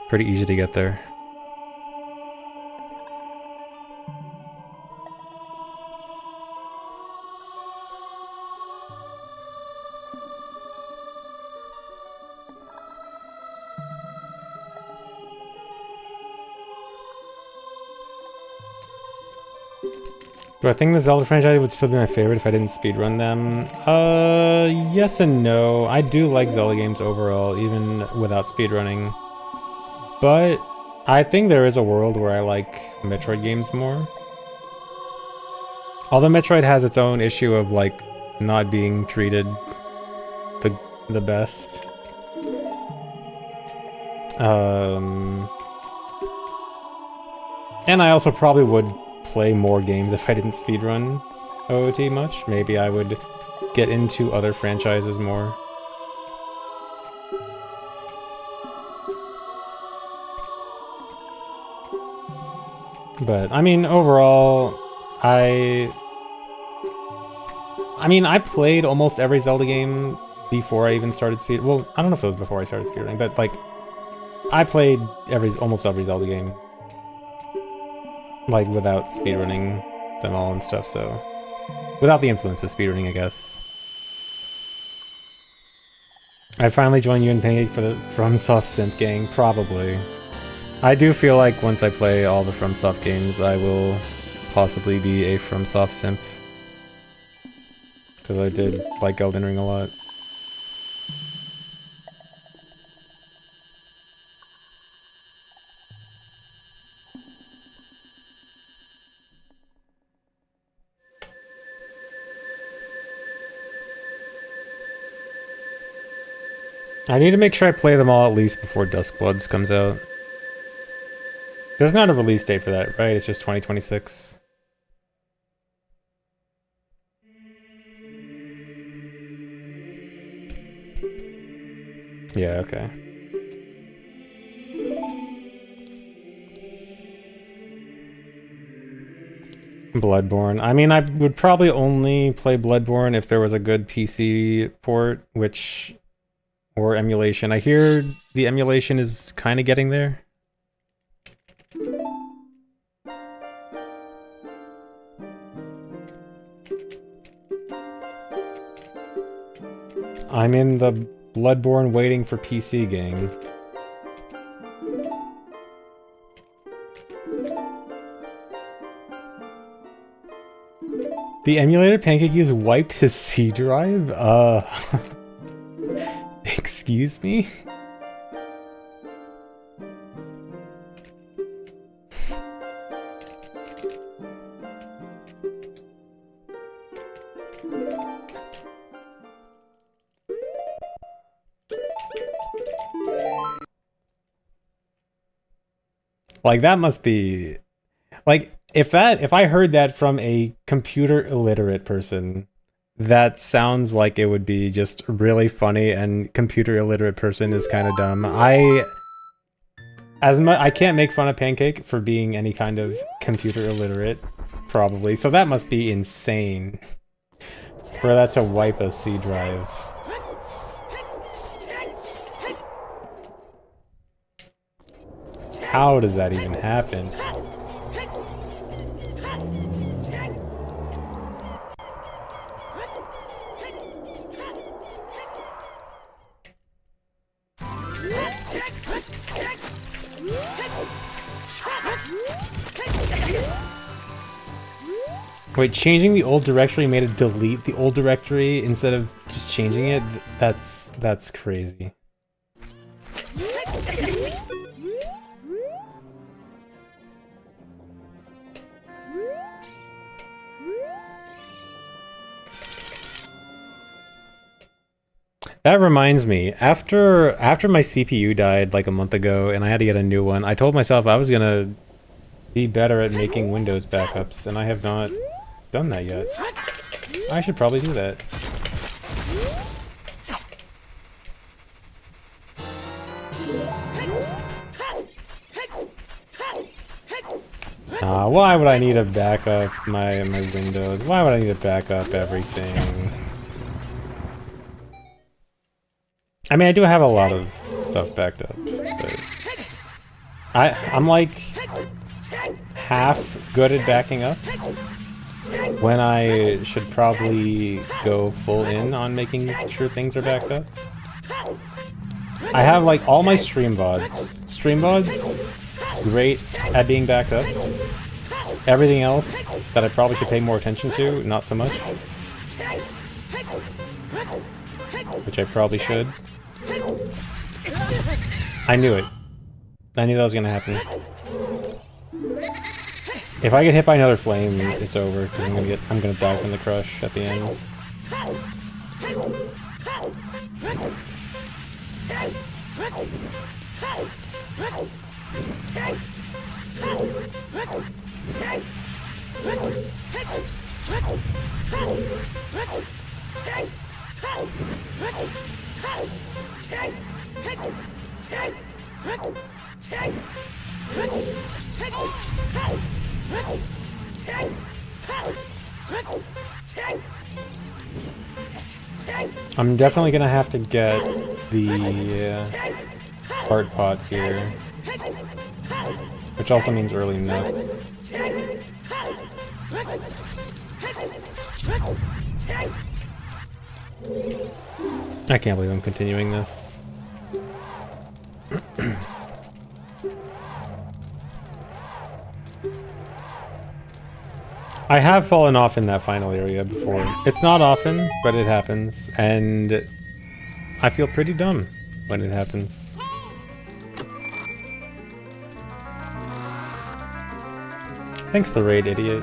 S1: Pretty easy to get there. Do I think the Zelda franchise would still be my favorite if I didn't speedrun them? Yes and no. I do like Zelda games overall, even without speedrunning. But I think there is a world where I like Metroid games more. Although Metroid has its own issue of like not being treated the best. And I also probably would play more games if I didn't speedrun OOT much. Maybe I would get into other franchises more. But I mean, overall, I played almost every Zelda game before I even started speed. Well, I don't know if it was before I started speedrunning, but like, I played almost every Zelda game, like without speedrunning them all and stuff. So, without the influence of speedrunning, I guess. I finally joined you in Pancake for the FromSoft Synth gang, probably. I do feel like once I play all the FromSoft games, I will possibly be a FromSoft simp. Because I did like Elden Ring a lot. I need to make sure I play them all at least before Duskbloods comes out. There's not a release date for that, right? It's just 2026. Yeah, okay. Bloodborne. I mean, I would probably only play Bloodborne if there was a good PC port, or emulation. I hear the emulation is kind of getting there. I'm in the Bloodborne waiting for PC gang. The emulator Pancake used wiped his C drive? Excuse me? Like, that must be... Like, if I heard that from a computer illiterate person, that sounds like it would be just really funny, and computer illiterate person is kind of dumb. I can't make fun of Pancake for being any kind of computer illiterate, probably, so that must be insane for that to wipe a C drive. How does that even happen? Wait, changing the old directory made it delete the old directory instead of just changing it? That's crazy. That reminds me, after my CPU died like a month ago and I had to get a new one, I told myself I was gonna be better at making Windows backups, and I have not done that yet. I should probably do that. Why would I need to back up my windows? Why would I need to back up everything? I mean, I do have a lot of stuff backed up, but I'm like half good at backing up when I should probably go full in on making sure things are backed up. I have like all my stream VODs. Stream VODs, great at being backed up. Everything else that I probably should pay more attention to, not so much. Which I probably should. I knew it. I knew that was gonna happen. If I get hit by another flame, it's over, because I'm gonna die from the crush at the end. I'm definitely gonna have to get the heart pot here, which also means early nuts. I can't believe I'm continuing this. I have fallen off in that final area before. It's not often, but it happens, and I feel pretty dumb when it happens. Thanks the raid, idiot.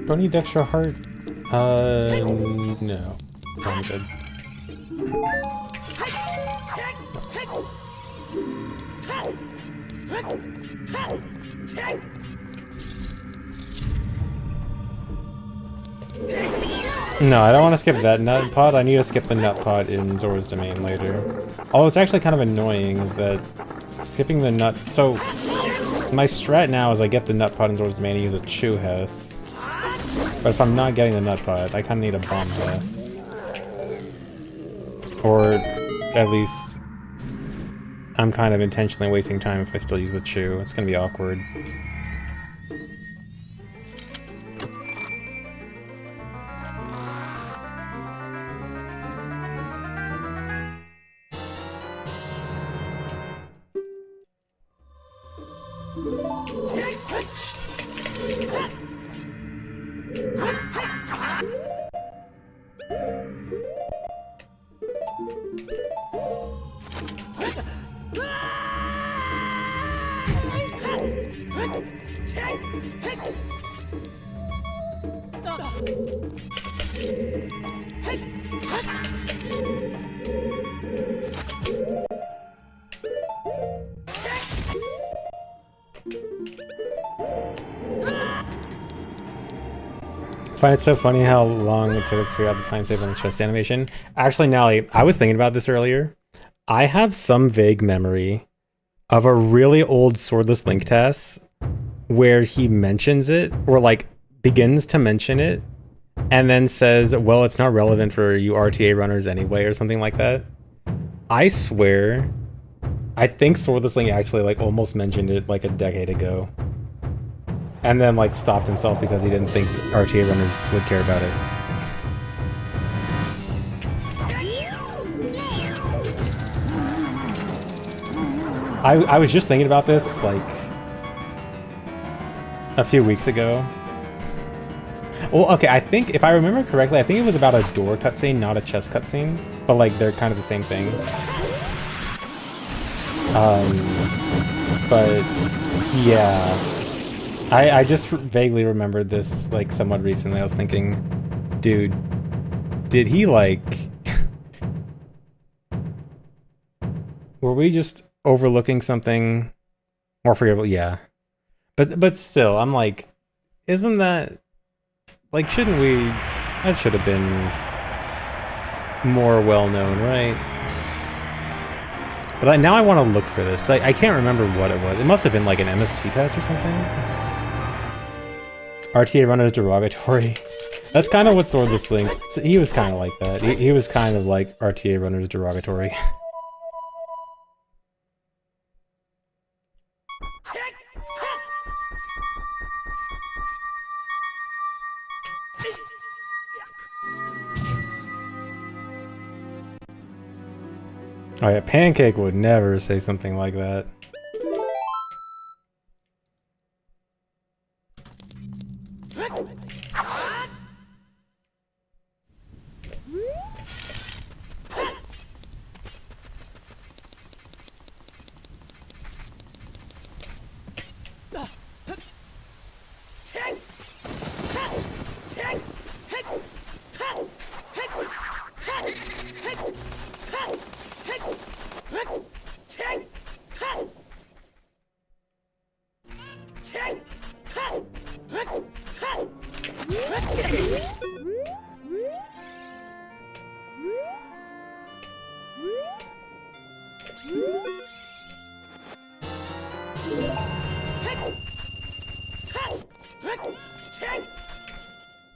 S1: Don't need extra heart. No. I'm good. No, I don't want to skip that nut pod. I need to skip the nut pod in Zora's Domain later. Although it's actually kind of annoying is that skipping the nut... So, my strat now is I get the nut pod in Zora's Domain and use a chew house. But if I'm not getting the nut pod, I kind of need a bomb house. Or, at least, I'm kind of intentionally wasting time if I still use the chew. It's gonna be awkward. I find it so funny how long it took us to figure out the time save on the chest animation. Actually, Nally, I was thinking about this earlier. I have some vague memory of a really old Swordless Link test where he mentions it, or like begins to mention it, and then says, well, it's not relevant for you RTA runners anyway, or something like that. I swear, I think Swordless Link actually like almost mentioned it like a decade ago. And then like stopped himself because he didn't think RTA runners would care about it. I was just thinking about this like a few weeks ago. Well, okay, I think if I remember correctly, I think it was about a door cutscene, not a chest cutscene, but like they're kind of the same thing. But yeah. I just vaguely remembered this, like, somewhat recently. I was thinking, dude, did he, like... Were we just overlooking something more forgivable? Yeah. But still, I'm like, isn't that... Like, shouldn't we... That should have been more well-known, right? But now I want to look for this, because I can't remember what it was. It must have been, like, an MST test or something. RTA runner is derogatory. That's kind of what Swordless Link... He was kind of like that. He was kind of like RTA runner is derogatory. Oh yeah, Pancake would never say something like that.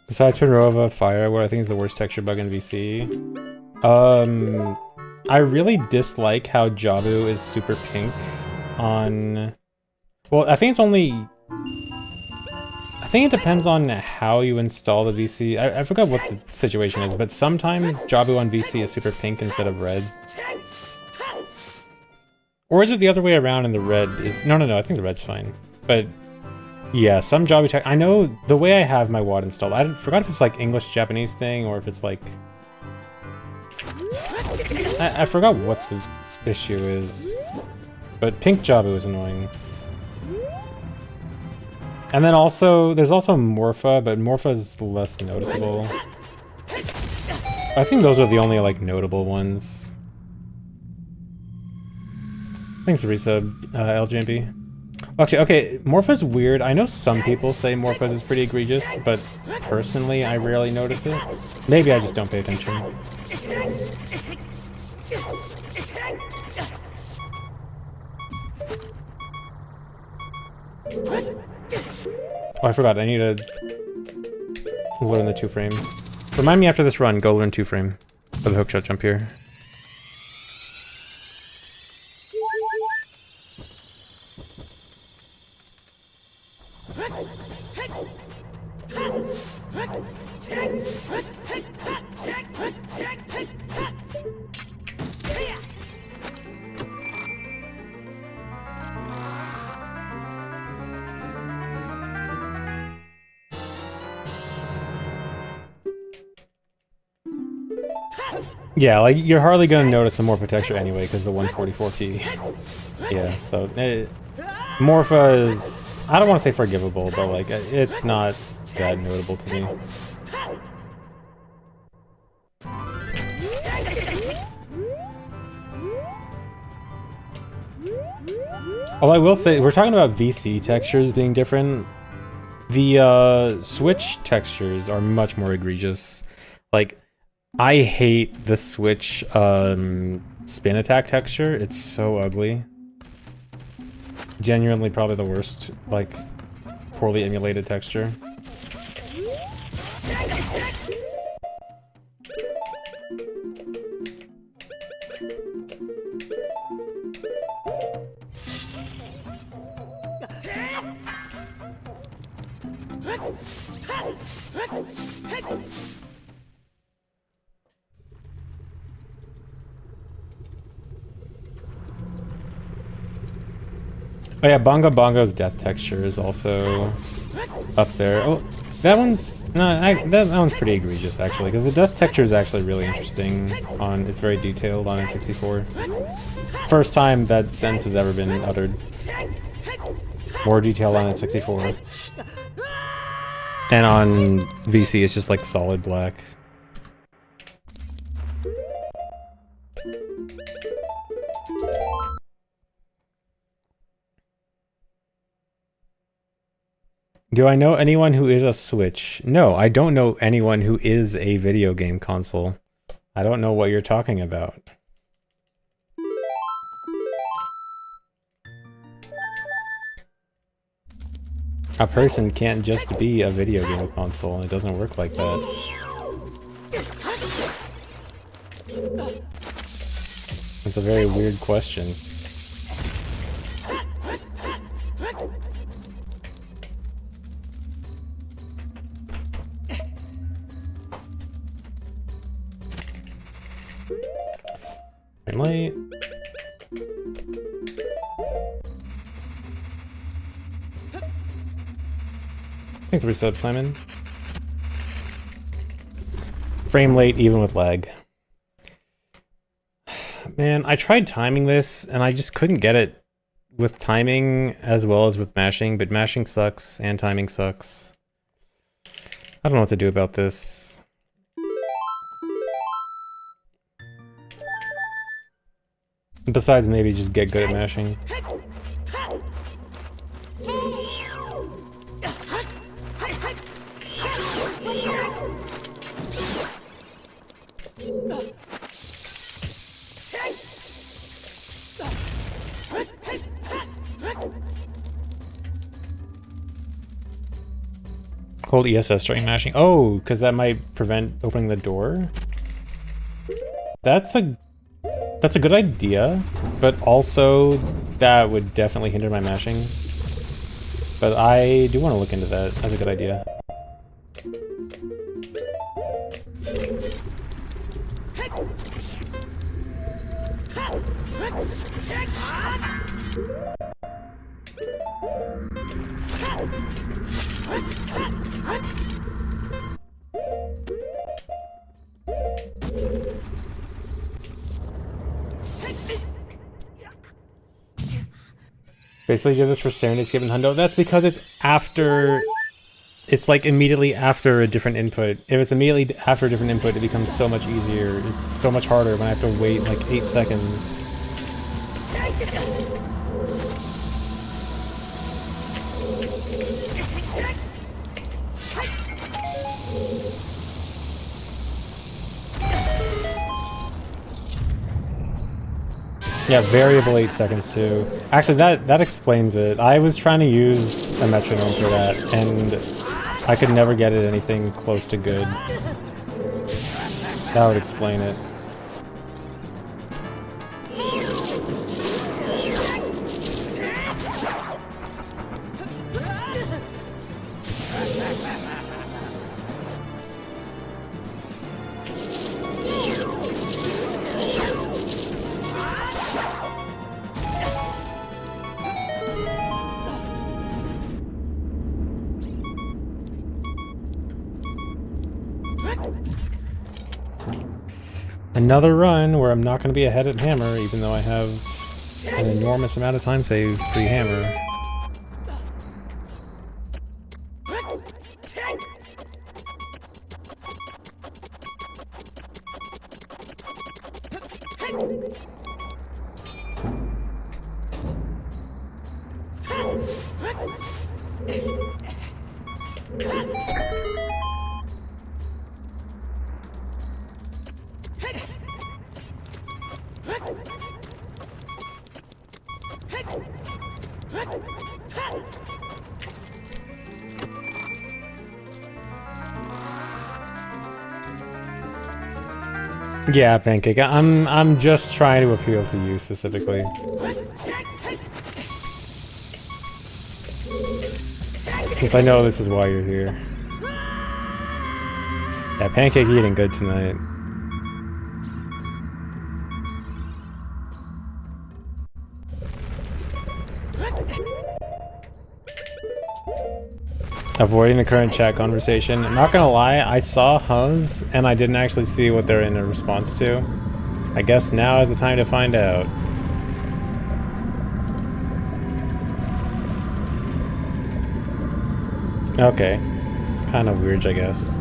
S1: Besides Finrova, Fire, what I think is the worst texture bug in VC. I really dislike how Jabu is super pink on... Well, I think it's only... I think it depends on how you install the VC. I forgot what the situation is, but sometimes Jabu on VC is super pink instead of red. Or is it the other way around and the red is... No, I think the red's fine. But... Yeah, some Jabu tech. I know the way I have my WAD installed. I forgot if it's like English-Japanese thing or if it's like... I forgot what the issue is. But pink Jabu is annoying. And then also, there's also Morpha, but Morpha is less noticeable. I think those are the only like notable ones. Thanks for resub, LGMP. Actually, okay, Morpha's weird. I know some people say Morpha's is pretty egregious, but personally, I rarely notice it. Maybe I just don't pay attention. Oh, I forgot. I need to learn the 2-frame. Remind me after this run, go learn 2-frame for the hookshot jump here. Yeah, like you're hardly gonna notice the Morpha texture anyway because the 144p. Yeah, so Morpha is, I don't want to say forgivable, but like it's not that notable to me. Oh, I will say, we're talking about VC textures being different. The Switch textures are much more egregious. Like, I hate the Switch spin attack texture. It's so ugly. Genuinely probably the worst, like, poorly emulated texture. Oh yeah, Bongo Bongo's death texture is also up there. Oh, that one's that one's pretty egregious actually, because the death texture is actually really interesting. It's very detailed on N64. First time that sentence has ever been uttered. More detail on N64. And on VC, it's just like solid black. Do I know anyone who is a Switch? No, I don't know anyone who is a video game console. I don't know what you're talking about. A person can't just be a video game console. It doesn't work like that. It's a very weird question. Late. Thanks for resub, Simon. Frame late even with lag. Man, I tried timing this and I just couldn't get it with timing as well as with mashing, but mashing sucks and timing sucks. I don't know what to do about this. Besides maybe just get good at mashing. Hold ESS during mashing. Oh, because that might prevent opening the door? That's a good idea, but also that would definitely hinder my mashing. But I do want to look into that. That's a good idea. Basically did this for Serenade, Skip, and Hundo. That's because it's after... It's like immediately after a different input. If it's immediately after a different input, it becomes so much easier. It's so much harder when I have to wait like 8 seconds. Yeah, variable 8 seconds too. Actually, that explains it. I was trying to use a metronome for that, and I could never get it anything close to good. That would explain it. Another run where I'm not going to be ahead at hammer, even though I have an enormous amount of time saved pre-hammer. Yeah, Pancake. I'm just trying to appeal to you specifically. Since I know this is why you're here. Yeah, Pancake eating good tonight. Avoiding the current chat conversation. I'm not gonna lie, I saw Huz and I didn't actually see what they're in a response to. I guess now is the time to find out. Okay. Kind of weird, I guess.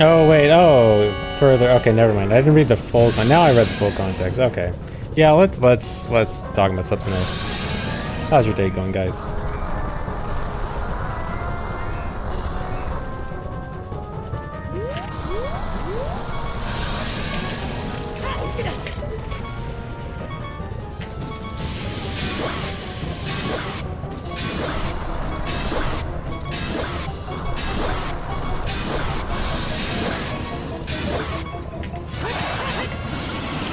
S1: Oh, wait, oh, further. Okay, never mind. I didn't read the full now I read the full context. Okay. Yeah, let's talk about something else. How's your day going, guys?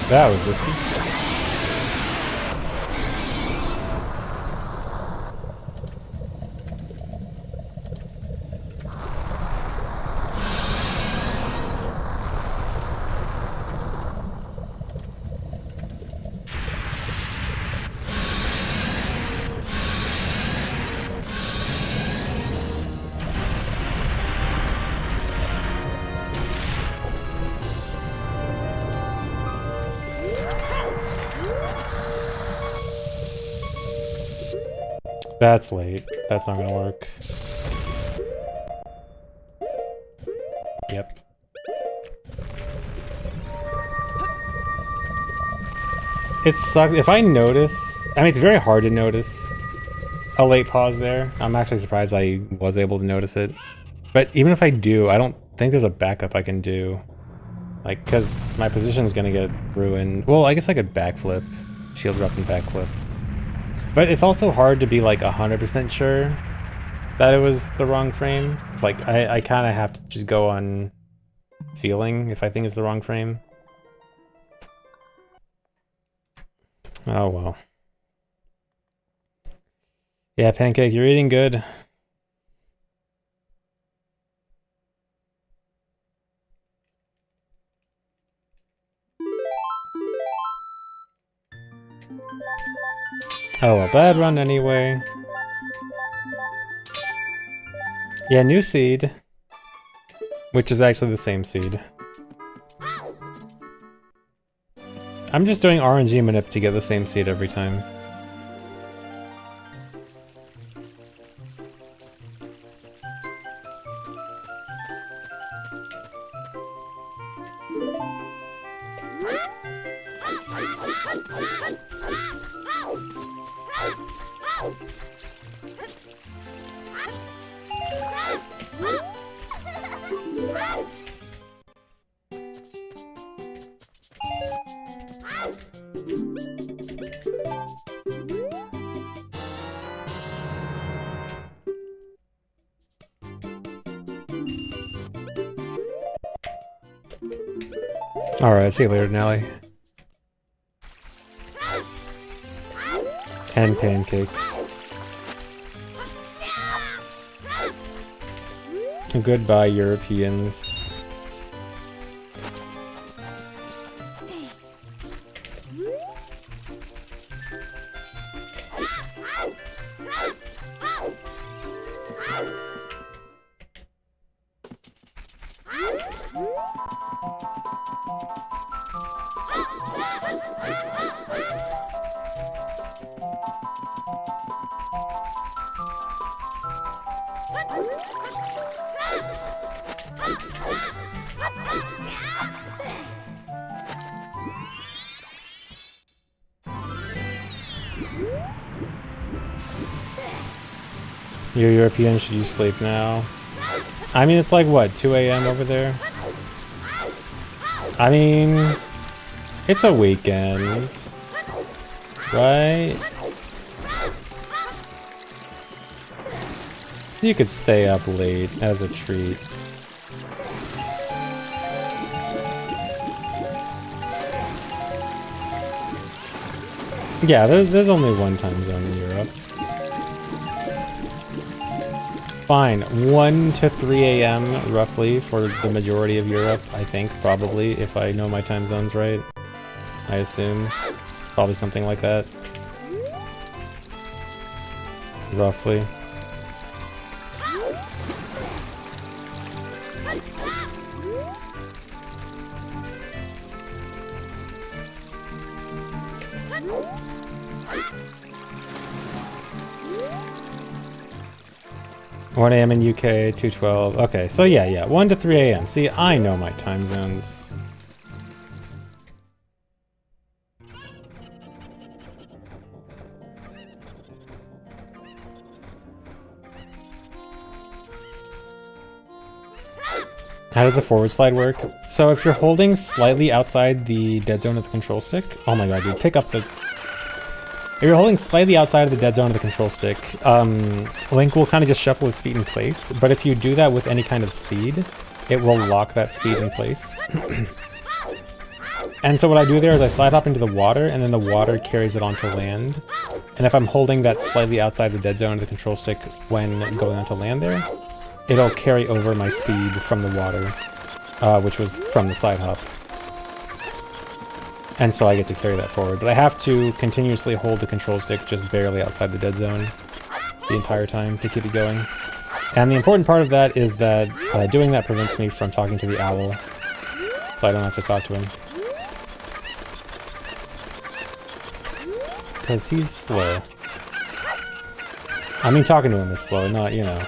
S1: That was risky. That's late. That's not gonna work. Yep. It sucks. If I notice... I mean, it's very hard to notice a late pause there. I'm actually surprised I was able to notice it. But even if I do, I don't think there's a backup I can do. Like, because my position is gonna get ruined. Well, I guess I could backflip. Shield drop and backflip. But it's also hard to be like 100% sure that it was the wrong frame. Like, I kind of have to just go on feeling if I think it's the wrong frame. Oh well. Yeah, Pancake, you're eating good. Oh, a bad run anyway. Yeah, new seed. Which is actually the same seed. I'm just doing RNG manip to get the same seed every time. Alright, see you later, Nelly. And Pancake. Goodbye, Europeans. You're European, should you sleep now? I mean, it's like, what, 2 a.m. over there? I mean, it's a weekend, right? You could stay up late as a treat. Yeah, there's only one time zone in Europe. Fine, 1 to 3 a.m. roughly for the majority of Europe, I think, probably, if I know my time zones right. I assume. Probably something like that. Roughly. One a.m. in UK, 2:12. Okay, so yeah, 1 to 3 a.m. See, I know my time zones. How does the forward slide work? So if you're holding slightly outside the dead zone of the control stick, oh my god, dude, pick up the... If you're holding slightly outside of the dead zone of the control stick, Link will kind of just shuffle his feet in place, but if you do that with any kind of speed, it will lock that speed in place. And so what I do there is I slide hop into the water, and then the water carries it onto land. And if I'm holding that slightly outside the dead zone of the control stick when going onto land there, it'll carry over my speed from the water, which was from the side hop. And so I get to carry that forward. But I have to continuously hold the control stick just barely outside the dead zone the entire time to keep it going. And the important part of that is that doing that prevents me from talking to the owl, so I don't have to talk to him. Because he's slow. I mean, talking to him is slow, not, you know.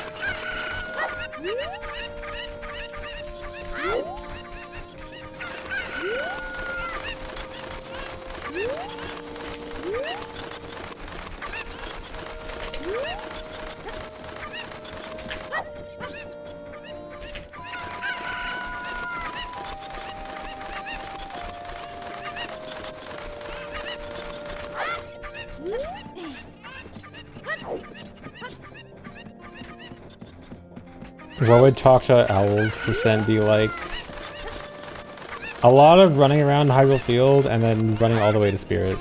S1: What would talk to owls % be like? A lot of running around Hyrule Field and then running all the way to Spirit.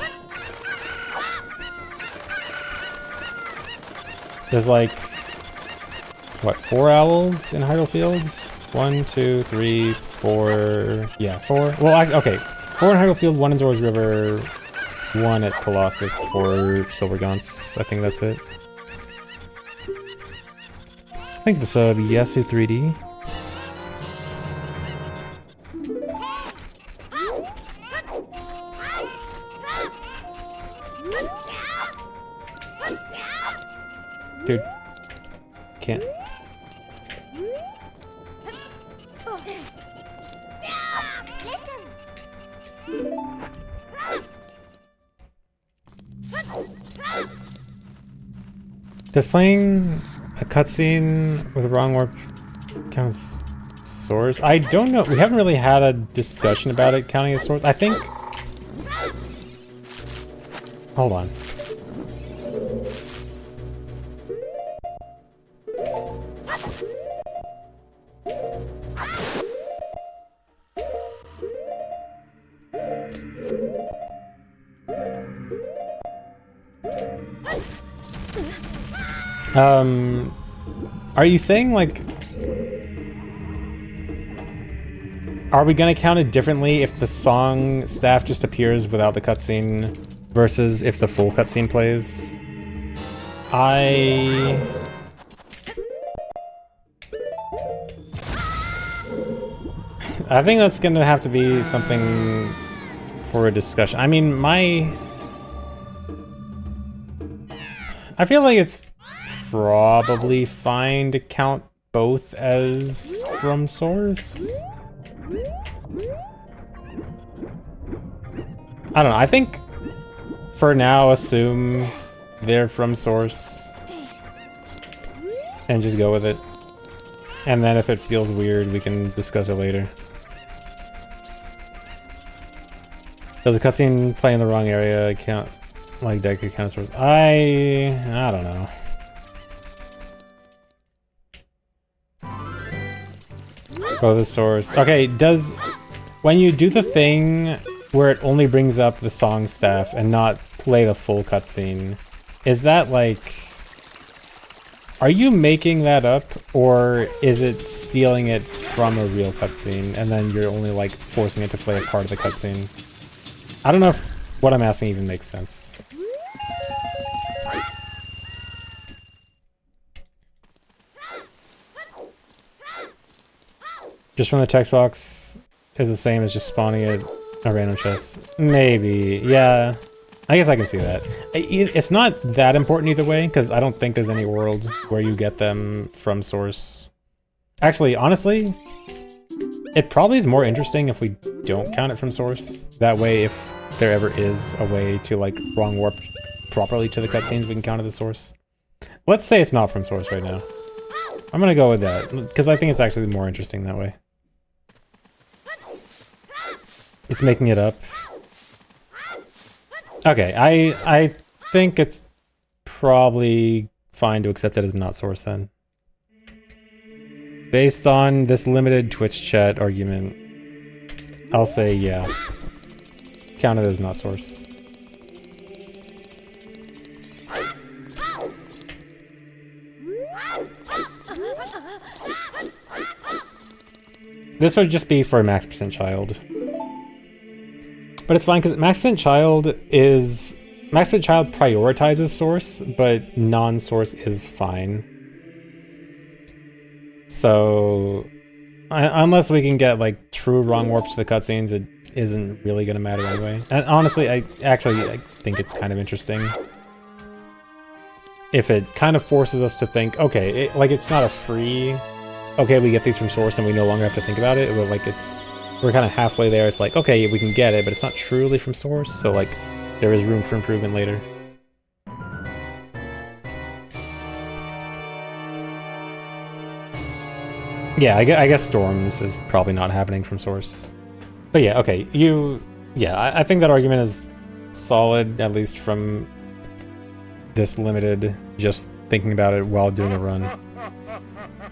S1: There's like, what, 4 owls in Hyrule Field? 1, 2, 3, 4, yeah, 4. Well, okay, 4 in Hyrule Field, 1 in Zora's River, 1 at Colossus for Silver Gaunts. I think that's it. Thank you for the sub, Yasu 3D. Dude. Can't. Does playing a cutscene with a wrong warp count as source? I don't know. We haven't really had a discussion about it counting as source. I think... Hold on. Are you saying, like... Are we gonna count it differently if the song staff just appears without the cutscene versus if the full cutscene plays? I think that's gonna have to be something for a discussion. I mean, I feel like it's probably fine to count both as from source. I don't know, I think for now assume they're from source and just go with it. And then if it feels weird, we can discuss it later. Does the cutscene play in the wrong area count like that could count as source? I don't know. Go to the source. Okay, when you do the thing where it only brings up the song staff and not play the full cutscene, is that like, are you making that up, or is it stealing it from a real cutscene and then you're only like forcing it to play a part of the cutscene? I don't know if what I'm asking even makes sense. Just from the text box is the same as just spawning it a random chest. Maybe, yeah. I guess I can see that. It's not that important either way, because I don't think there's any world where you get them from source. Actually, honestly, it probably is more interesting if we don't count it from source. That way, if there ever is a way to like wrong warp properly to the cutscenes, we can count it as source. Let's say it's not from source right now. I'm gonna go with that, because I think it's actually more interesting that way. It's making it up. Okay, I think it's probably fine to accept it as not source then. Based on this limited Twitch chat argument, I'll say yeah. Count it as not source. This would just be for max percent child. But it's fine because max percent child prioritizes source, but non-source is fine. So unless we can get like true wrong warps to the cutscenes, it isn't really gonna matter anyway. And honestly, I think it's kind of interesting if it kind of forces us to think, okay, it's not a free, okay, we get these from source and we no longer have to think about it, but like we're kind of halfway there. It's like, okay, we can get it, but it's not truly from source, so like there is room for improvement later. Yeah, I guess Storms is probably not happening from source. But yeah, okay, I think that argument is solid, at least from this limited, just thinking about it while doing a run.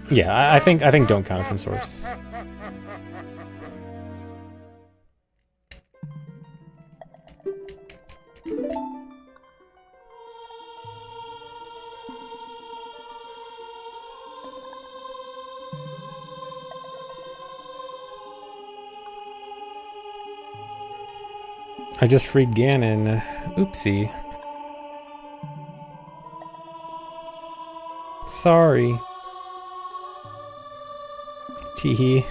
S1: Yeah, I think don't count it from source. I just freed Ganon. Oopsie. Sorry. Teehee.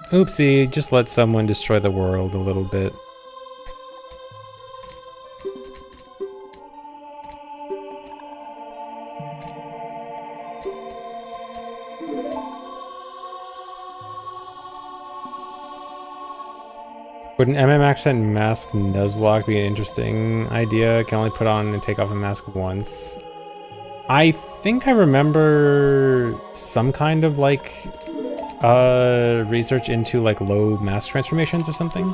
S1: Oopsie, just let someone destroy the world a little bit. Would an MM accent mask Nuzlocke be an interesting idea? Can only put on and take off a mask once. I think I remember some kind of like research into like low mask transformations or something,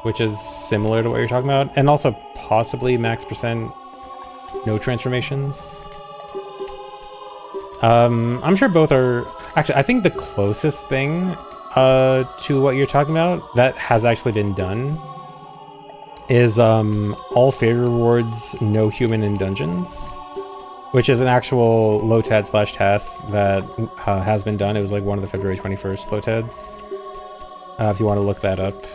S1: which is similar to what you're talking about, and also possibly max percent no transformations. I'm sure both are actually. I think the closest thing to what you're talking about that has actually been done is all favorite rewards, no human in dungeons, which is an actual LOTAD / task that has been done. It was like one of the February 21st LOTADs. If you want to look that up.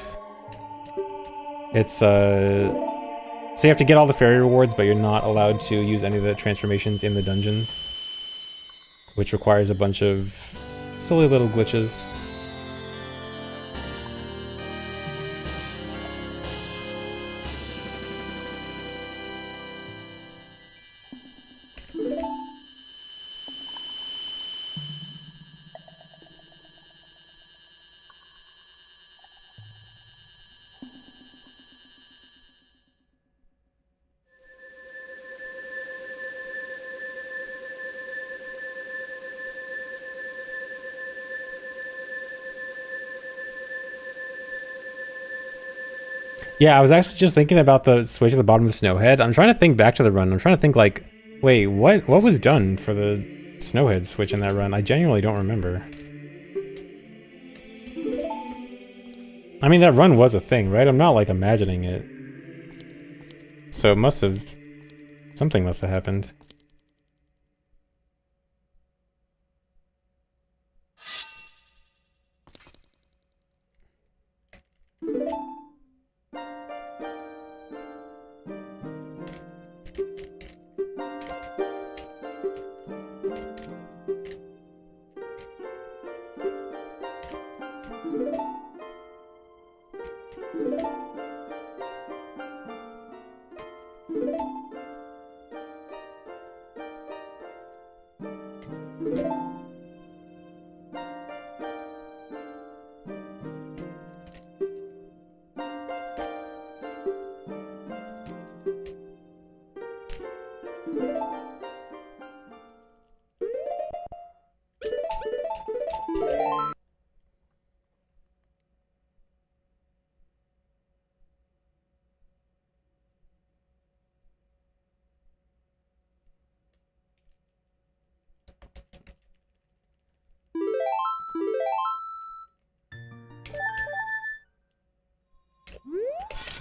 S1: It's so you have to get all the fairy rewards, but you're not allowed to use any of the transformations in the dungeons, which requires a bunch of silly little glitches. Yeah, I was actually just thinking about the switch at the bottom of Snowhead. I'm trying to think back to the run. I'm trying to think like, wait, what was done for the Snowhead switch in that run? I genuinely don't remember. I mean, that run was a thing, right? I'm not like imagining it. So it must have... something must have happened.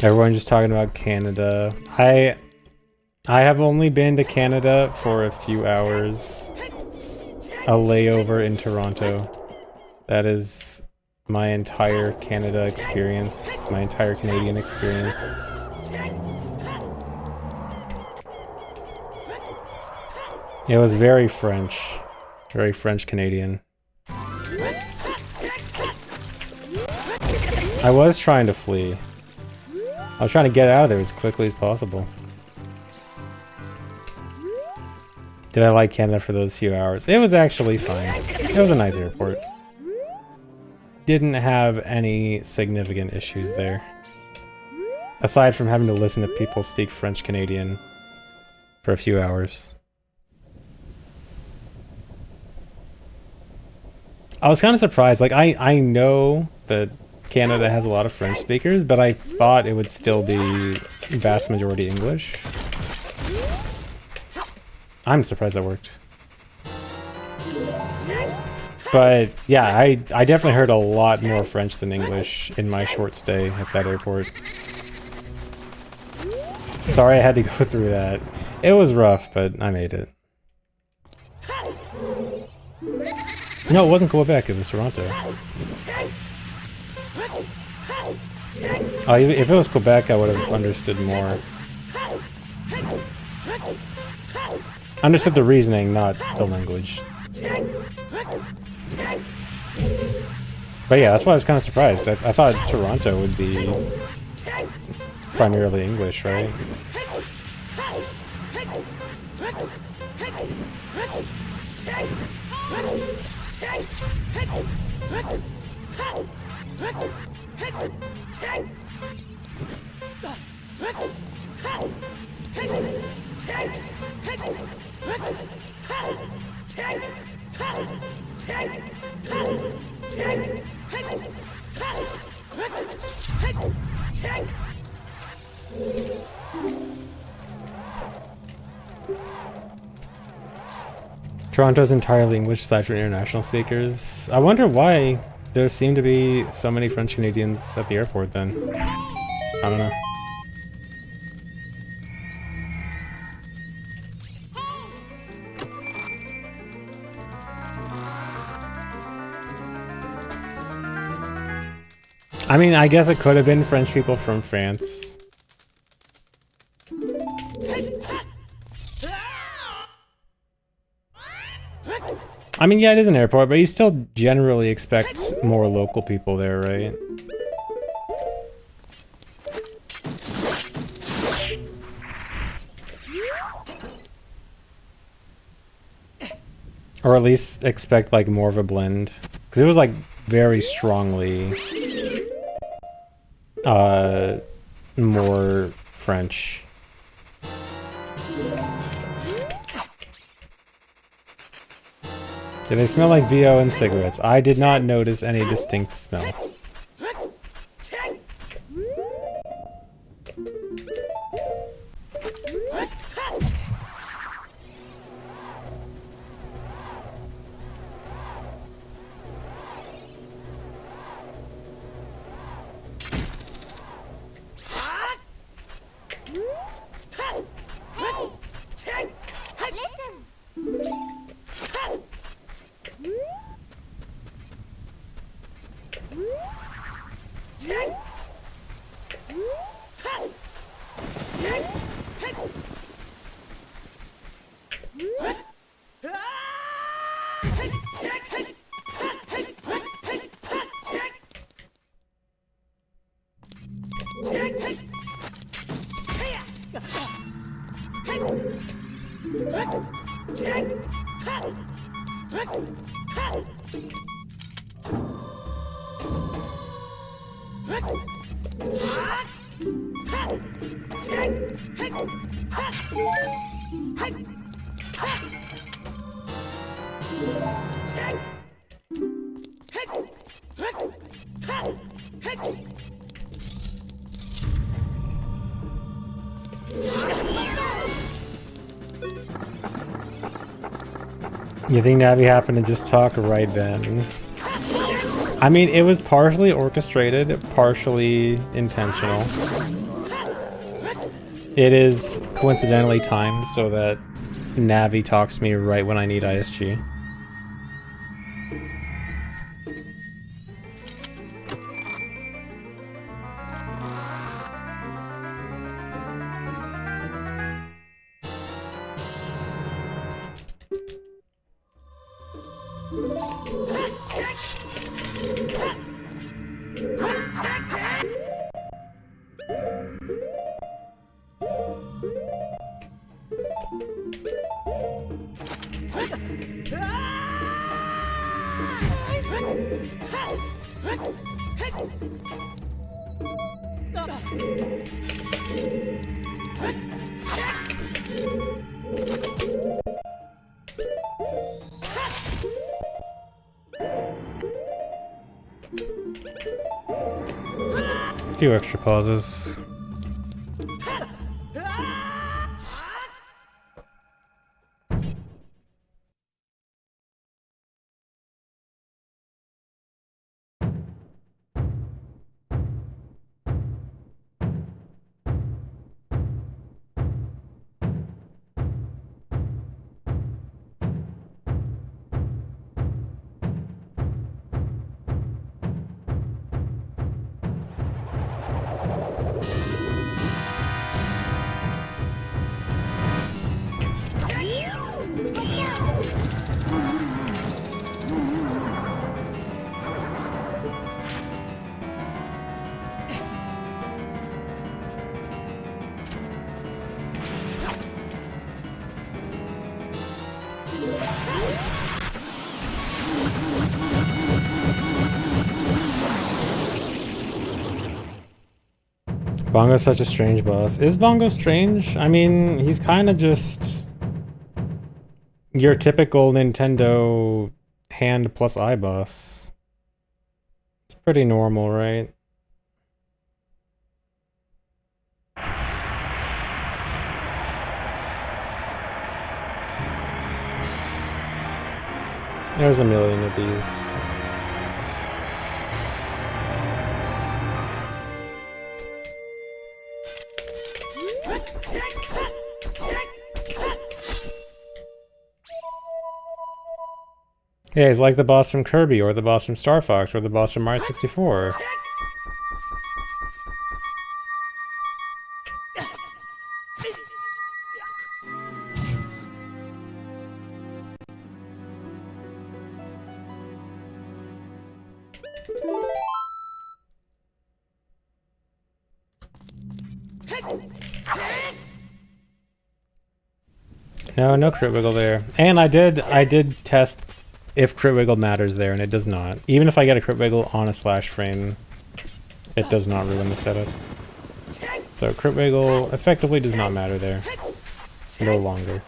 S1: Everyone's just talking about Canada. I have only been to Canada for a few hours. A layover in Toronto. That is my entire Canada experience, my entire Canadian experience. It was very French Canadian. I was trying to flee. I was trying to get out of there as quickly as possible. Did I like Canada for those few hours? It was actually fine. It was a nice airport. Didn't have any significant issues there. Aside from having to listen to people speak French Canadian for a few hours. I was kind of surprised. Like, I know that Canada has a lot of French speakers, but I thought it would still be vast majority English. I'm surprised that worked. But yeah, I definitely heard a lot more French than English in my short stay at that airport. Sorry I had to go through that. It was rough, but I made it. No, it wasn't Quebec, it was Toronto. Oh, if it was Quebec, I would have understood more. Understood the reasoning, not the language. But yeah, that's why I was kind of surprised. I thought Toronto would be primarily English, right? Toronto's entirely English aside from international speakers. I wonder why there seem to be so many French Canadians at the airport then. I don't know. I mean, I guess it could have been French people from France. I mean, yeah, it is an airport, but you still generally expect more local people there, right? Or at least expect, like, more of a blend. Because it was, like, very strongly... more French. Do they smell like VO and cigarettes? I did not notice any distinct smell. You think Navi happened to just talk right then? I mean, it was partially orchestrated, partially intentional. It is coincidentally timed so that Navi talks to me right when I need ISG. A few extra pauses. Bongo's such a strange boss. Is Bongo strange? I mean, he's kind of just your typical Nintendo hand plus eye boss. It's pretty normal, right? There's a million of these. Yeah, he's like the boss from Kirby, or the boss from Star Fox, or the boss from Mario 64. No, no crit wiggle there. And I did test if crit wiggle matters there, and it does not. Even if I get a crit wiggle on a slash frame, it does not ruin the setup. So crit wiggle effectively does not matter there. No longer.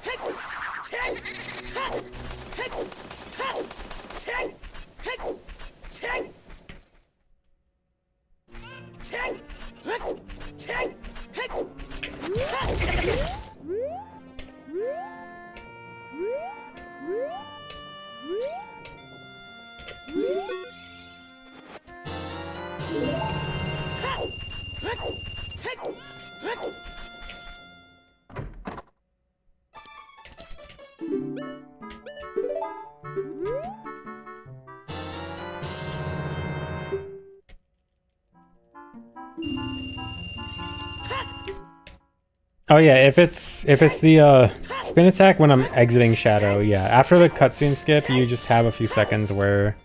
S1: Oh yeah, if it's the spin attack when I'm exiting Shadow, yeah. After the cutscene skip, you just have a few seconds where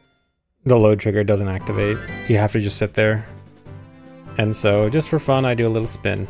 S1: the load trigger doesn't activate. You have to just sit there. And so, just for fun, I do a little spin.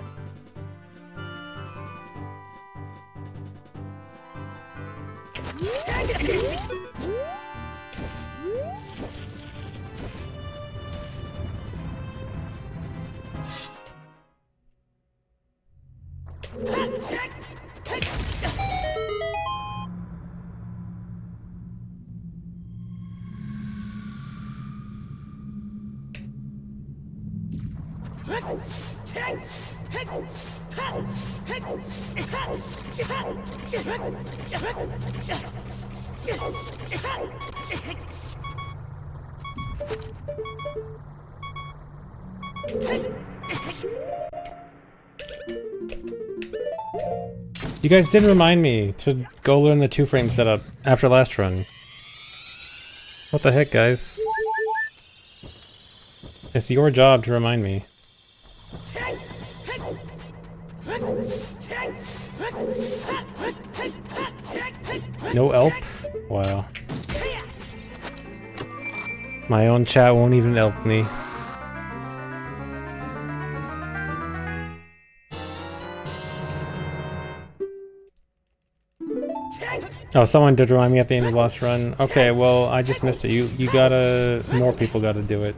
S1: You guys did remind me to go learn the 2-frame setup after last run. What the heck, guys? It's your job to remind me. No help? Wow. My own chat won't even help me. Oh, someone did remind me at the end of the last run. Okay, well, I just missed it. You gotta... More people gotta do it.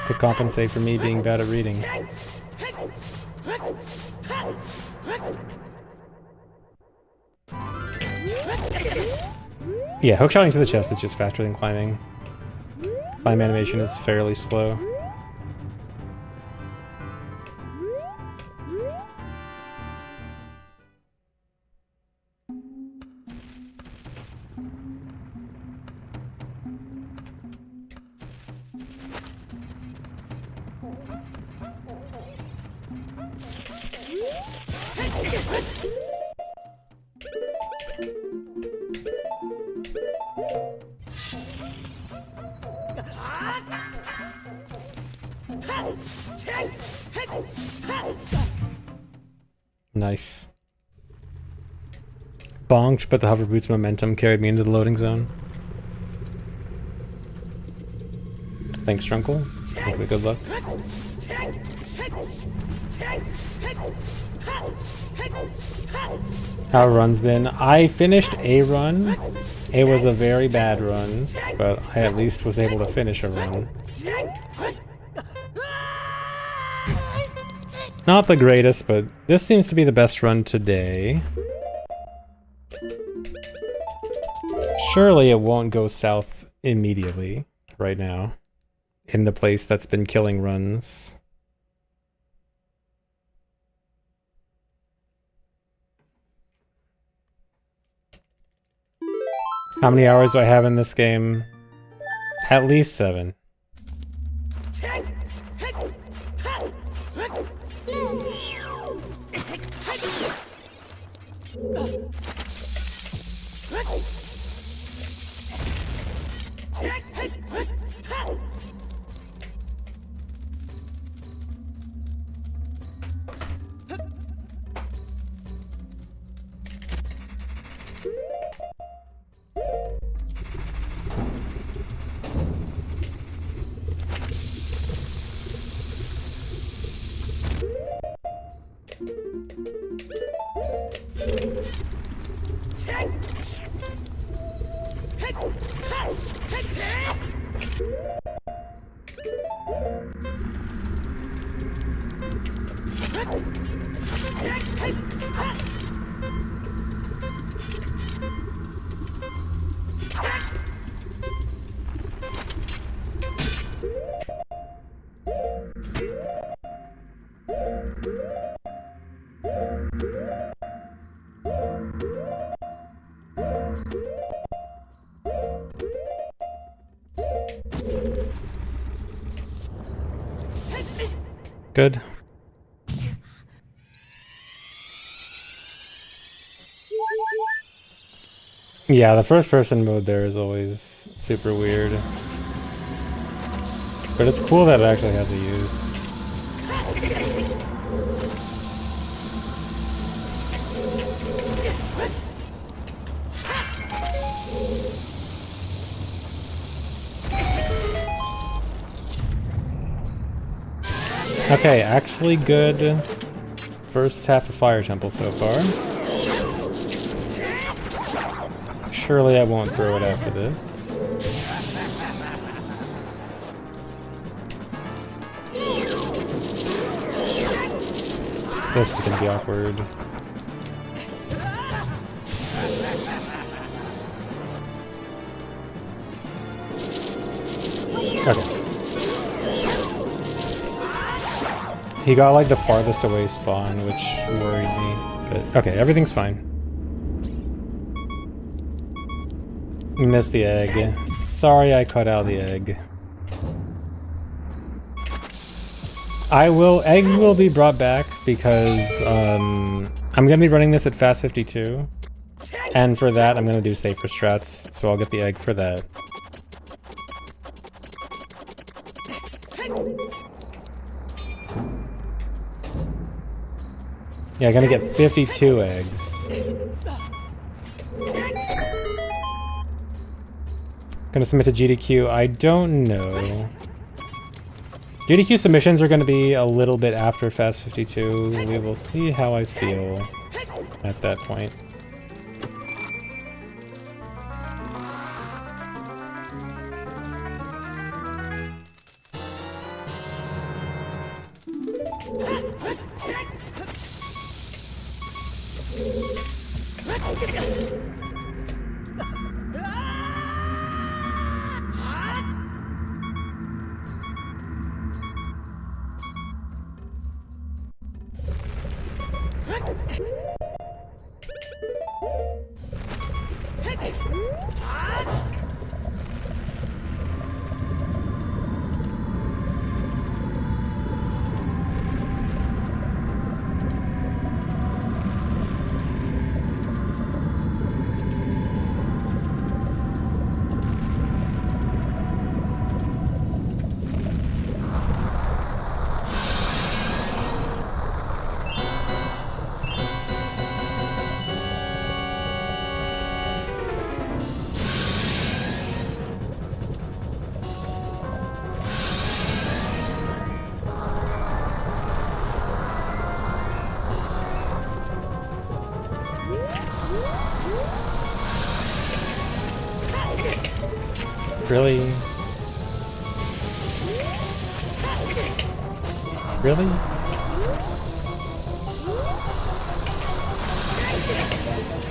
S1: To compensate for me being bad at reading. Yeah, hookshotting to the chest is just faster than climbing. Climb animation is fairly slow. Nice. Bonked, but the hover boot's momentum carried me into the loading zone. Thanks, Drunkle. Hopefully good luck. How run's been? I finished a run. It was a very bad run, but I at least was able to finish a run. Not the greatest, but this seems to be the best run today. Surely it won't go south immediately, right now, in the place that's been killing runs. How many hours do I have in this game? At least 7. Good. Yeah, the first person mode there is always super weird. But it's cool that it actually has a use. Okay, actually good first half of Fire Temple so far. Surely I won't throw it after this. This is gonna be awkward. Okay. He got like the farthest away spawn, which worried me. But okay, everything's fine. You missed the egg. Sorry I cut out the egg. Egg will be brought back because I'm gonna be running this at fast 52. And for that I'm gonna do safer strats, so I'll get the egg for that. Yeah, I'm gonna get 52 eggs. Gonna submit to GDQ, I don't know. GDQ submissions are gonna be a little bit after Fast 52. We will see how I feel at that point. Really? Really?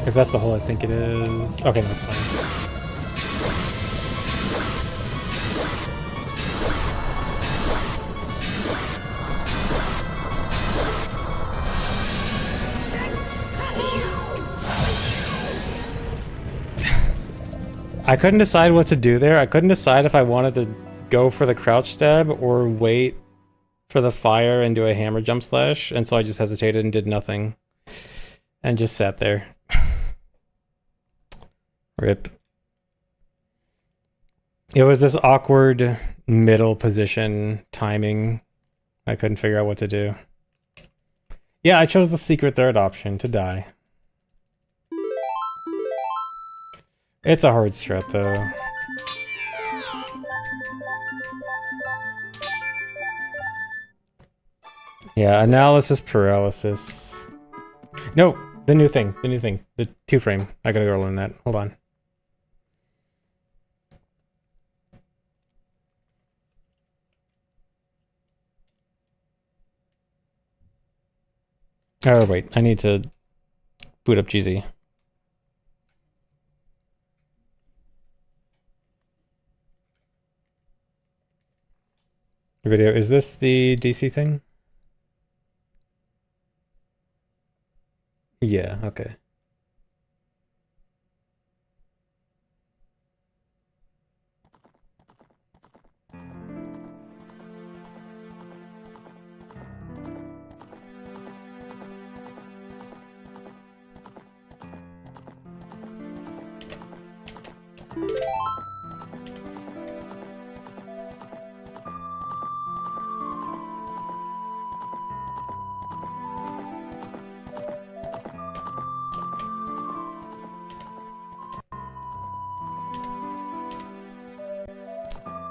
S1: If that's the hole I think it is. Okay, that's fine. I couldn't decide what to do there. I couldn't decide if I wanted to go for the crouch stab or wait for the fire and do a hammer jump slash, and so I just hesitated and did nothing. And just sat there. Rip. It was this awkward middle position timing. I couldn't figure out what to do. Yeah, I chose the secret third option, to die. It's a hard strat though. Yeah, analysis paralysis. No, the new thing, the 2-frame. I gotta go learn that. Hold on. Oh wait, I need to boot up GZ. Video, is this the DC thing? Yeah, okay.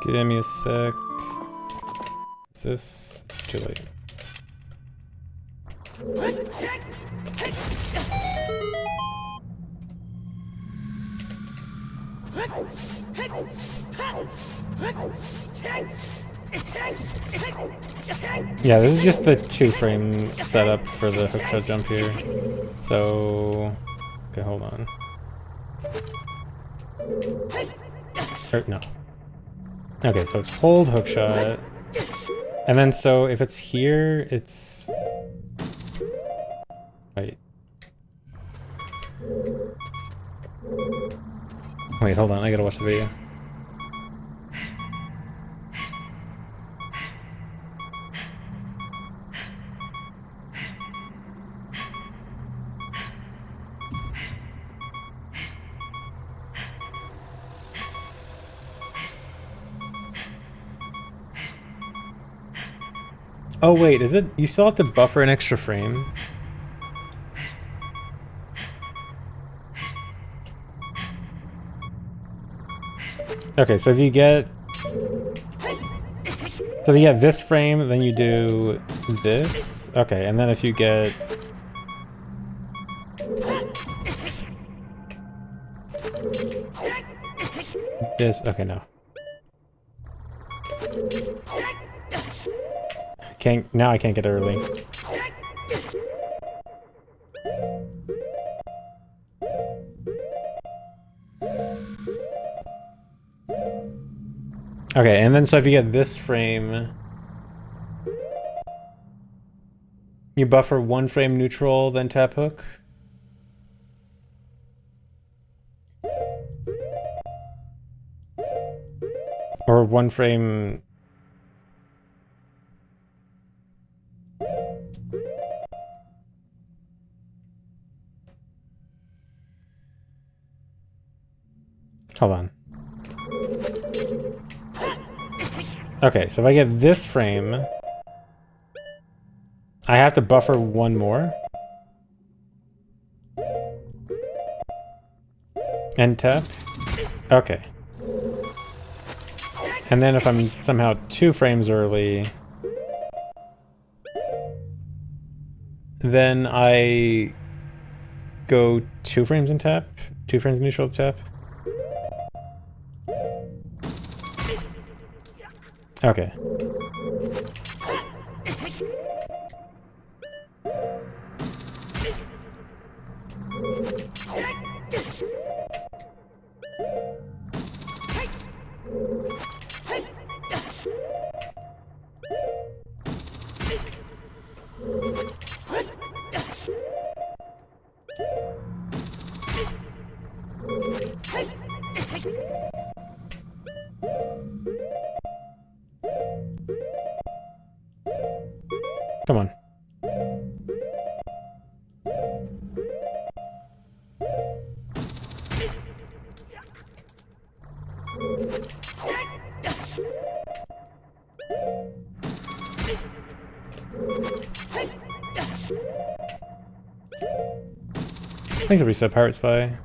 S1: Give me a sec. Is this? It's too late. Yeah, this is just the 2-frame setup for the hookshot jump here. So, okay, hold on. Or, no. Okay, so it's hold hookshot. And then so if it's here, it's... Wait. Wait, hold on, I gotta watch the video. Oh wait, is it? You still have to buffer an extra frame? Okay, so if you get... So if you get this frame, then you do this. Okay, and then if you get... This, okay, no. Now I can't get early. Okay, and then so if you get this frame, you buffer 1 frame neutral, then tap hook. Or 1 frame... Hold on. Okay, so if I get this frame, I have to buffer 1 more. And tap. Okay. And then if I'm somehow 2 frames early, then I go 2 frames and tap, 2 frames neutral tap. Okay. Come on. Thanks for reset, Pirate Spy.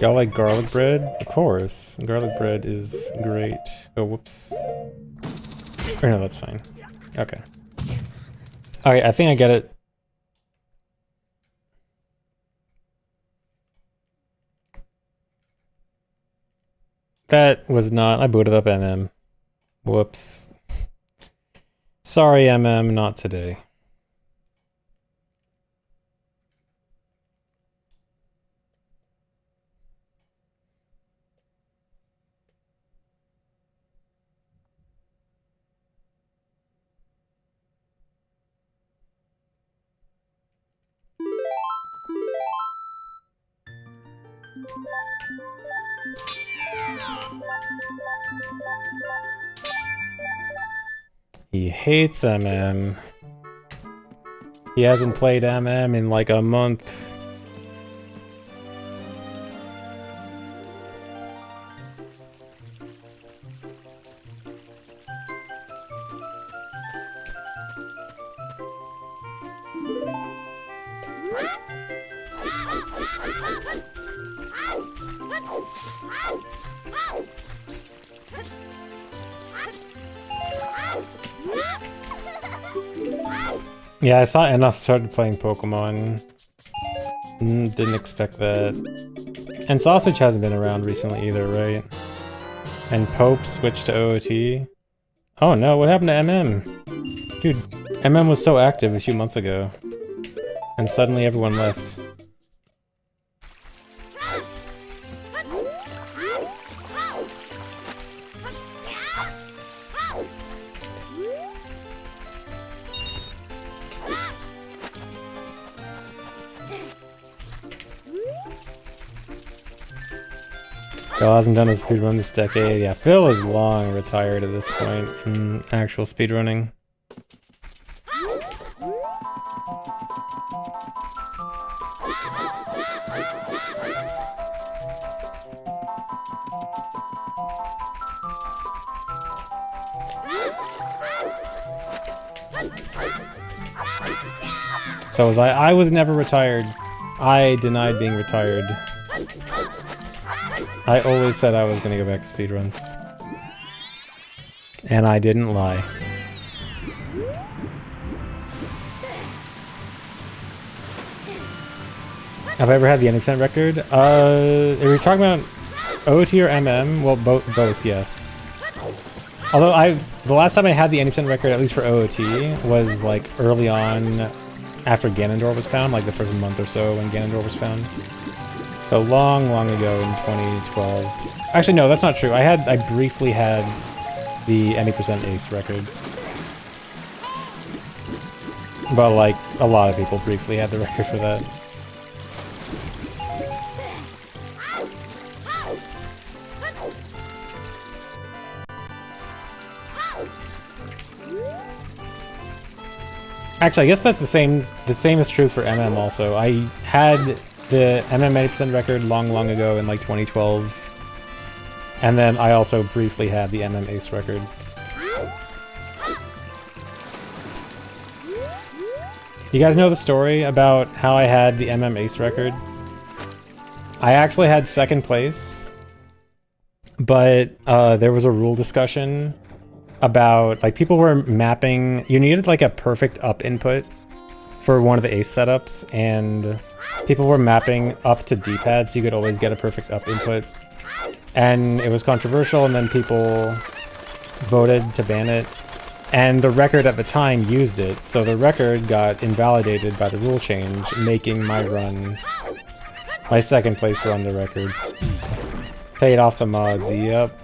S1: Y'all like garlic bread? Of course. Garlic bread is great. Oh, whoops. Or no, that's fine. Okay. Alright, I think I get it. That was not... I booted up MM. Whoops. Sorry, MM, not today. He hates MM. He hasn't played MM in like a month. Yeah, I saw enough started playing Pokemon. Didn't expect that. And Sausage hasn't been around recently either, right? And Pope switched to OOT. Oh no, what happened to MM? Dude, MM was so active a few months ago. And suddenly everyone left. Phil hasn't done a speedrun this decade. Yeah, Phil is long retired at this point from actual speedrunning. So was I. I was never retired. I denied being retired. I always said I was gonna go back to speedruns. And I didn't lie. Have I ever had the 90% record? Are we talking about OT or MM? Well, both, yes. Although the last time I had the 90% record, at least for OOT, was like early on after Ganondorf was found, like the first month or so when Ganondorf was found. So long ago in 2012. Actually, no, that's not true. I briefly had the 90% Ace record. But like, a lot of people briefly had the record for that. Actually, I guess that's the same is true for MM also. I had the MM 80% record long ago in like 2012. And then I also briefly had the MM Ace record. You guys know the story about how I had the MM Ace record? I actually had second place, but there was a rule discussion about, like, people were mapping, you needed like a perfect up input for one of the Ace setups, and people were mapping up to D-pad so you could always get a perfect up input. And it was controversial, and then people voted to ban it. And the record at the time used it, so the record got invalidated by the rule change, making my run, my second place run the record. Paid off the mods, yep.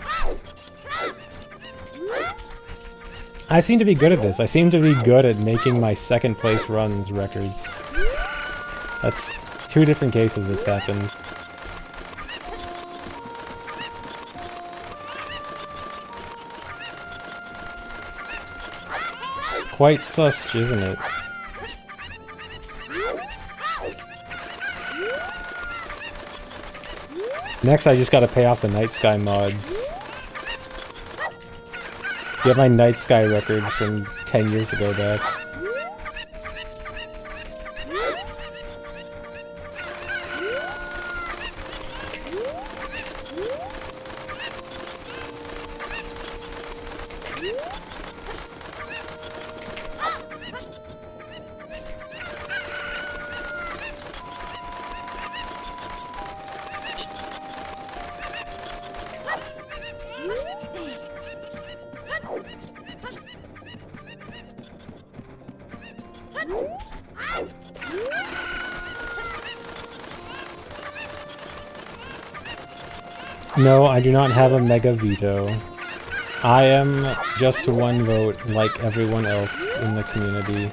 S1: I seem to be good at this. I seem to be good at making my second place runs records. That's 2 different cases it's happened. Quite sus, isn't it? Next, I just gotta pay off the Night Sky mods. Get my Night Sky record from 10 years ago back. No, I do not have a mega veto. I am just 1 vote like everyone else in the community.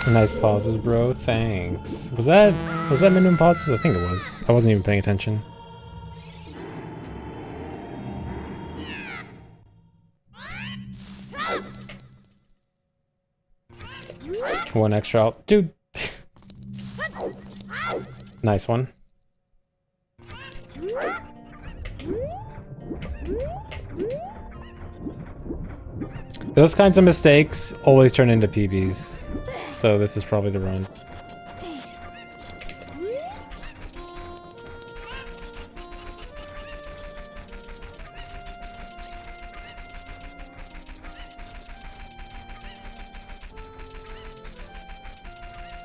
S1: Nice pauses, bro. Thanks. Was that minimum pauses? I think it was. I wasn't even paying attention. One extra out. Dude. Nice one. Those kinds of mistakes always turn into PBs. So this is probably the run.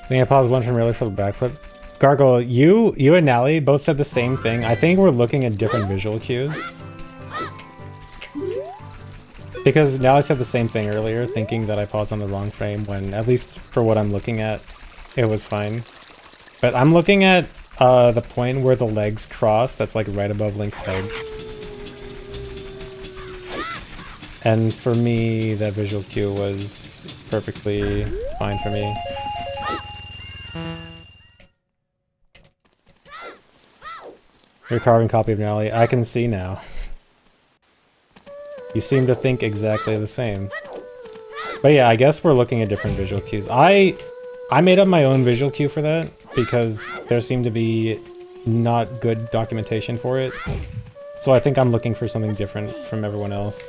S1: I think I paused one from earlier for the backflip. Gargle, you and Nally both said the same thing. I think we're looking at different visual cues. Because Nally said the same thing earlier, thinking that I paused on the wrong frame when, at least for what I'm looking at, it was fine. But I'm looking at the point where the legs cross, that's like right above Link's head. And for me, that visual cue was perfectly fine for me. Your carbon copy of Nally. I can see now. You seem to think exactly the same. But yeah, I guess we're looking at different visual cues. I made up my own visual cue for that because there seemed to be not good documentation for it. So I think I'm looking for something different from everyone else.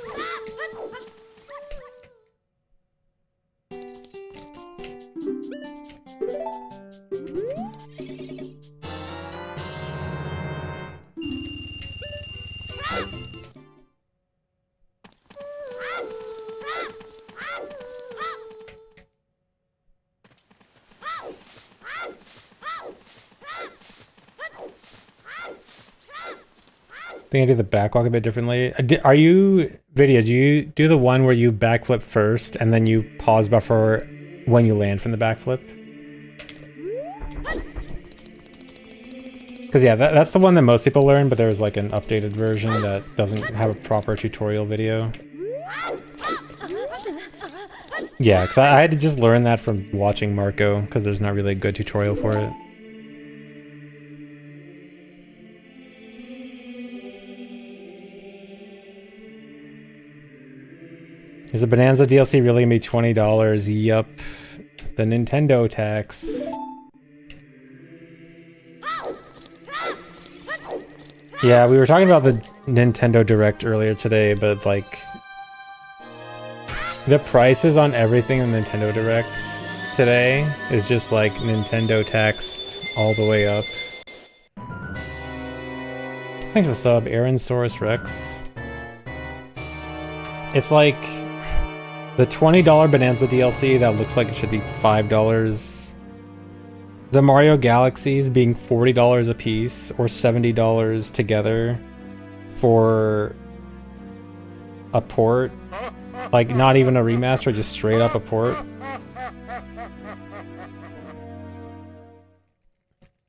S1: I think I do the backwalk a bit differently. Are you, Vidya, do you do the one where you backflip first and then you pause buffer when you land from the backflip? Because yeah, that's the one that most people learn, but there's like an updated version that doesn't have a proper tutorial video. Yeah, because I had to just learn that from watching Marco, because there's not really a good tutorial for it. Is the Bonanza DLC really gonna be $20? Yup. The Nintendo tax. Yeah, we were talking about the Nintendo Direct earlier today, but like... the prices on everything in Nintendo Direct today is just like Nintendo taxed all the way up. Thanks for the sub, Aaron Saurus Rex. It's like... the $20 Bonanza DLC that looks like it should be $5. The Mario Galaxies being $40 a piece or $70 together for a port. Like not even a remaster, just straight up a port.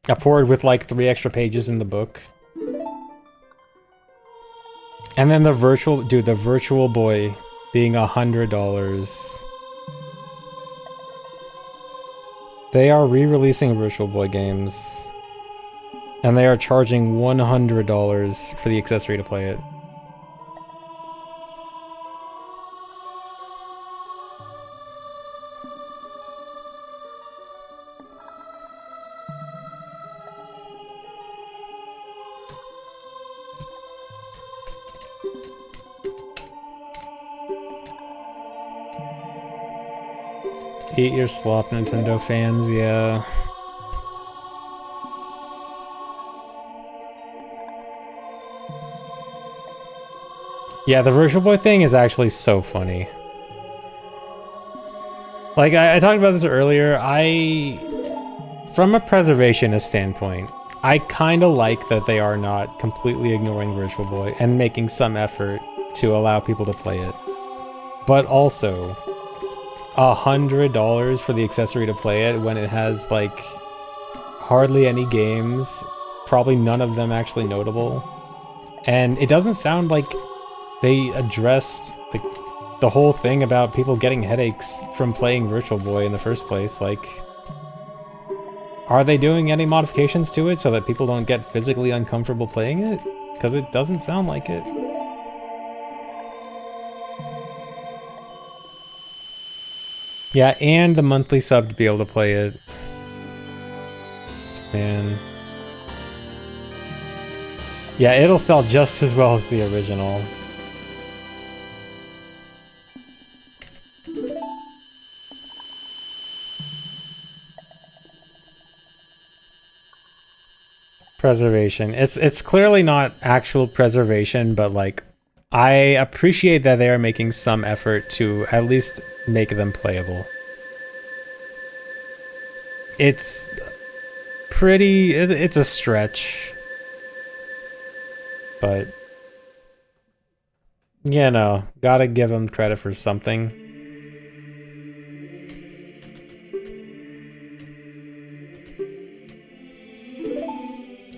S1: A port with like 3 extra pages in the book. And then the Virtual Boy being $100. They are re-releasing Virtual Boy games, and they are charging $100 for the accessory to play it. Eat your slop, Nintendo fans, yeah. Yeah, the Virtual Boy thing is actually so funny. Like, I talked about this earlier, from a preservationist standpoint, I kinda like that they are not completely ignoring Virtual Boy and making some effort to allow people to play it. But also... $100 for the accessory to play it when it has like hardly any games, probably none of them actually notable, and it doesn't sound like they addressed Like, the whole thing about people getting headaches from playing Virtual Boy in the first place, like, are they doing any modifications to it so that people don't get physically uncomfortable playing it? Because it doesn't sound like it. Yeah, and the monthly sub to be able to play it. Man. Yeah, it'll sell just as well as the original. Preservation. It's clearly not actual preservation, but like I appreciate that they are making some effort to at least make them playable. It's pretty, it's a stretch. But you know, gotta give them credit for something.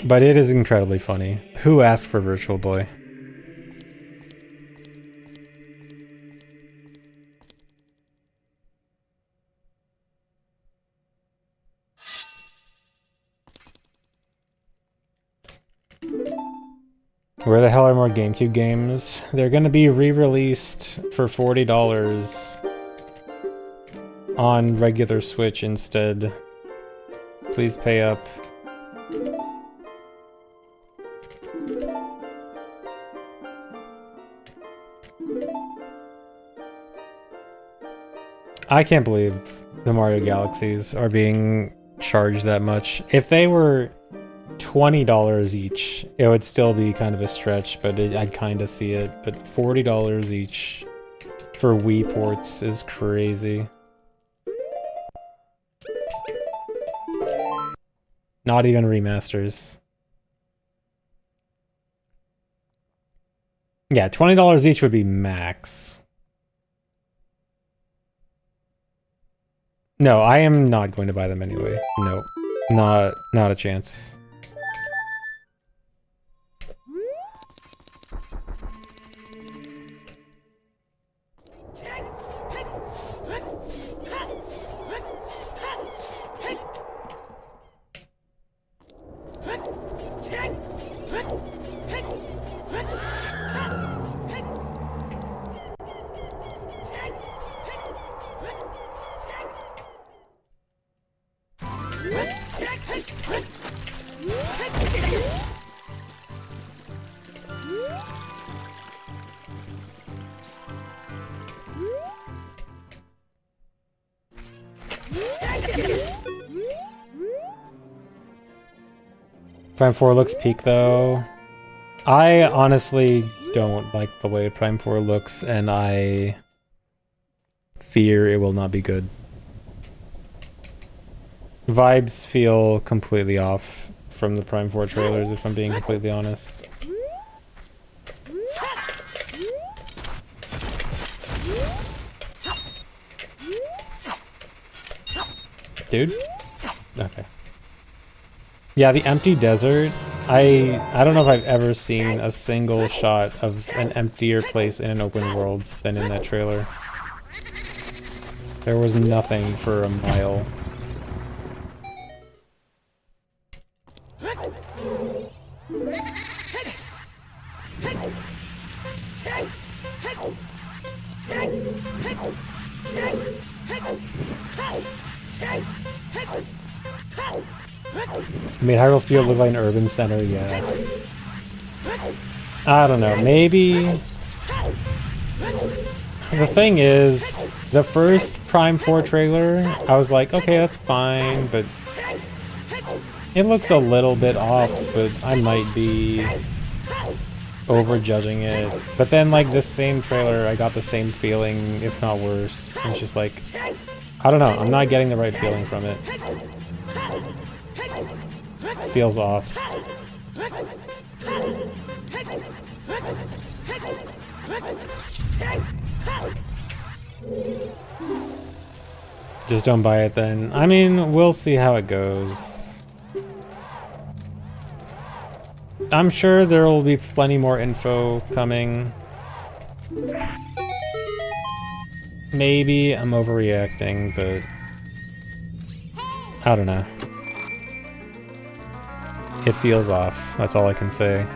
S1: But it is incredibly funny. Who asked for Virtual Boy? Where the hell are more GameCube games? They're gonna be re-released for $40 on regular Switch instead. Please pay up. I can't believe the Mario Galaxies are being charged that much. If they were $20 each, it would still be kind of a stretch, but I'd kind of see it. But $40 each for Wii ports is crazy. Not even remasters. Yeah, $20 each would be max. No, I am not going to buy them anyway. No, not a chance. Prime 4 looks peak though. I honestly don't like the way Prime 4 looks, and I fear it will not be good. Vibes feel completely off from the Prime 4 trailers, if I'm being completely honest. Dude? Okay. Yeah, the empty desert, I don't know if I've ever seen a single shot of an emptier place in an open world than in that trailer. There was nothing for a mile. I mean, Hyrule Field looked like an urban center, yeah. I don't know, maybe... The thing is, the first Prime 4 trailer, I was like, okay, that's fine, but... It looks a little bit off, but I might be overjudging it. But then, like, this same trailer, I got the same feeling, if not worse. It's just like, I don't know, I'm not getting the right feeling from it. Feels off. Just don't buy it then. I mean, we'll see how it goes. I'm sure there will be plenty more info coming. maybe I'm overreacting, but I don't know. It feels off. That's all I can say.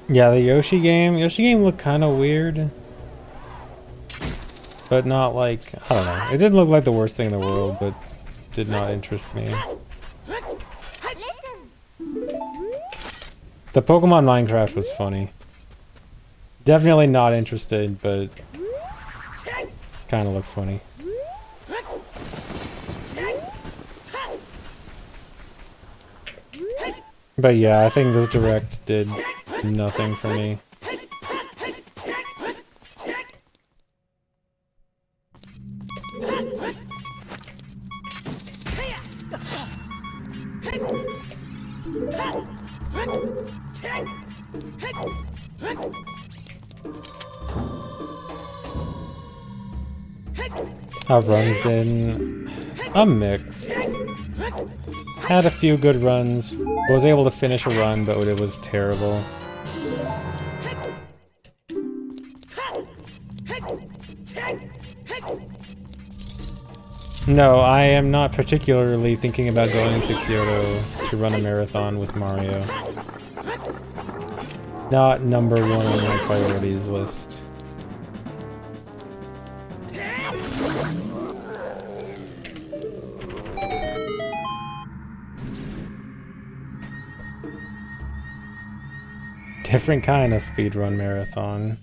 S1: Yeah, the Yoshi game looked kind of weird. But not like, I don't know. It didn't look like the worst thing in the world, but did not interest me. The Pokemon Minecraft was funny. Definitely not interested, but kind of looked funny. But yeah, I think this direct did nothing for me. Our run's been a mix. Had a few good runs. Was able to finish a run, but it was terrible. No, I am not particularly thinking about going to Kyoto to run a marathon with Mario. Not number one on my priorities list. Different kind of speedrun marathon.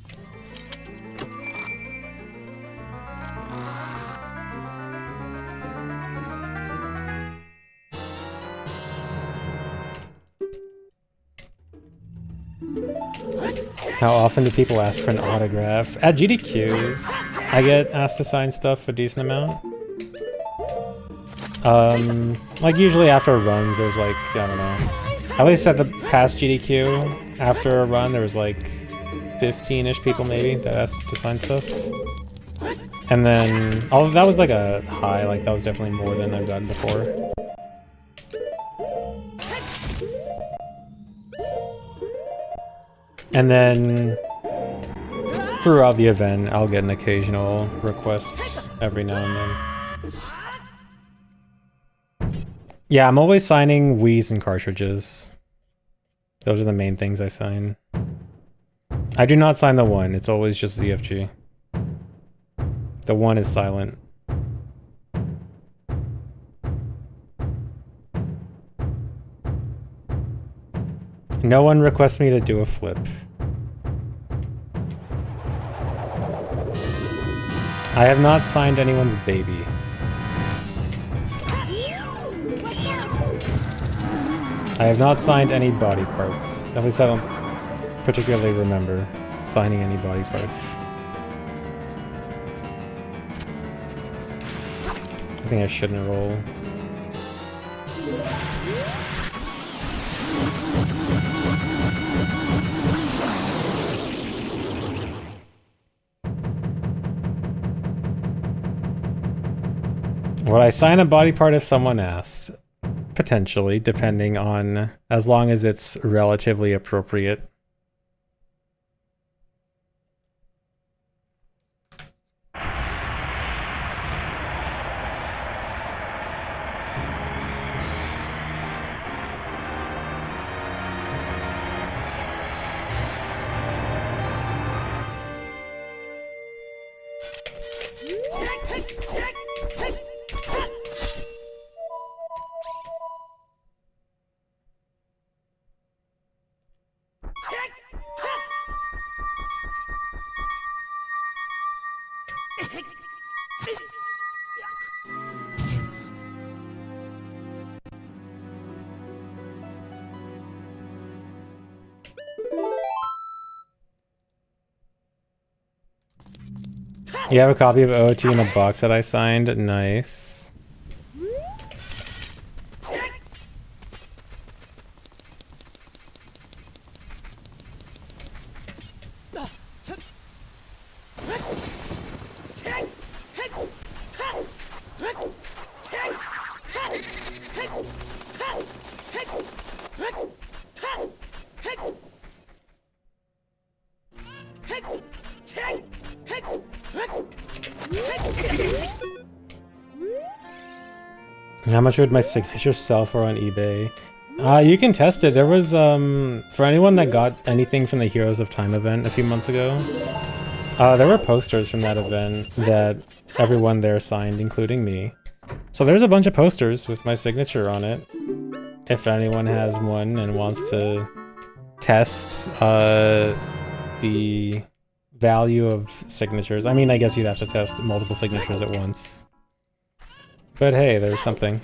S1: How often do people ask for an autograph? At GDQs, I get asked to sign stuff a decent amount. Like usually after runs, there's like, I don't know. At least at the past GDQ, after a run, there was like 15-ish people maybe that asked to sign stuff. And then, oh, that was like a high, like that was definitely more than I've gotten before. And then throughout the event, I'll get an occasional request every now and then. Yeah, I'm always signing Wii's and cartridges. Those are the main things I sign. I do not sign the one, it's always just ZFG. The one is silent. No one requests me to do a flip. I have not signed anyone's baby. I have not signed any body parts. At least I don't particularly remember signing any body parts. I think I shouldn't roll. Would I sign a body part if someone asks? Potentially, depending on, as long as it's relatively appropriate. You have a copy of OOT in a box that I signed? Nice. How much would my signature sell for on eBay? You can test it. There was, for anyone that got anything from the Heroes of Time event a few months ago, there were posters from that event that everyone there signed, including me. So there's a bunch of posters with my signature on it. If anyone has one and wants to test, the value of signatures. I mean, I guess you'd have to test multiple signatures at once. But hey, there's something.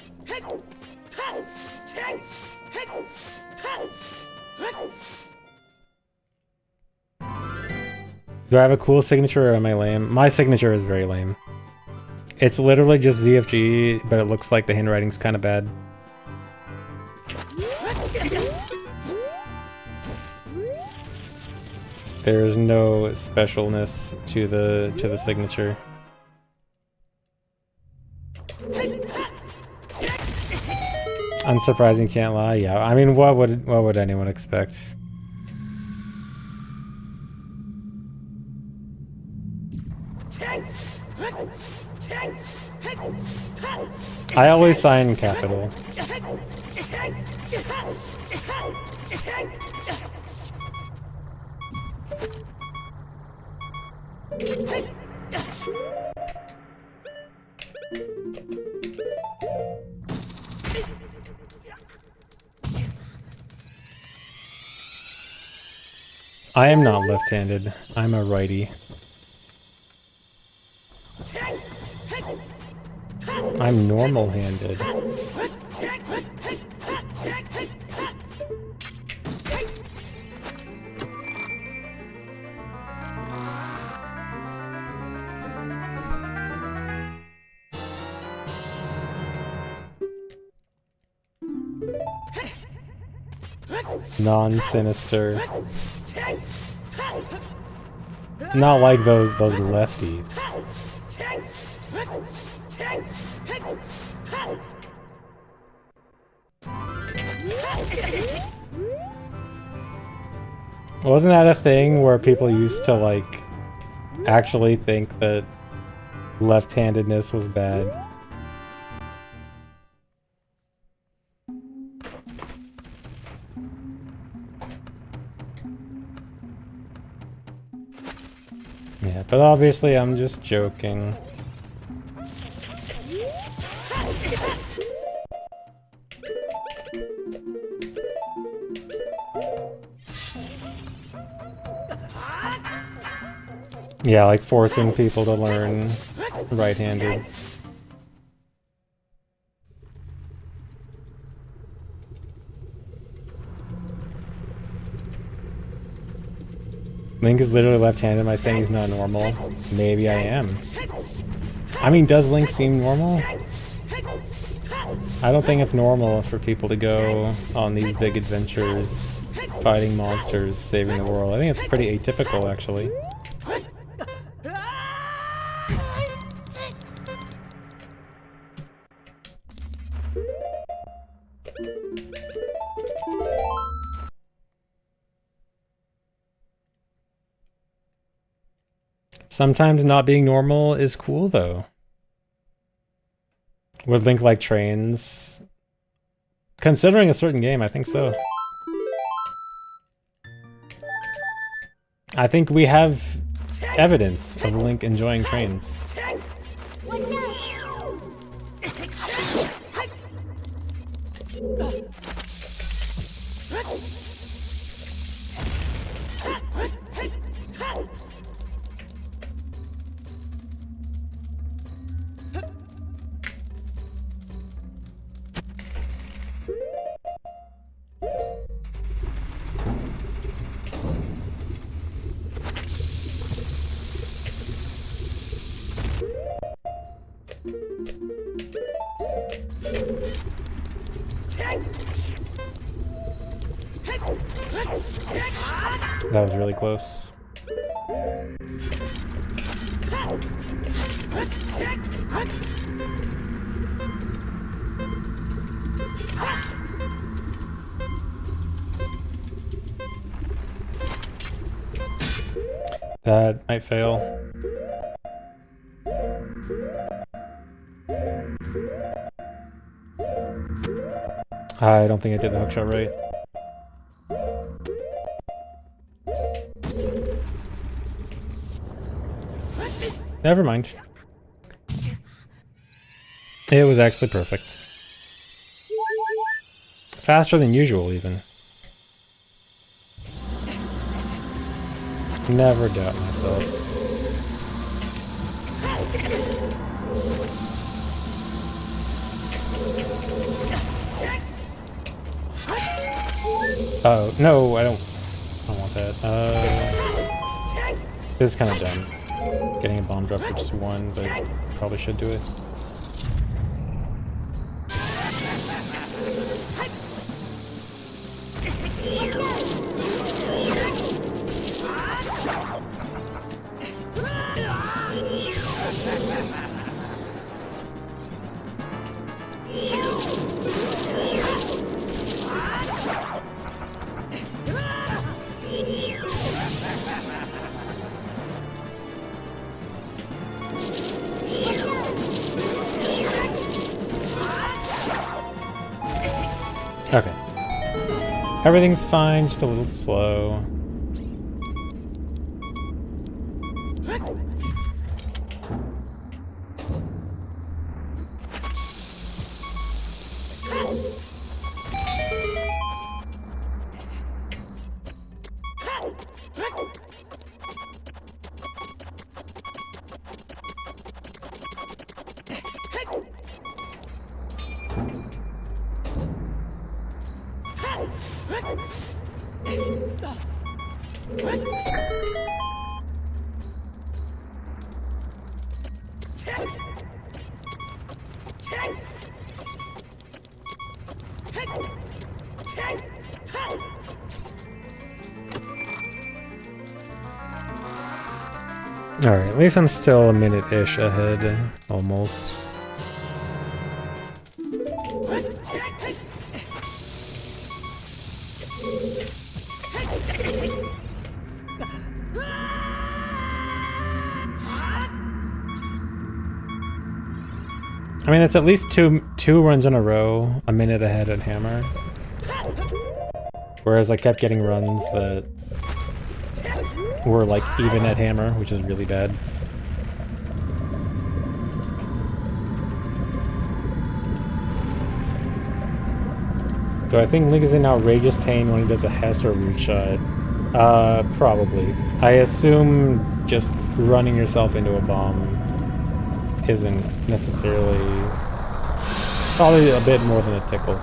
S1: Do I have a cool signature or am I lame? My signature is very lame. It's literally just ZFG, but it looks like the handwriting's kind of bad. There's no specialness to the signature. Unsurprising, can't lie. Yeah, I mean, what would anyone expect? I always sign capital. I am not left-handed. I'm a righty. I'm normal-handed. Non-sinister. Not like those lefties. Wasn't that a thing where people used to like actually think that left-handedness was bad? Yeah, but obviously I'm just joking. Yeah, like forcing people to learn right-handed. Link is literally left-handed. Am I saying he's not normal? Maybe I am. I mean, does Link seem normal? I don't think it's normal for people to go on these big adventures, fighting monsters, saving the world. I think it's pretty atypical, actually. Sometimes not being normal is cool, though. Would Link like trains? Considering a certain game, I think so. I think we have evidence of Link enjoying trains. That was really close. That might fail. I don't think I did the hookshot right. Never mind. It was actually perfect. Faster than usual, even. Never doubt myself. Oh, no, I don't want that. This is kind of dumb. Getting a bomb drop for just one, but probably should do it. Okay. Everything's fine, just a little slow. Alright, at least I'm still a minute-ish ahead, almost. I mean, it's at least two runs in a row, a minute ahead at Hammer. Whereas I kept getting runs that were like even at Hammer, which is really bad. Do I think Link is in outrageous pain when he does a Hess or root shot? Probably. I assume just running yourself into a bomb isn't necessarily... probably a bit more than a tickle.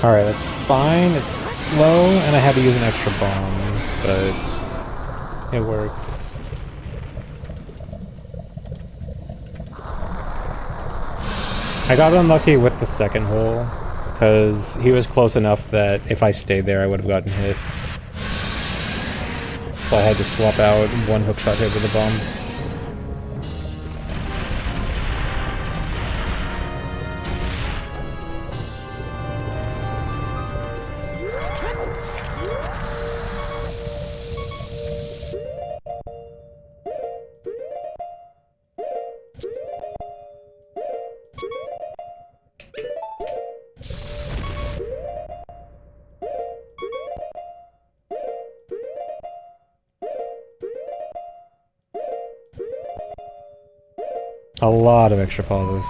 S1: Alright, that's fine. It's slow, and I had to use an extra bomb, but it works. I got unlucky with the second hole, because he was close enough that if I stayed there, I would have gotten hit. So I had to swap out one hookshot hit with a bomb. A lot of extra pauses.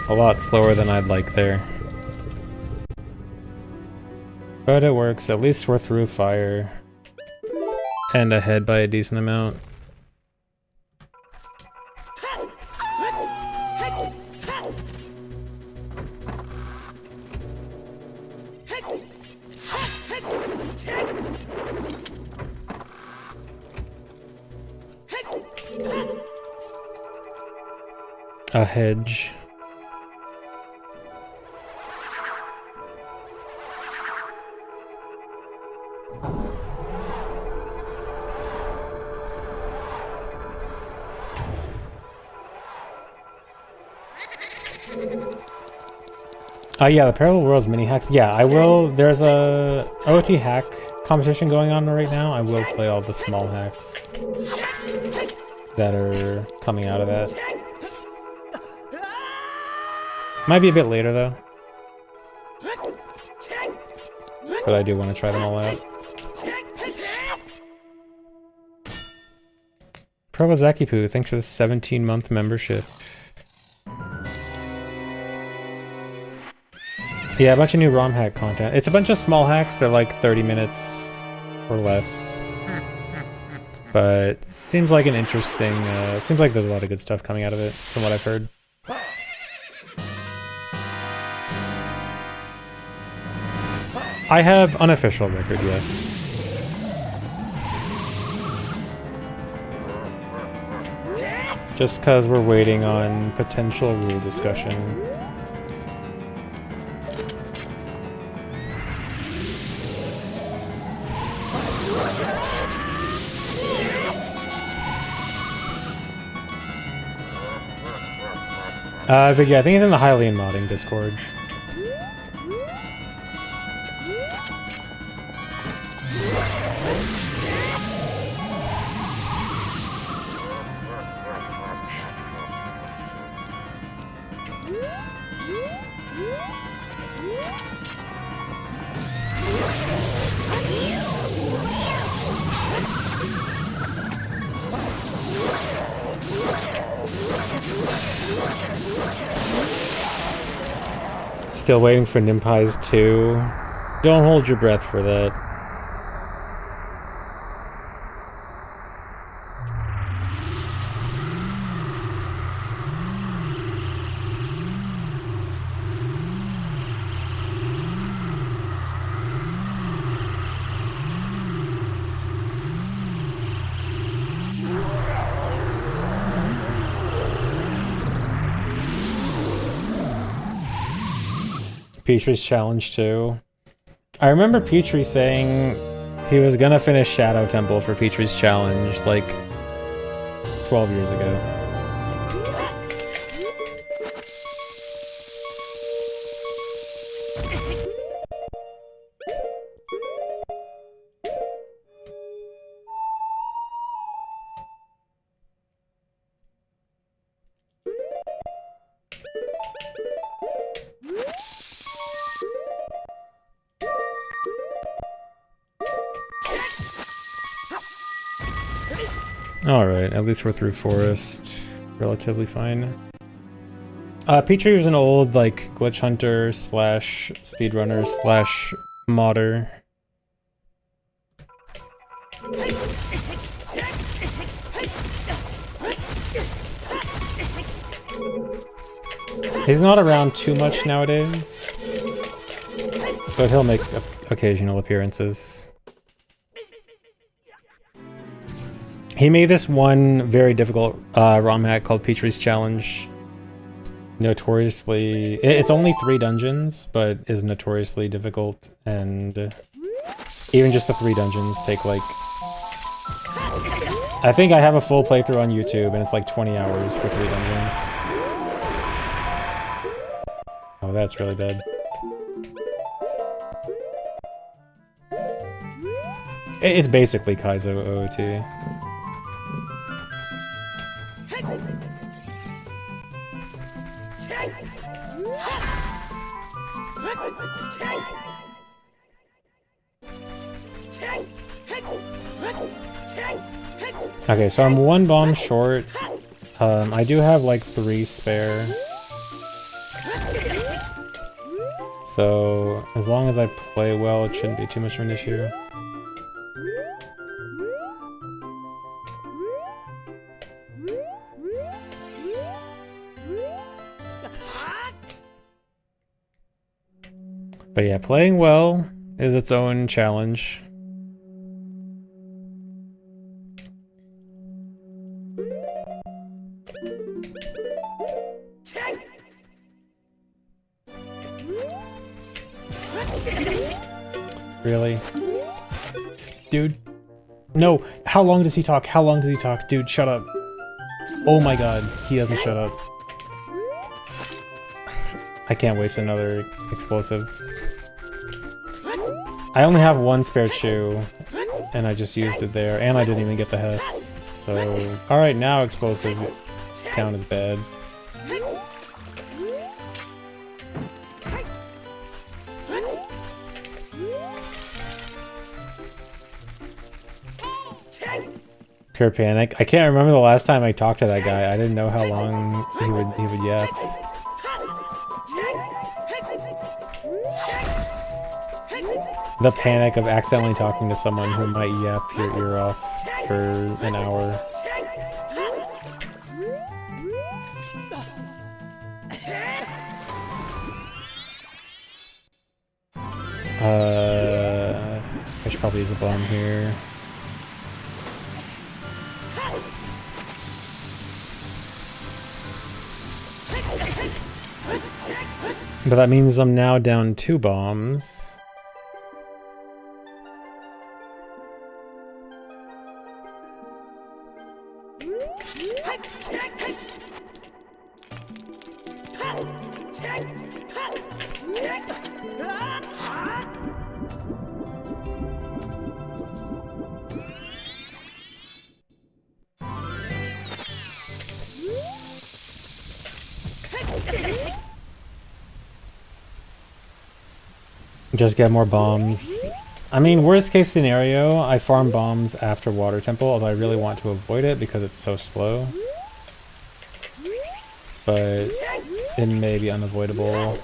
S1: A lot slower than I'd like there. But it works. At least we're through fire. And ahead by a decent amount. A hedge. Yeah, the Parallel Worlds mini hacks. Yeah, I will. There's a OT hack competition going on right now. I will play all the small hacks that are coming out of that. Might be a bit later though. But I do want to try them all out. Probozakipu, thanks for the 17-month membership. Yeah, a bunch of new ROM hack content. It's a bunch of small hacks. They're like 30 minutes or less. But seems like an interesting... seems like there's a lot of good stuff coming out of it, from what I've heard. I have unofficial record, yes. Just because we're waiting on potential rule discussion. But yeah, I think it's in the Hylian modding Discord. Still waiting for Nimpai's 2. Don't hold your breath for that. Petrie's challenge too. I remember Petrie saying he was gonna finish Shadow Temple for Petrie's challenge like 12 years ago. Alright, at least we're through forest. Relatively fine. Petrie was an old, like, glitch hunter slash speedrunner slash modder. He's not around too much nowadays. But he'll make occasional appearances. He made this one very difficult ROM hack called Peachree's Challenge. Notoriously... It's only 3 dungeons, but is notoriously difficult, and even just the 3 dungeons take like... I think I have a full playthrough on YouTube, and it's like 20 hours for 3 dungeons. Oh, that's really bad. It's basically Kaizo OOT. Okay, so I'm 1 bomb short. I do have like 3 spare. So, as long as I play well, it shouldn't be too much of an issue. But yeah, playing well is its own challenge. Really? Dude. No! How long does he talk? How long does he talk? Dude, shut up. Oh my god, he doesn't shut up. I can't waste another explosive. I only have 1 spare chew, and I just used it there, and I didn't even get the Hess. So, alright, now explosive count is bad. Pure panic. I can't remember the last time I talked to that guy. I didn't know how long he would yap. The panic of accidentally talking to someone who might yap your ear off for an hour. I should probably use a bomb here. But that means I'm now down 2 bombs. Just get more bombs. I mean, worst case scenario, I farm bombs after Water Temple, although I really want to avoid it because it's so slow. But it may be unavoidable.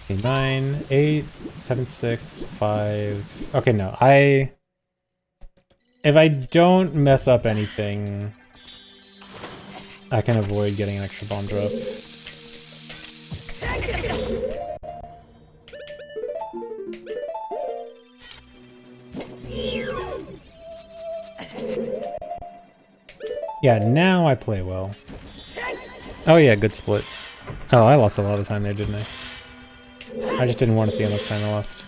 S1: Okay, 9, 8, 7, 6, 5. Okay, no, if I don't mess up anything, I can avoid getting an extra bomb drop. Yeah, now I play well. Oh yeah, good split. Oh, I lost a lot of time there, didn't I? I just didn't want to see how much time I lost.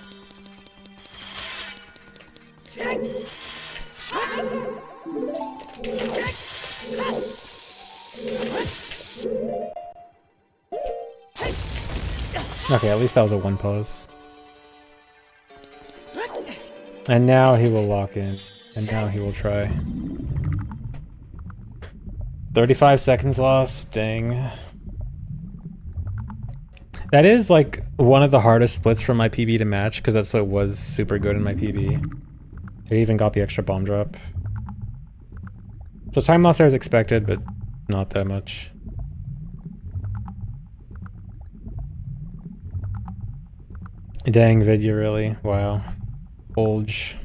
S1: Okay, at least that was a 1 pause. And now he will lock in. And now he will try. 35 seconds lost, dang. That is like one of the hardest splits from my PB to match, because that's what was super good in my PB. It even got the extra bomb drop. So time loss there is expected, but not that much. Dang, Vidya, really? Wow. Bulge.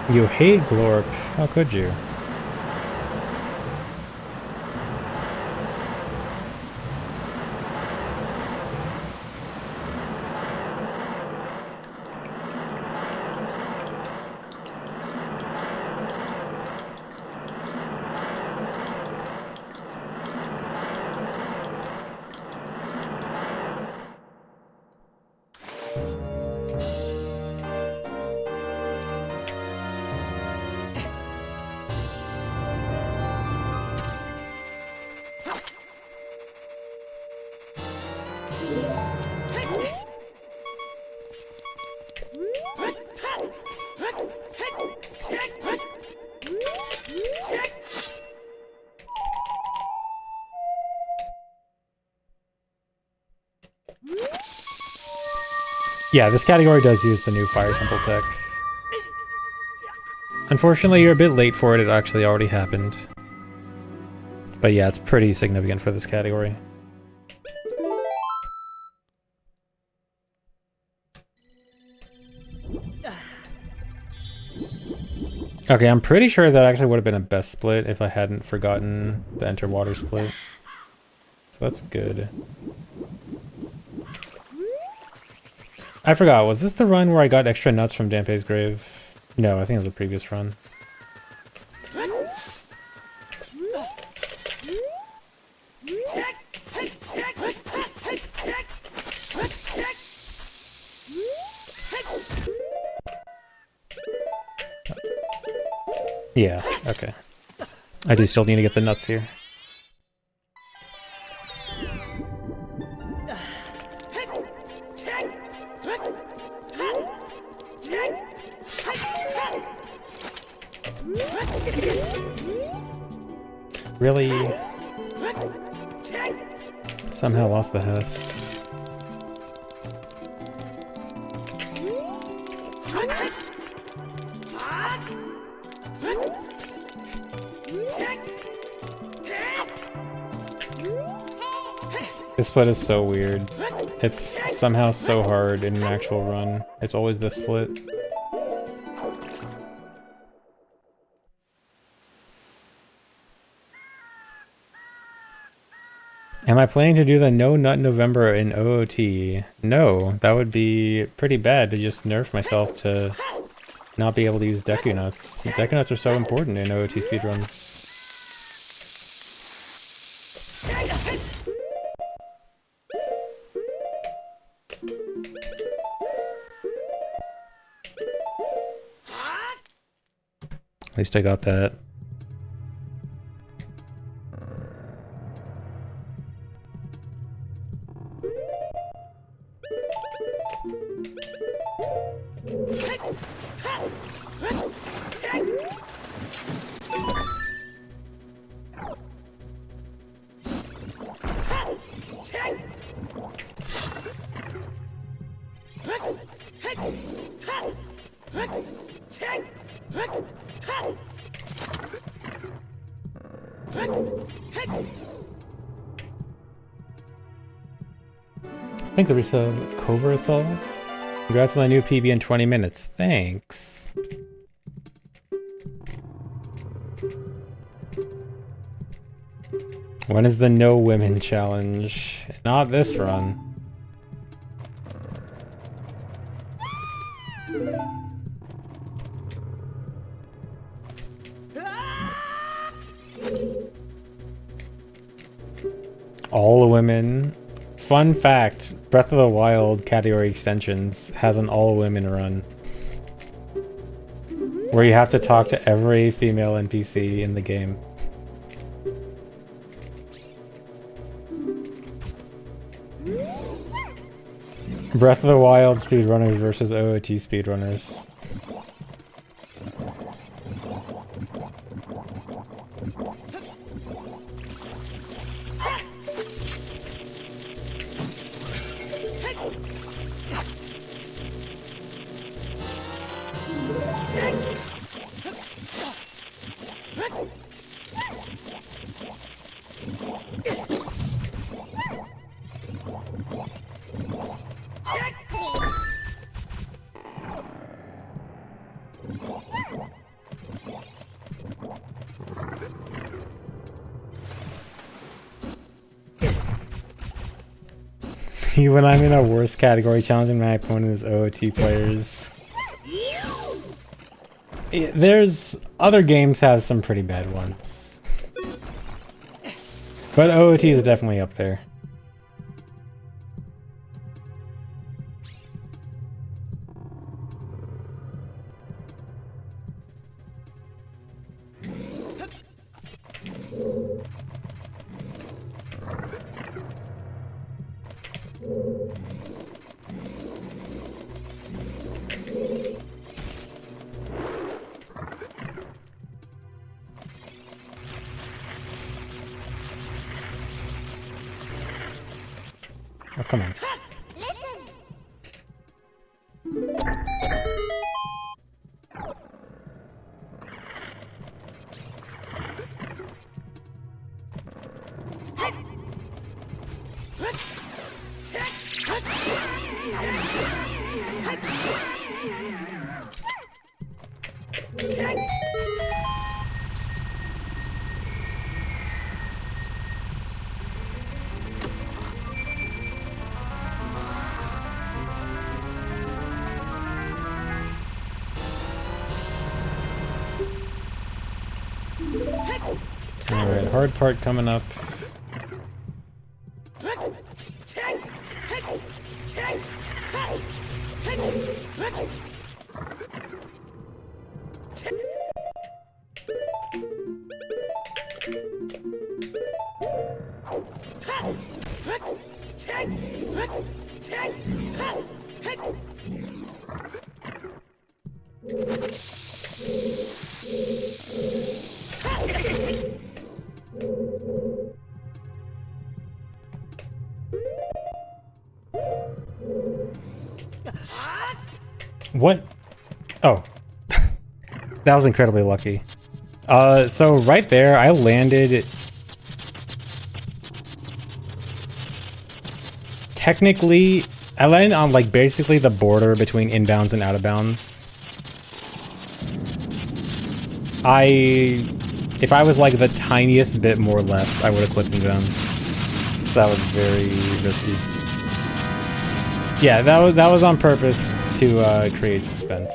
S1: You hate Glorp. How could you? Yeah, this category does use the new Fire Temple tech. Unfortunately, you're a bit late for it. It actually already happened. But yeah, it's pretty significant for this category. Okay, I'm pretty sure that actually would have been a best split if I hadn't forgotten the Enter Water split. So that's good. I forgot, was this the run where I got extra nuts from Dampé's grave? No, I think it was the previous run. Yeah, okay. I do still need to get the nuts here. Really? Somehow lost the Hess. This split is so weird. It's somehow so hard in an actual run. It's always this split. Am I planning to do the No Nut November in OOT? No, that would be pretty bad to just nerf myself to not be able to use Deku Nuts. Deku Nuts are so important in OOT speedruns. At least I got that. Thanks, Arisa Cobra Assault. Congrats on the new PB in 20 minutes. Thanks. When is the No Women Challenge? Not this run. All the women. Fun fact, Breath of the Wild category extensions has an all women run. Where you have to talk to every female NPC in the game. Breath of the Wild speedrunners versus OOT speedrunners. When I'm in a worst category, challenging my opponent is OOT players. There's other games have some pretty bad ones, but OOT is definitely up there. Oh, come on. Alright, hard part coming up. What? Oh. That was incredibly lucky. So right there, I landed... Technically, I landed on like basically the border between inbounds and out of bounds. If I was like the tiniest bit more left, I would have clipped inbounds. So that was very risky. Yeah, that was on purpose to create suspense.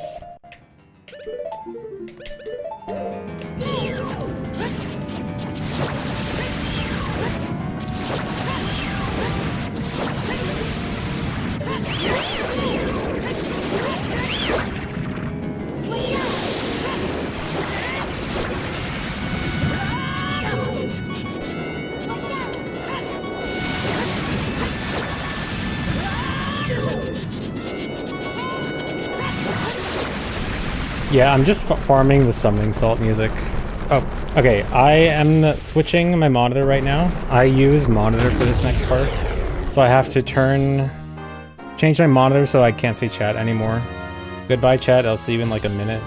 S1: Yeah, I'm just farming the summoning salt music. Oh, okay, I am switching my monitor right now. I use monitor for this next part. So I have to change my monitor so I can't see chat anymore. Goodbye chat, I'll see you in like a minute.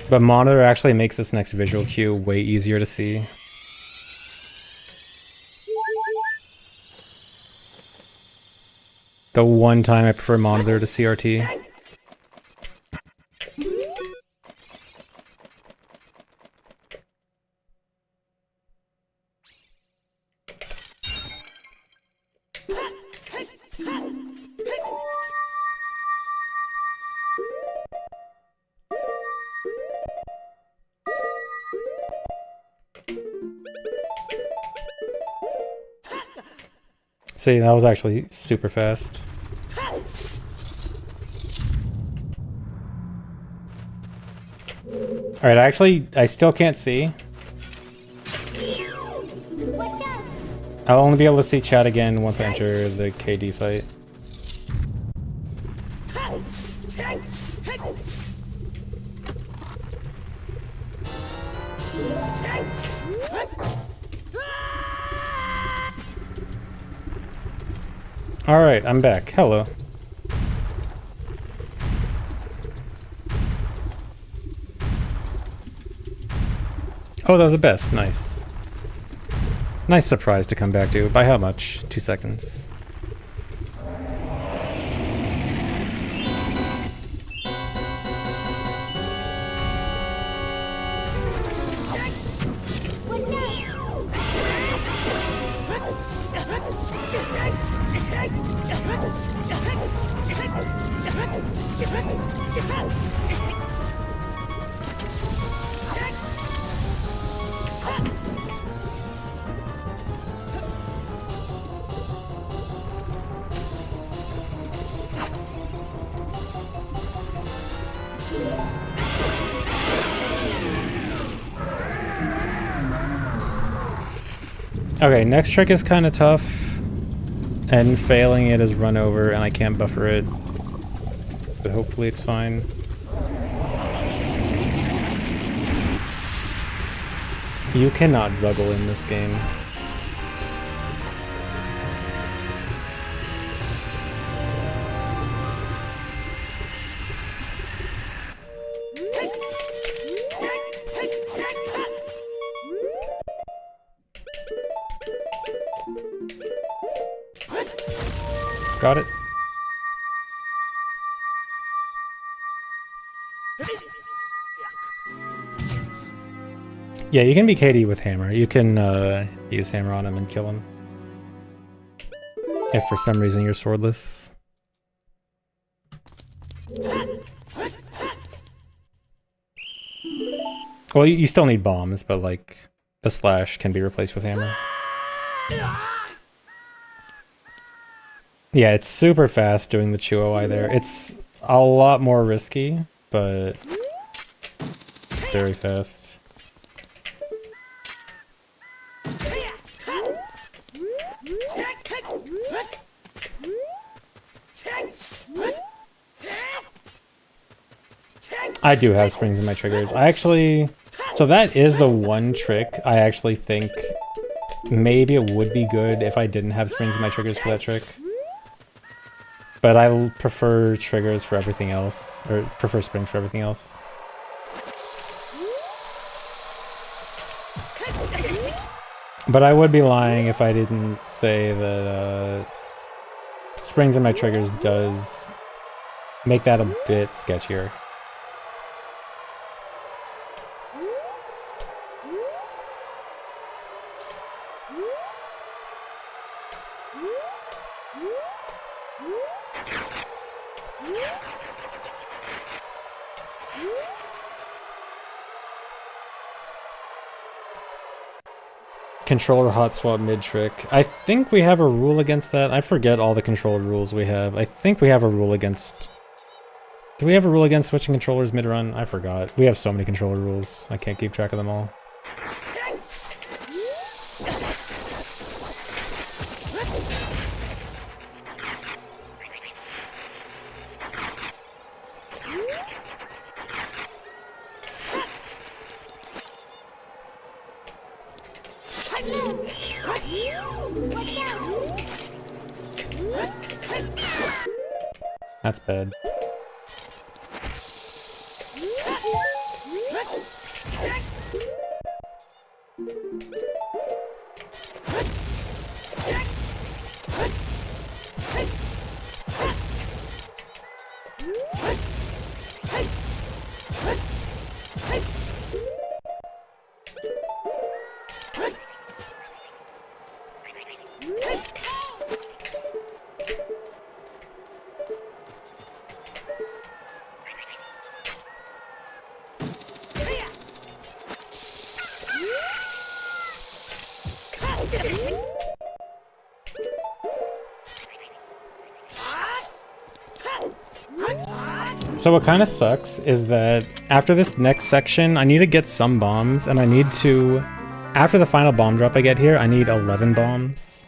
S1: But monitor actually makes this next visual cue way easier to see. The one time I prefer monitor to CRT. See, that was actually super fast. Alright, I still can't see. I'll only be able to see chat again once I enter the KD fight. Alright, I'm back. Hello. Oh, that was a best. Nice. Nice surprise to come back to. By how much? 2 seconds. Okay, next trick is kind of tough. And failing it is run over and I can't buffer it. But hopefully it's fine. You cannot zuggle in this game. Got it. Yeah, you can be KD with hammer. You can use hammer on him and kill him. If for some reason you're swordless. Well, you still need bombs, but like the slash can be replaced with hammer. Yeah, it's super fast doing the Chuo-Eye there. It's a lot more risky, but very fast. I do have springs in my triggers. So that is the one trick I actually think maybe it would be good if I didn't have springs in my triggers for that trick. But I prefer triggers for everything else, or prefer springs for everything else. But I would be lying if I didn't say that springs in my triggers does make that a bit sketchier. Controller hot swap mid trick. I think we have a rule against that. I forget all the controller rules we have. I think we have a rule against... Do we have a rule against switching controllers mid-run? I forgot. We have so many controller rules. I can't keep track of them all. That's bad. So what kind of sucks is that after this next section, I need to get some bombs, and I need to... After the final bomb drop I get here, I need 11 bombs.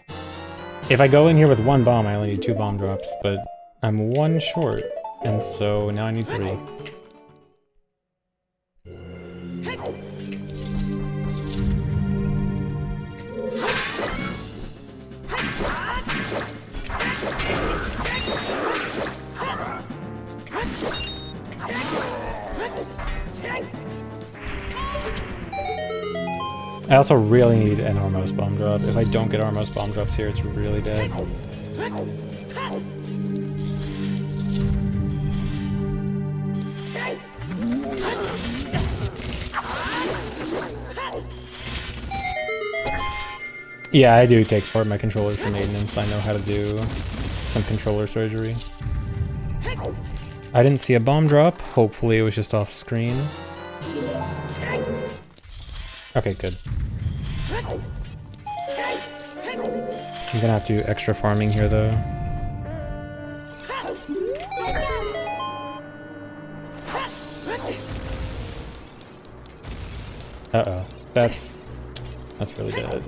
S1: If I go in here with one bomb, I only need 2 bomb drops, but I'm 1 short, and so now I need 3. I also really need an Armos bomb drop. If I don't get Armos bomb drops here, it's really bad. Yeah, I do take part of my controllers for maintenance. I know how to do some controller surgery. I didn't see a bomb drop. Hopefully it was just off screen. Okay, good. I'm gonna have to do extra farming here, though. Uh-oh. That's really bad.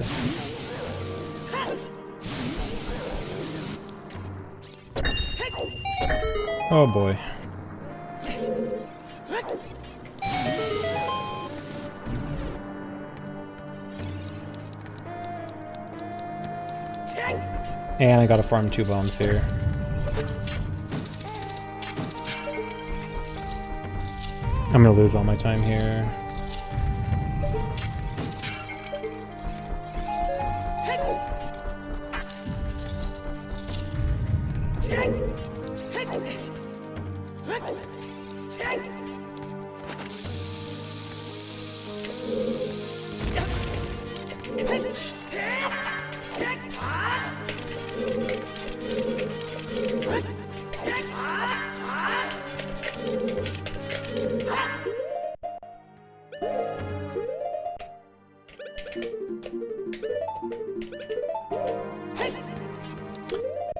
S1: Oh boy. And I gotta farm 2 bombs here. I'm gonna lose all my time here.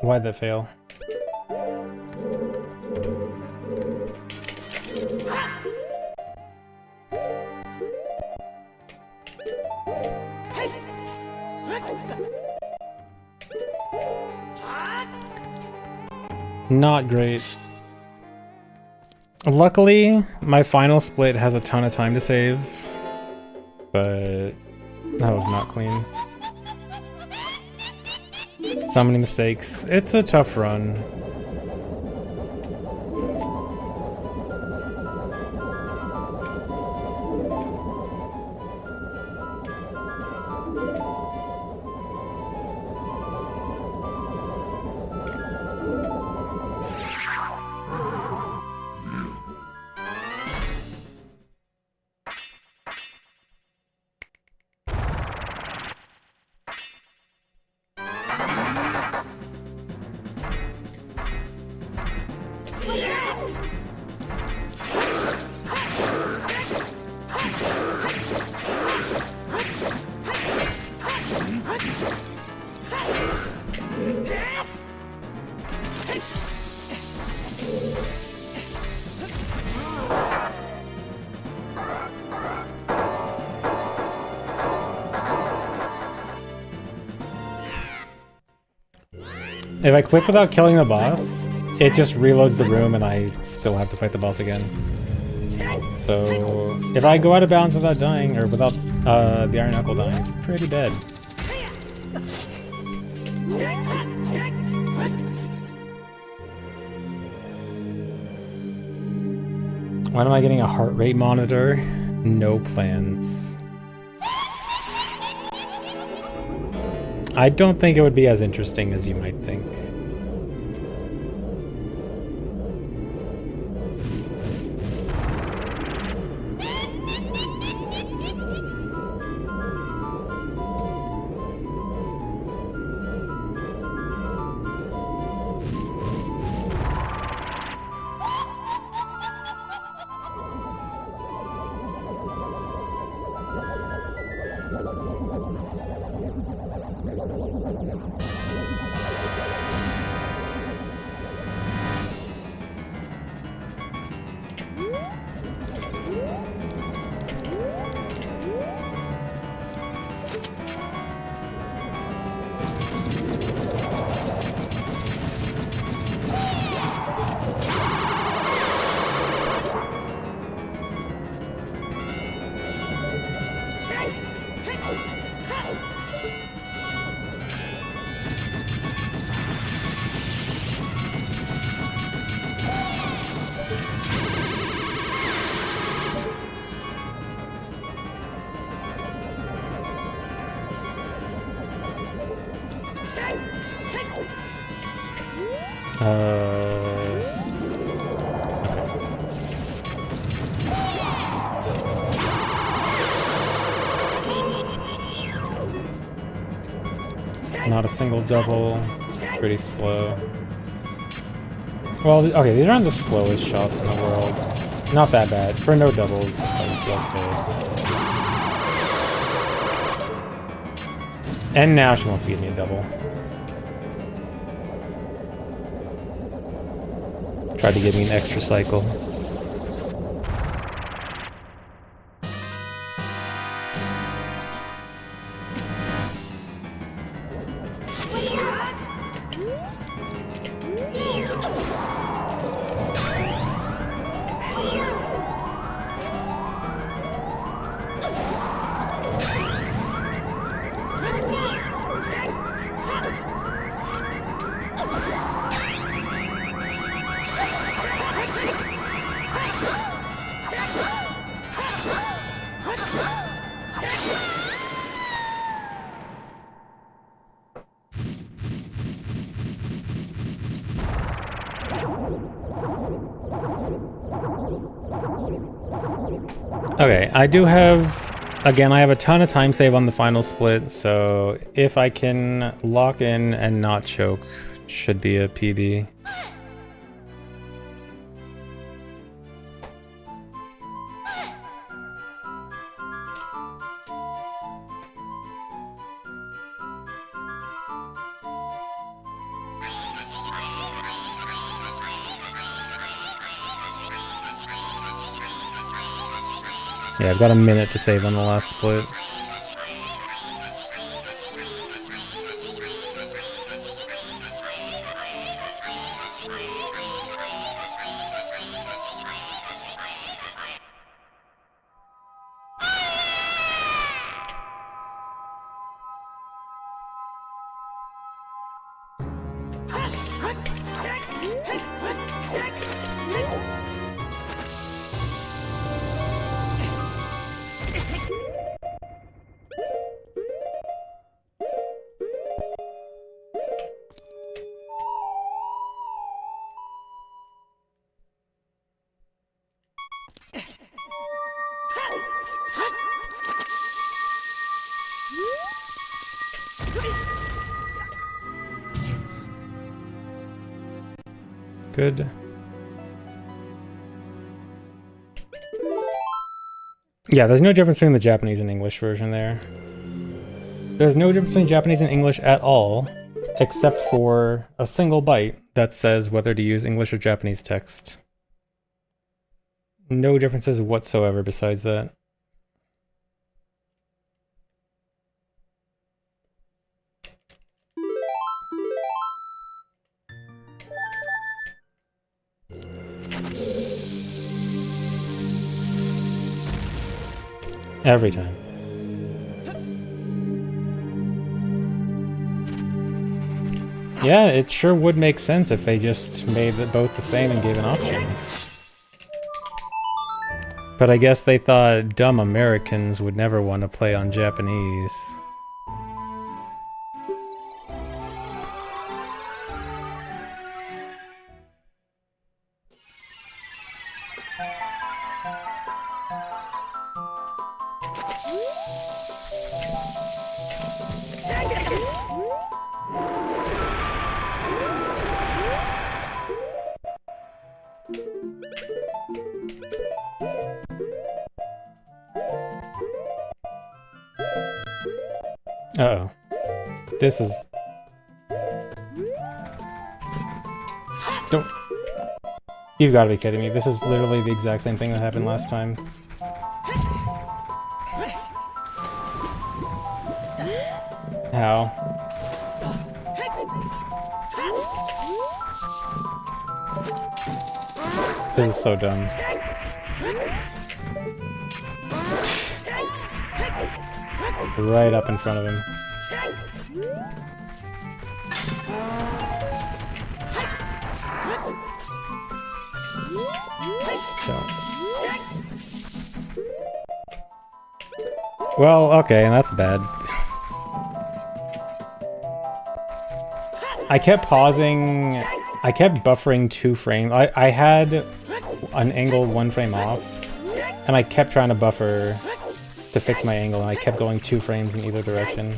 S1: Why'd that fail? Not great. Luckily, my final split has a ton of time to save, but that was not clean. So many mistakes. It's a tough run. If I quit without killing the boss, it just reloads the room and I still have to fight the boss again. So if I go out of bounds without dying, or without the Iron Knuckle dying, it's pretty bad. When am I getting a heart rate monitor? No plans. I don't think it would be as interesting as you might think. Not a single double. Pretty slow. Well, okay, these aren't the slowest shots in the world. It's not that bad. For no doubles, it's okay. And now she wants to give me a double. Tried to give me an extra cycle. Okay, I do have... Again, I have a ton of time save on the final split, so if I can lock in and not choke, should be a PB. Yeah, I've got a minute to save on the last split. Good. Yeah, there's no difference between the Japanese and English version there. There's no difference between Japanese and English at all, except for a single byte that says whether to use English or Japanese text. No differences whatsoever besides that. Every time. Yeah, it sure would make sense if they just made both the same and gave an option. But I guess they thought dumb Americans would never want to play on Japanese. Uh-oh. This is... Don't... You've got to be kidding me. This is literally the exact same thing that happened last time. How? This is so dumb. Right up in front of him. So. Well, okay, that's bad. I kept pausing, I kept buffering 2 frames. I had an angle 1 frame off, and I kept trying to buffer to fix my angle, and I kept going 2 frames in either direction.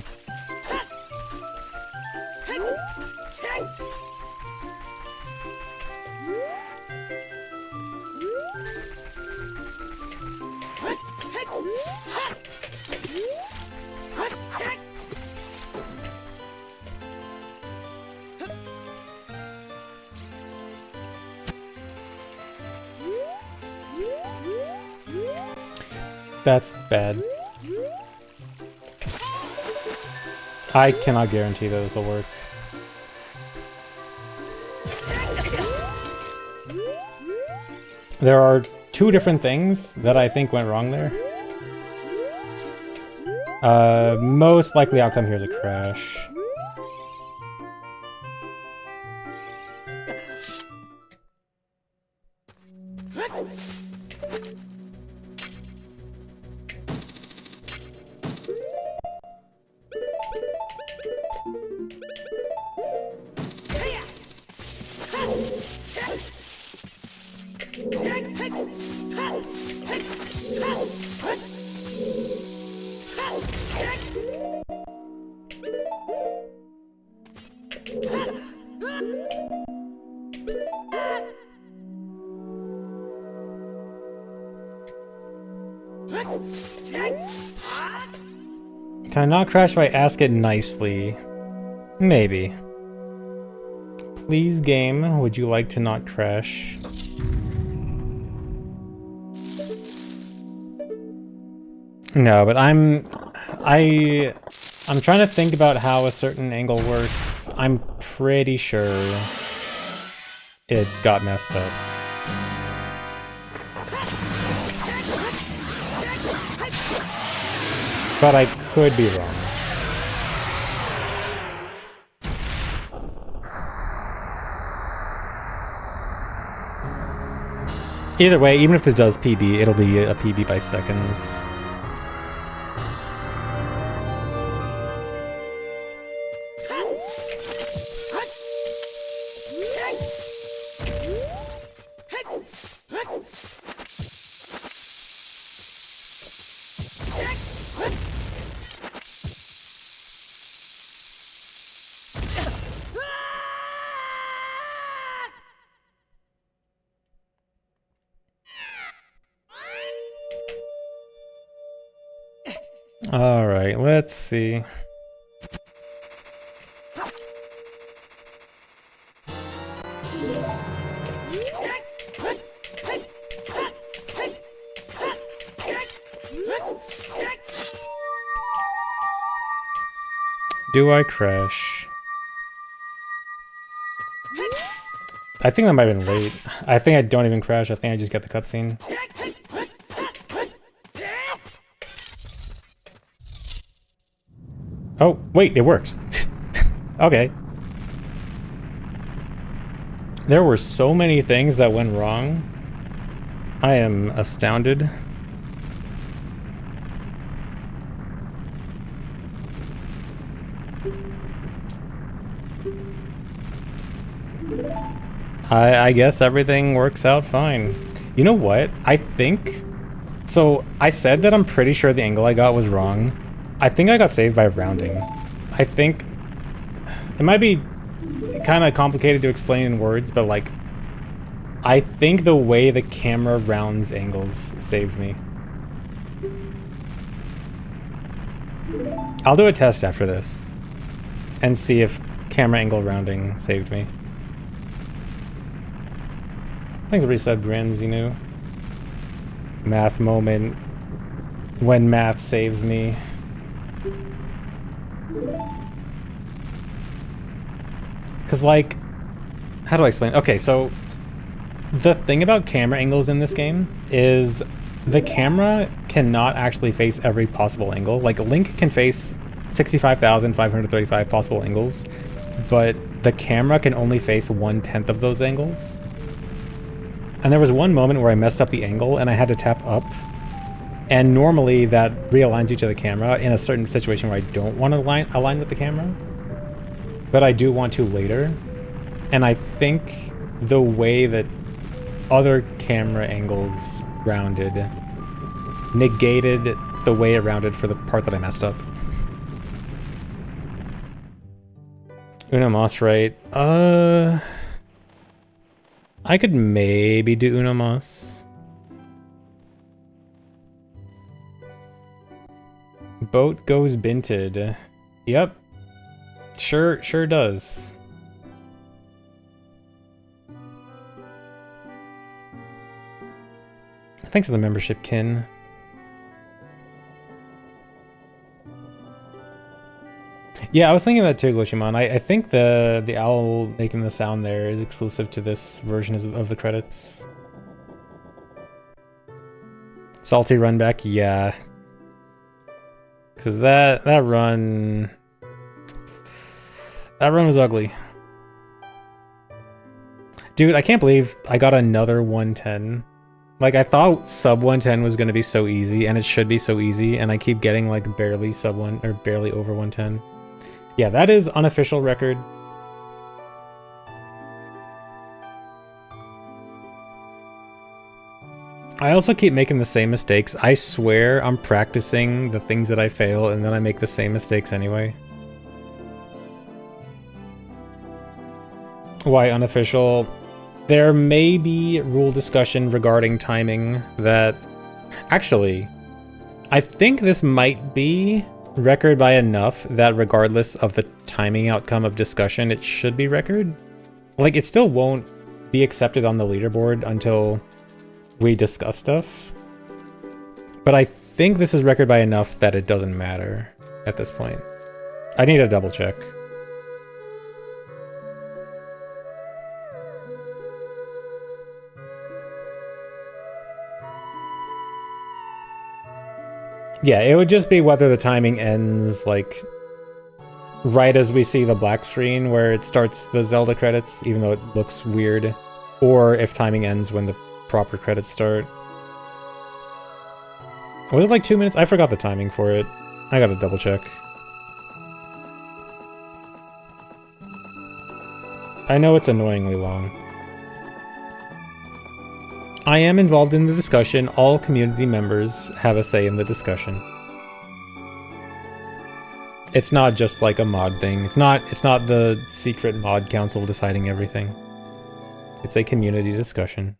S1: That's bad. I cannot guarantee that this will work. There are 2 different things that I think went wrong there. Most likely outcome here is a crash. Can I not crash if I ask it nicely? Maybe. Please, game, would you like to not crash? No, but I'm trying to think about how a certain angle works. I'm pretty sure it got messed up. But I could be wrong. Either way, even if this does PB, it'll be a PB by seconds. All right, let's see. Do I crash? I think that might have been late. I think I don't even crash. I think I just get the cutscene. Oh, wait, it works. Okay. There were so many things that went wrong. I am astounded. I guess everything works out fine. You know what? I think... So, I said that I'm pretty sure the angle I got was wrong. I think I got saved by rounding. I think... It might be kind of complicated to explain in words, but like... I think the way the camera rounds angles saved me. I'll do a test after this. And see if camera angle rounding saved me. Thanks for resub, Granzinu. Math moment. When math saves me. Because, like... How do I explain? Okay, so... The thing about camera angles in this game is the camera cannot actually face every possible angle. Like, Link can face 65,535 possible angles, but the camera can only face 1/10 of those angles. And there was one moment where I messed up the angle and I had to tap up. And normally that realigns you to the camera in a certain situation where I don't want to align with the camera. But I do want to later. And I think the way that other camera angles rounded negated the way it rounded for the part that I messed up. Uno Mas, right? I could maybe do Uno Mas. Boat goes binted. Yep. Sure does. Thanks for the membership, Kin. Yeah, I was thinking that too, Glitchimon. I think the owl making the sound there is exclusive to this version of the credits. Salty run back, yeah. Cause that run was ugly. Dude, I can't believe I got another 110. Like, I thought sub 110 was gonna be so easy, and it should be so easy, and I keep getting like barely sub 1 or barely over 110. Yeah, that is unofficial record. I also keep making the same mistakes. I swear I'm practicing the things that I fail, and then I make the same mistakes anyway. Why unofficial? There may be rule discussion regarding timing that... Actually, I think this might be record by enough that regardless of the timing outcome of discussion, it should be record. Like, it still won't be accepted on the leaderboard until we discuss stuff. But I think this is record by enough that it doesn't matter at this point. I need to double check. Yeah, it would just be whether the timing ends, like, right as we see the black screen where it starts the Zelda credits, even though it looks weird, or if timing ends when the proper credits start. Was it like 2 minutes? I forgot the timing for it. I gotta double check. I know it's annoyingly long. I am involved in the discussion. All community members have a say in the discussion. It's not just like a mod thing. It's not the secret mod council deciding everything. It's a community discussion.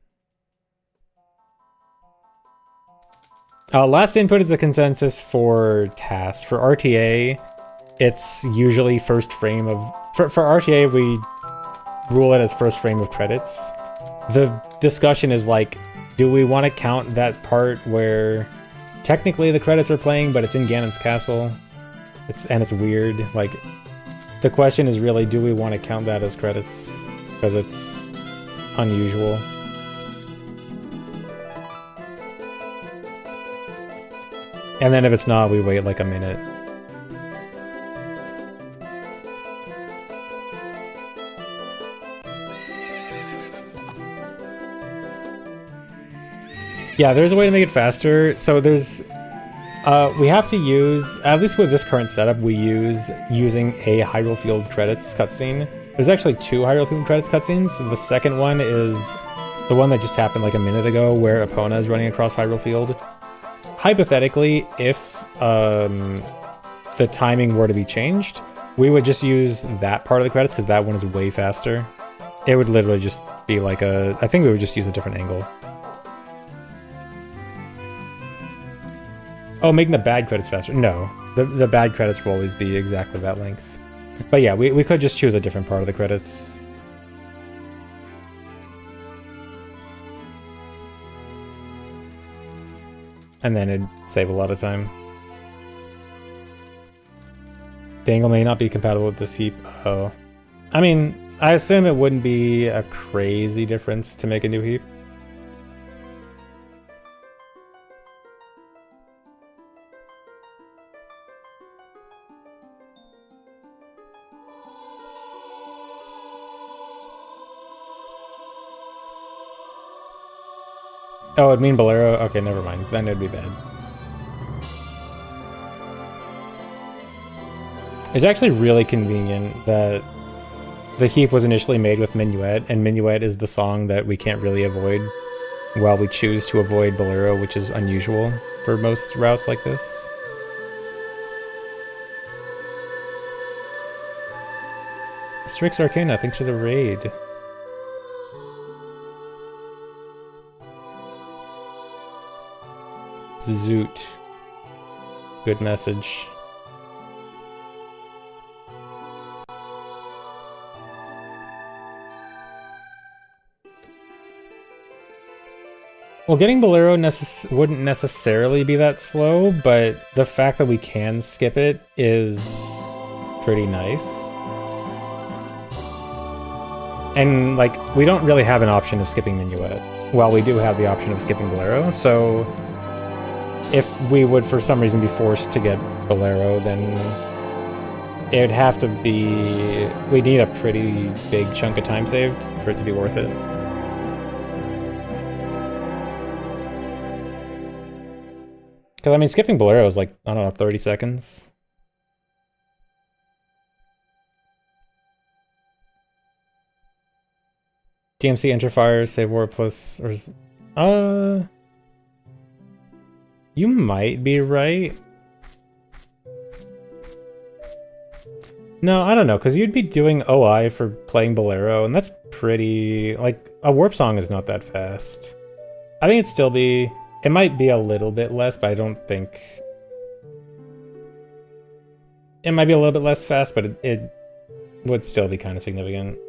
S1: Last input is the consensus for tasks. For RTA, it's usually first frame of... For RTA, we rule it as first frame of credits. The discussion is like, do we want to count that part where technically the credits are playing, but it's in Ganon's castle? It's weird. Like, the question is really, do we want to count that as credits? Because it's unusual. And then if it's not, we wait like a minute. Yeah, there's a way to make it faster. So there's, we have to use, at least with this current setup, we use using a Hyrule Field credits cutscene. There's actually 2 Hyrule Field credits cutscenes. The second one is the one that just happened like a minute ago, where Epona is running across Hyrule Field. Hypothetically, if the timing were to be changed, we would just use that part of the credits because that one is way faster. It would literally just be like a, I think we would just use a different angle. Oh, making the bad credits faster. No, the bad credits will always be exactly that length. But yeah, we could just choose a different part of the credits. And then it'd save a lot of time. The angle may not be compatible with this heap. Oh. I mean, I assume it wouldn't be a crazy difference to make a new heap. Oh, it'd mean Bolero? Okay, never mind. Then it'd be bad. It's actually really convenient that the heap was initially made with Minuet, and Minuet is the song that we can't really avoid while we choose to avoid Bolero, which is unusual for most routes like this. Strix Arcana, thanks for the raid. Zoot. Good message. Well, getting Bolero wouldn't necessarily be that slow, but the fact that we can skip it is pretty nice. And, like, we don't really have an option of skipping Minuet. Well, we do have the option of skipping Bolero, so if we would for some reason be forced to get Bolero, then it would have to be... we need a pretty big chunk of time saved for it to be worth it. Because, I mean, skipping Bolero is like, I don't know, 30 seconds. DMC Interfire, Save War Plus, or... You might be right. No, I don't know, because you'd be doing OI for playing Bolero, and that's pretty... like, a warp song is not that fast. I think it'd still be... It might be a little bit less, but I don't think... It might be a little bit less fast, but it would still be kind of significant.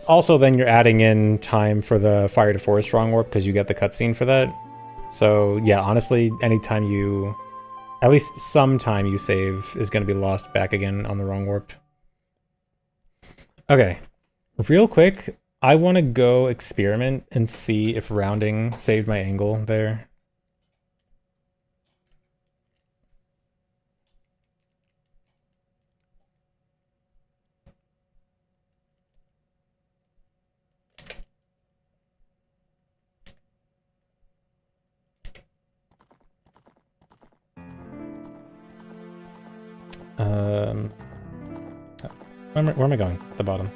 S1: Also, then you're adding in time for the Fire to Forest Strong Warp because you get the cutscene for that. So yeah, honestly, anytime you... At least some time you save is going to be lost back again on the wrong warp. Okay, real quick, I want to go experiment and see if rounding saved my angle there. Where am I going? At the bottom.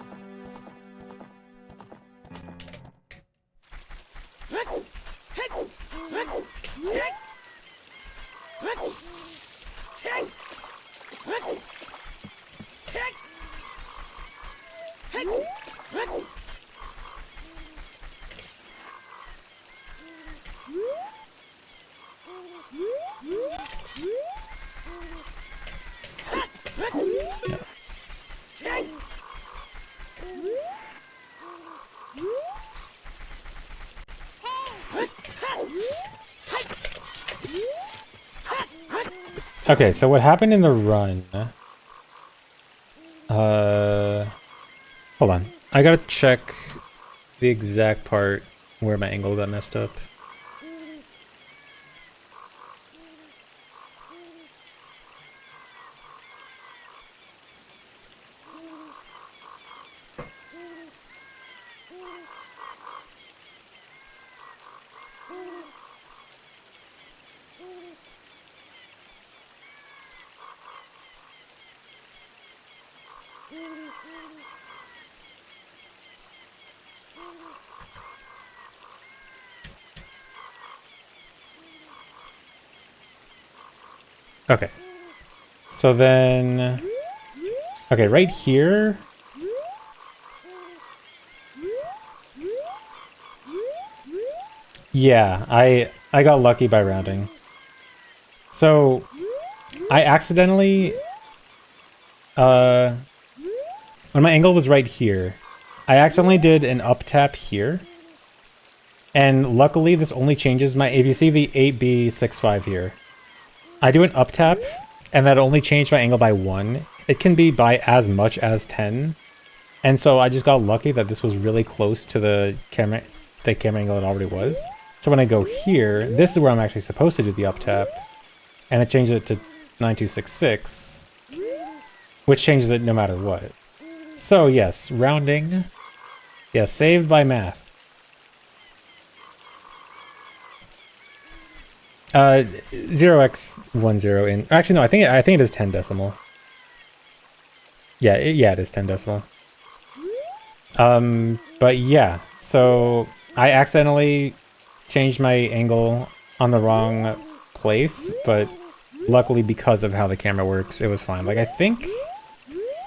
S1: Okay, so what happened in the run? Hold on. I gotta check the exact part where my angle got messed up. Okay. So then... Okay, right here... Yeah, I got lucky by rounding. So, I accidentally... when my angle was right here, I accidentally did an up tap here. And luckily, this only changes my... If you see the 8B65 here, I do an up tap, and that only changed my angle by 1. It can be by as much as 10. And so I just got lucky that this was really close to the camera angle it already was. So when I go here, this is where I'm actually supposed to do the up tap. And it changes it to 9266, which changes it no matter what. So yes, rounding. Yeah, saved by math. 0x10 in... Actually, no, I think it is 10 decimal. Yeah, it is 10 decimal. But yeah, so I accidentally changed my angle on the wrong place, but luckily because of how the camera works, it was fine. Like, I think...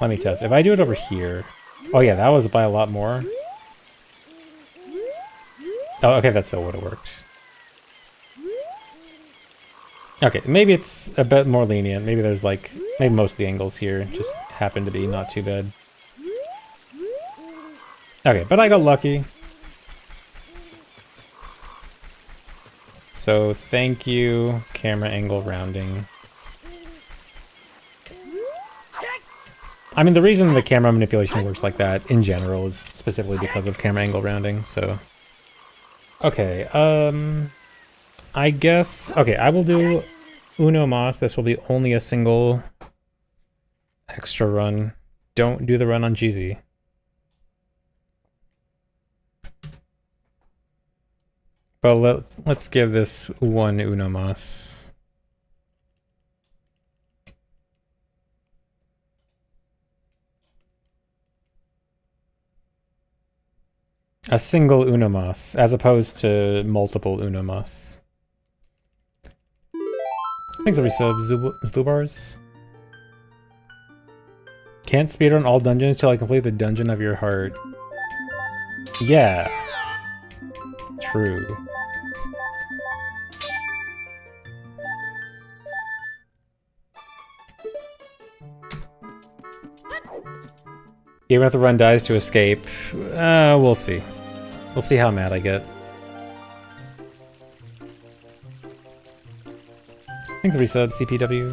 S1: Let me test. If I do it over here... Oh yeah, that was by a lot more. Oh, okay, that still would have worked. Okay, maybe it's a bit more lenient. Maybe there's like... Maybe most of the angles here just happen to be not too bad. Okay, but I got lucky. So thank you, camera angle rounding. I mean, the reason the camera manipulation works like that in general is specifically because of camera angle rounding, so... Okay, I guess... Okay, I will do Uno Mas. This will be only a single extra run. Don't do the run on GZ. But let's give this one Uno Mas. A single Uno Mas, as opposed to multiple Uno Mas. Thanks every sub, Zlubars. Can't speedrun all dungeons till I complete the dungeon of your heart. Yeah. True. Even if the run dies to escape, we'll see. We'll see how mad I get. I think 3 subs, CPW.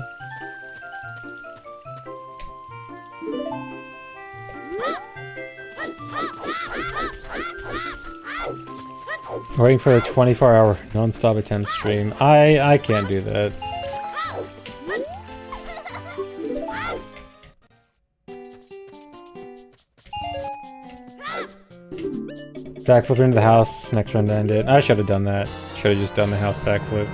S1: Waiting for a 24-hour non-stop attempt stream. I can't do that. Backflip into the house, next run to end it. I should have done that. Should have just done the house backflip.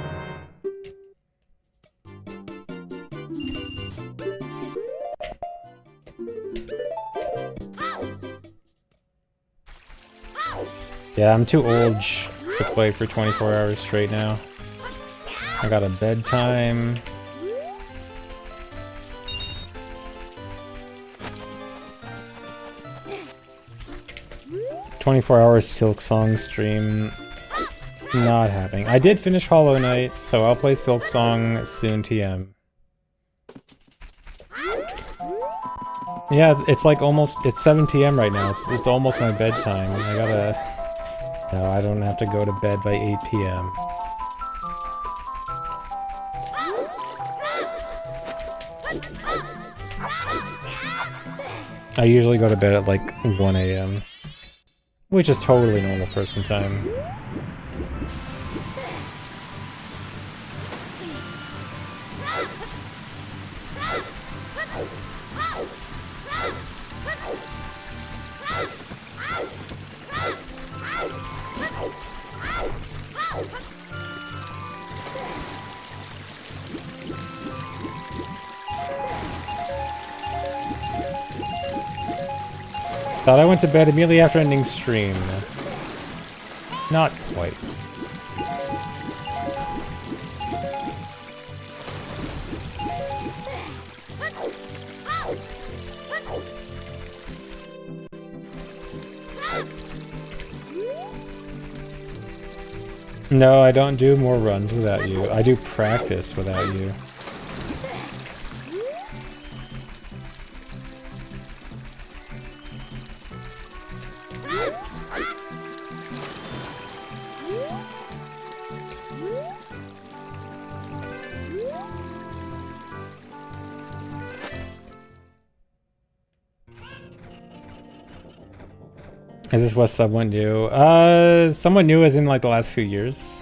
S1: Yeah, I'm too old to play for 24 hours straight now. I got a bedtime. "24 hours Silk Song stream." Not happening. I did finish Hollow Knight, so I'll play Silk Song soon TM. Yeah, it's like almost, it's 7 PM right now. It's almost my bedtime. I gotta... No, I don't have to go to bed by 8 PM. I usually go to bed at like 1 AM. Which is totally normal person time. Thought I went to bed immediately after ending stream. Not quite. No, I don't do more runs without you. I do practice without you. Is this what someone new? Someone new as in like the last few years.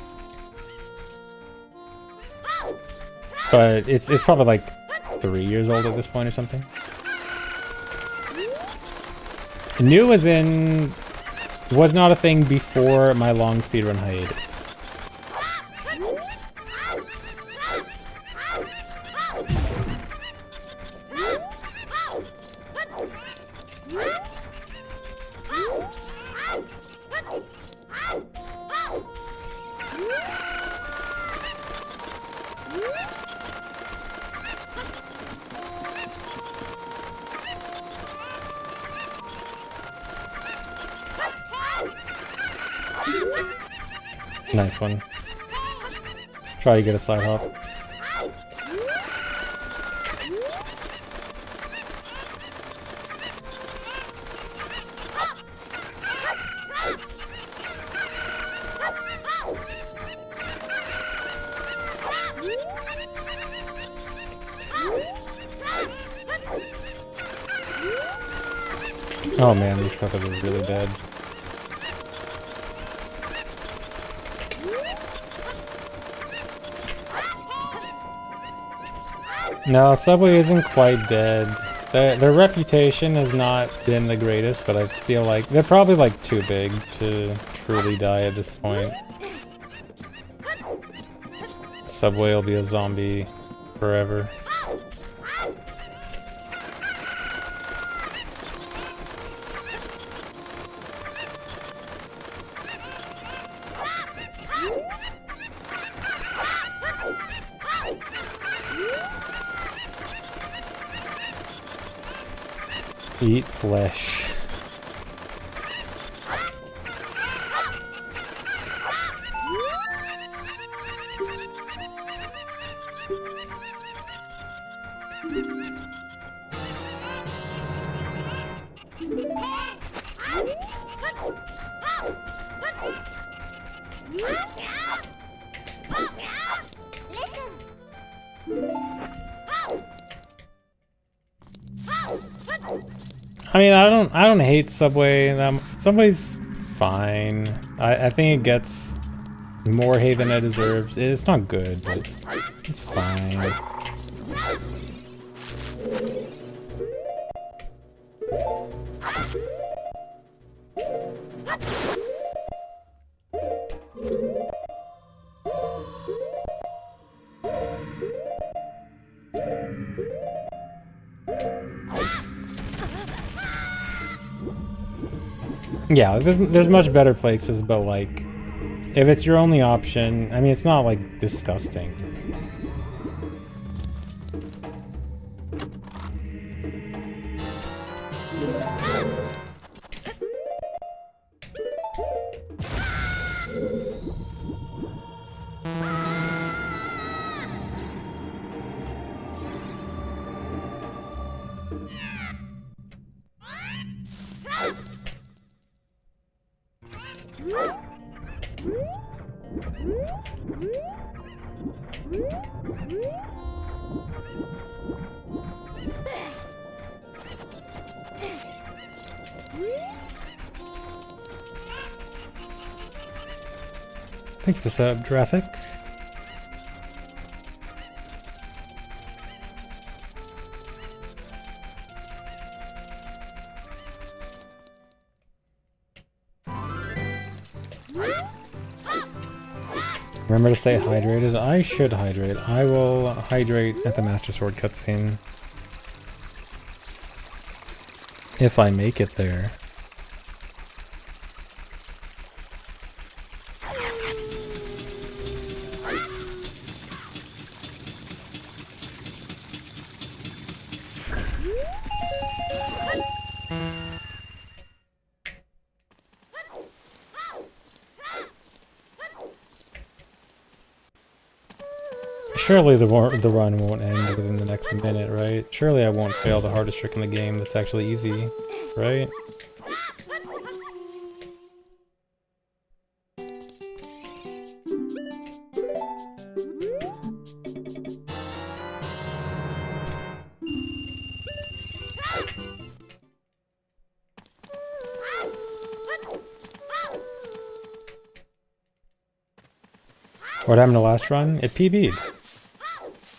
S1: But it's probably like 3 years old at this point or something. New as in was not a thing before my long speedrun hiatus. Nice one. Try to get a side hop. Oh man, this cover is really bad. No, Subway isn't quite dead. Their reputation has not been the greatest, but I feel like they're probably like too big to truly die at this point. Subway will be a zombie forever. Eat flesh. I mean, I don't hate Subway. Subway's fine. I think it gets more hate than it deserves. It's not good, but it's fine. Yeah, there's much better places, but like, if it's your only option, I mean, it's not like disgusting. Thanks for the sub, Traffic. Remember to stay hydrated. I should hydrate. I will hydrate at the Master Sword cutscene. If I make it there. Surely the run won't end within the next minute, right? Surely I won't fail the hardest trick in the game that's actually easy, right? What happened to last run? It PB'd.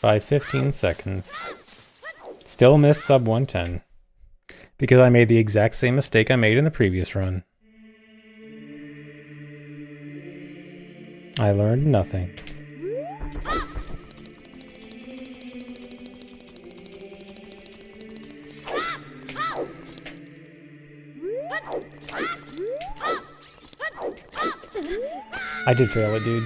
S1: By 15 seconds. Still missed sub 110. Because I made the exact same mistake I made in the previous run. I learned nothing. I did fail it, dude.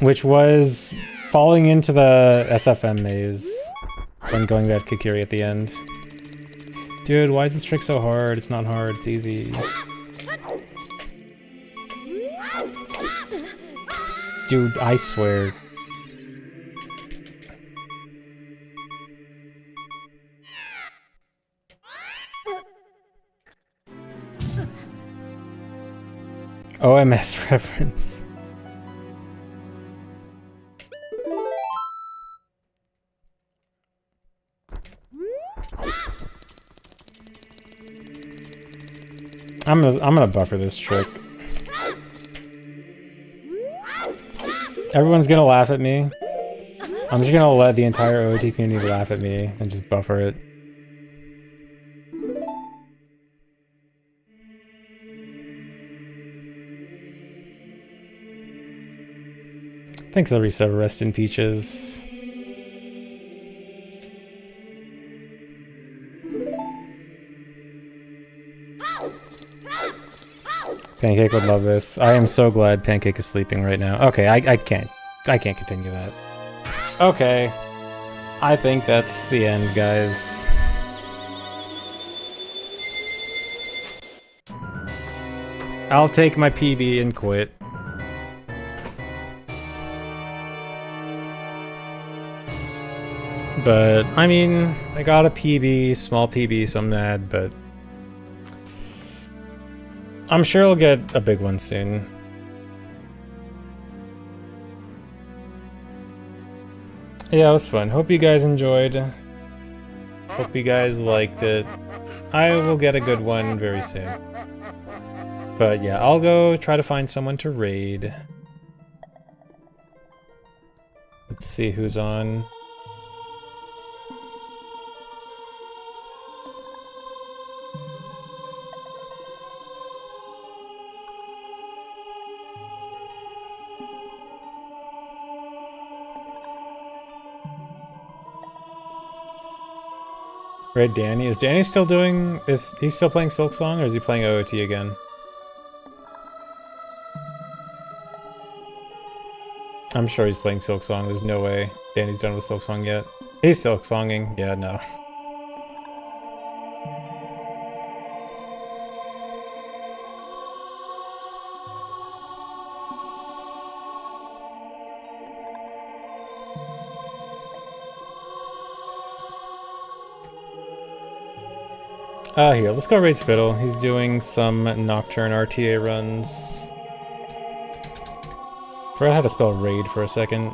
S1: Which was falling into the SFM maze when going back to Kikiri at the end. Dude, why is this trick so hard? It's not hard, it's easy. Dude, I swear. OMS reference. I'm gonna buffer this trick. Everyone's gonna laugh at me. I'm just gonna let the entire OT community laugh at me and just buffer it. Thanks, Larissa. Rest in peaches. Pancake would love this. I am so glad Pancake is sleeping right now. Okay, I can't continue that. Okay. I think that's the end, guys. I'll take my PB and quit. But, I mean, I got a PB, small PB, so I'm mad, but I'm sure I'll get a big one soon. Yeah, it was fun. Hope you guys enjoyed. Hope you guys liked it. I will get a good one very soon. But yeah, I'll go try to find someone to raid. Let's see who's on. Raid Danny. Is Danny still doing... Is he still playing Silk Song or is he playing OOT again? I'm sure he's playing Silk Song. There's no way Danny's done with Silk Song yet. He's Silk Songing. Yeah, no. Here, let's go raid Spittle. He's doing some Nocturne RTA runs. Forgot how to spell raid for a second.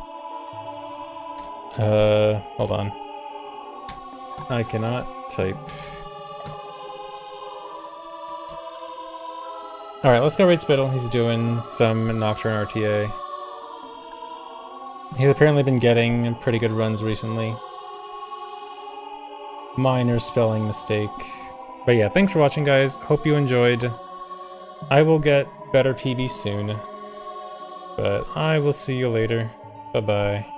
S1: Hold on. I cannot type. Alright, let's go raid Spittle. He's doing some Nocturne RTA. He's apparently been getting pretty good runs recently. Minor spelling mistake. But yeah, thanks for watching, guys. Hope you enjoyed. I will get better PB soon. But I will see you later. Bye-bye.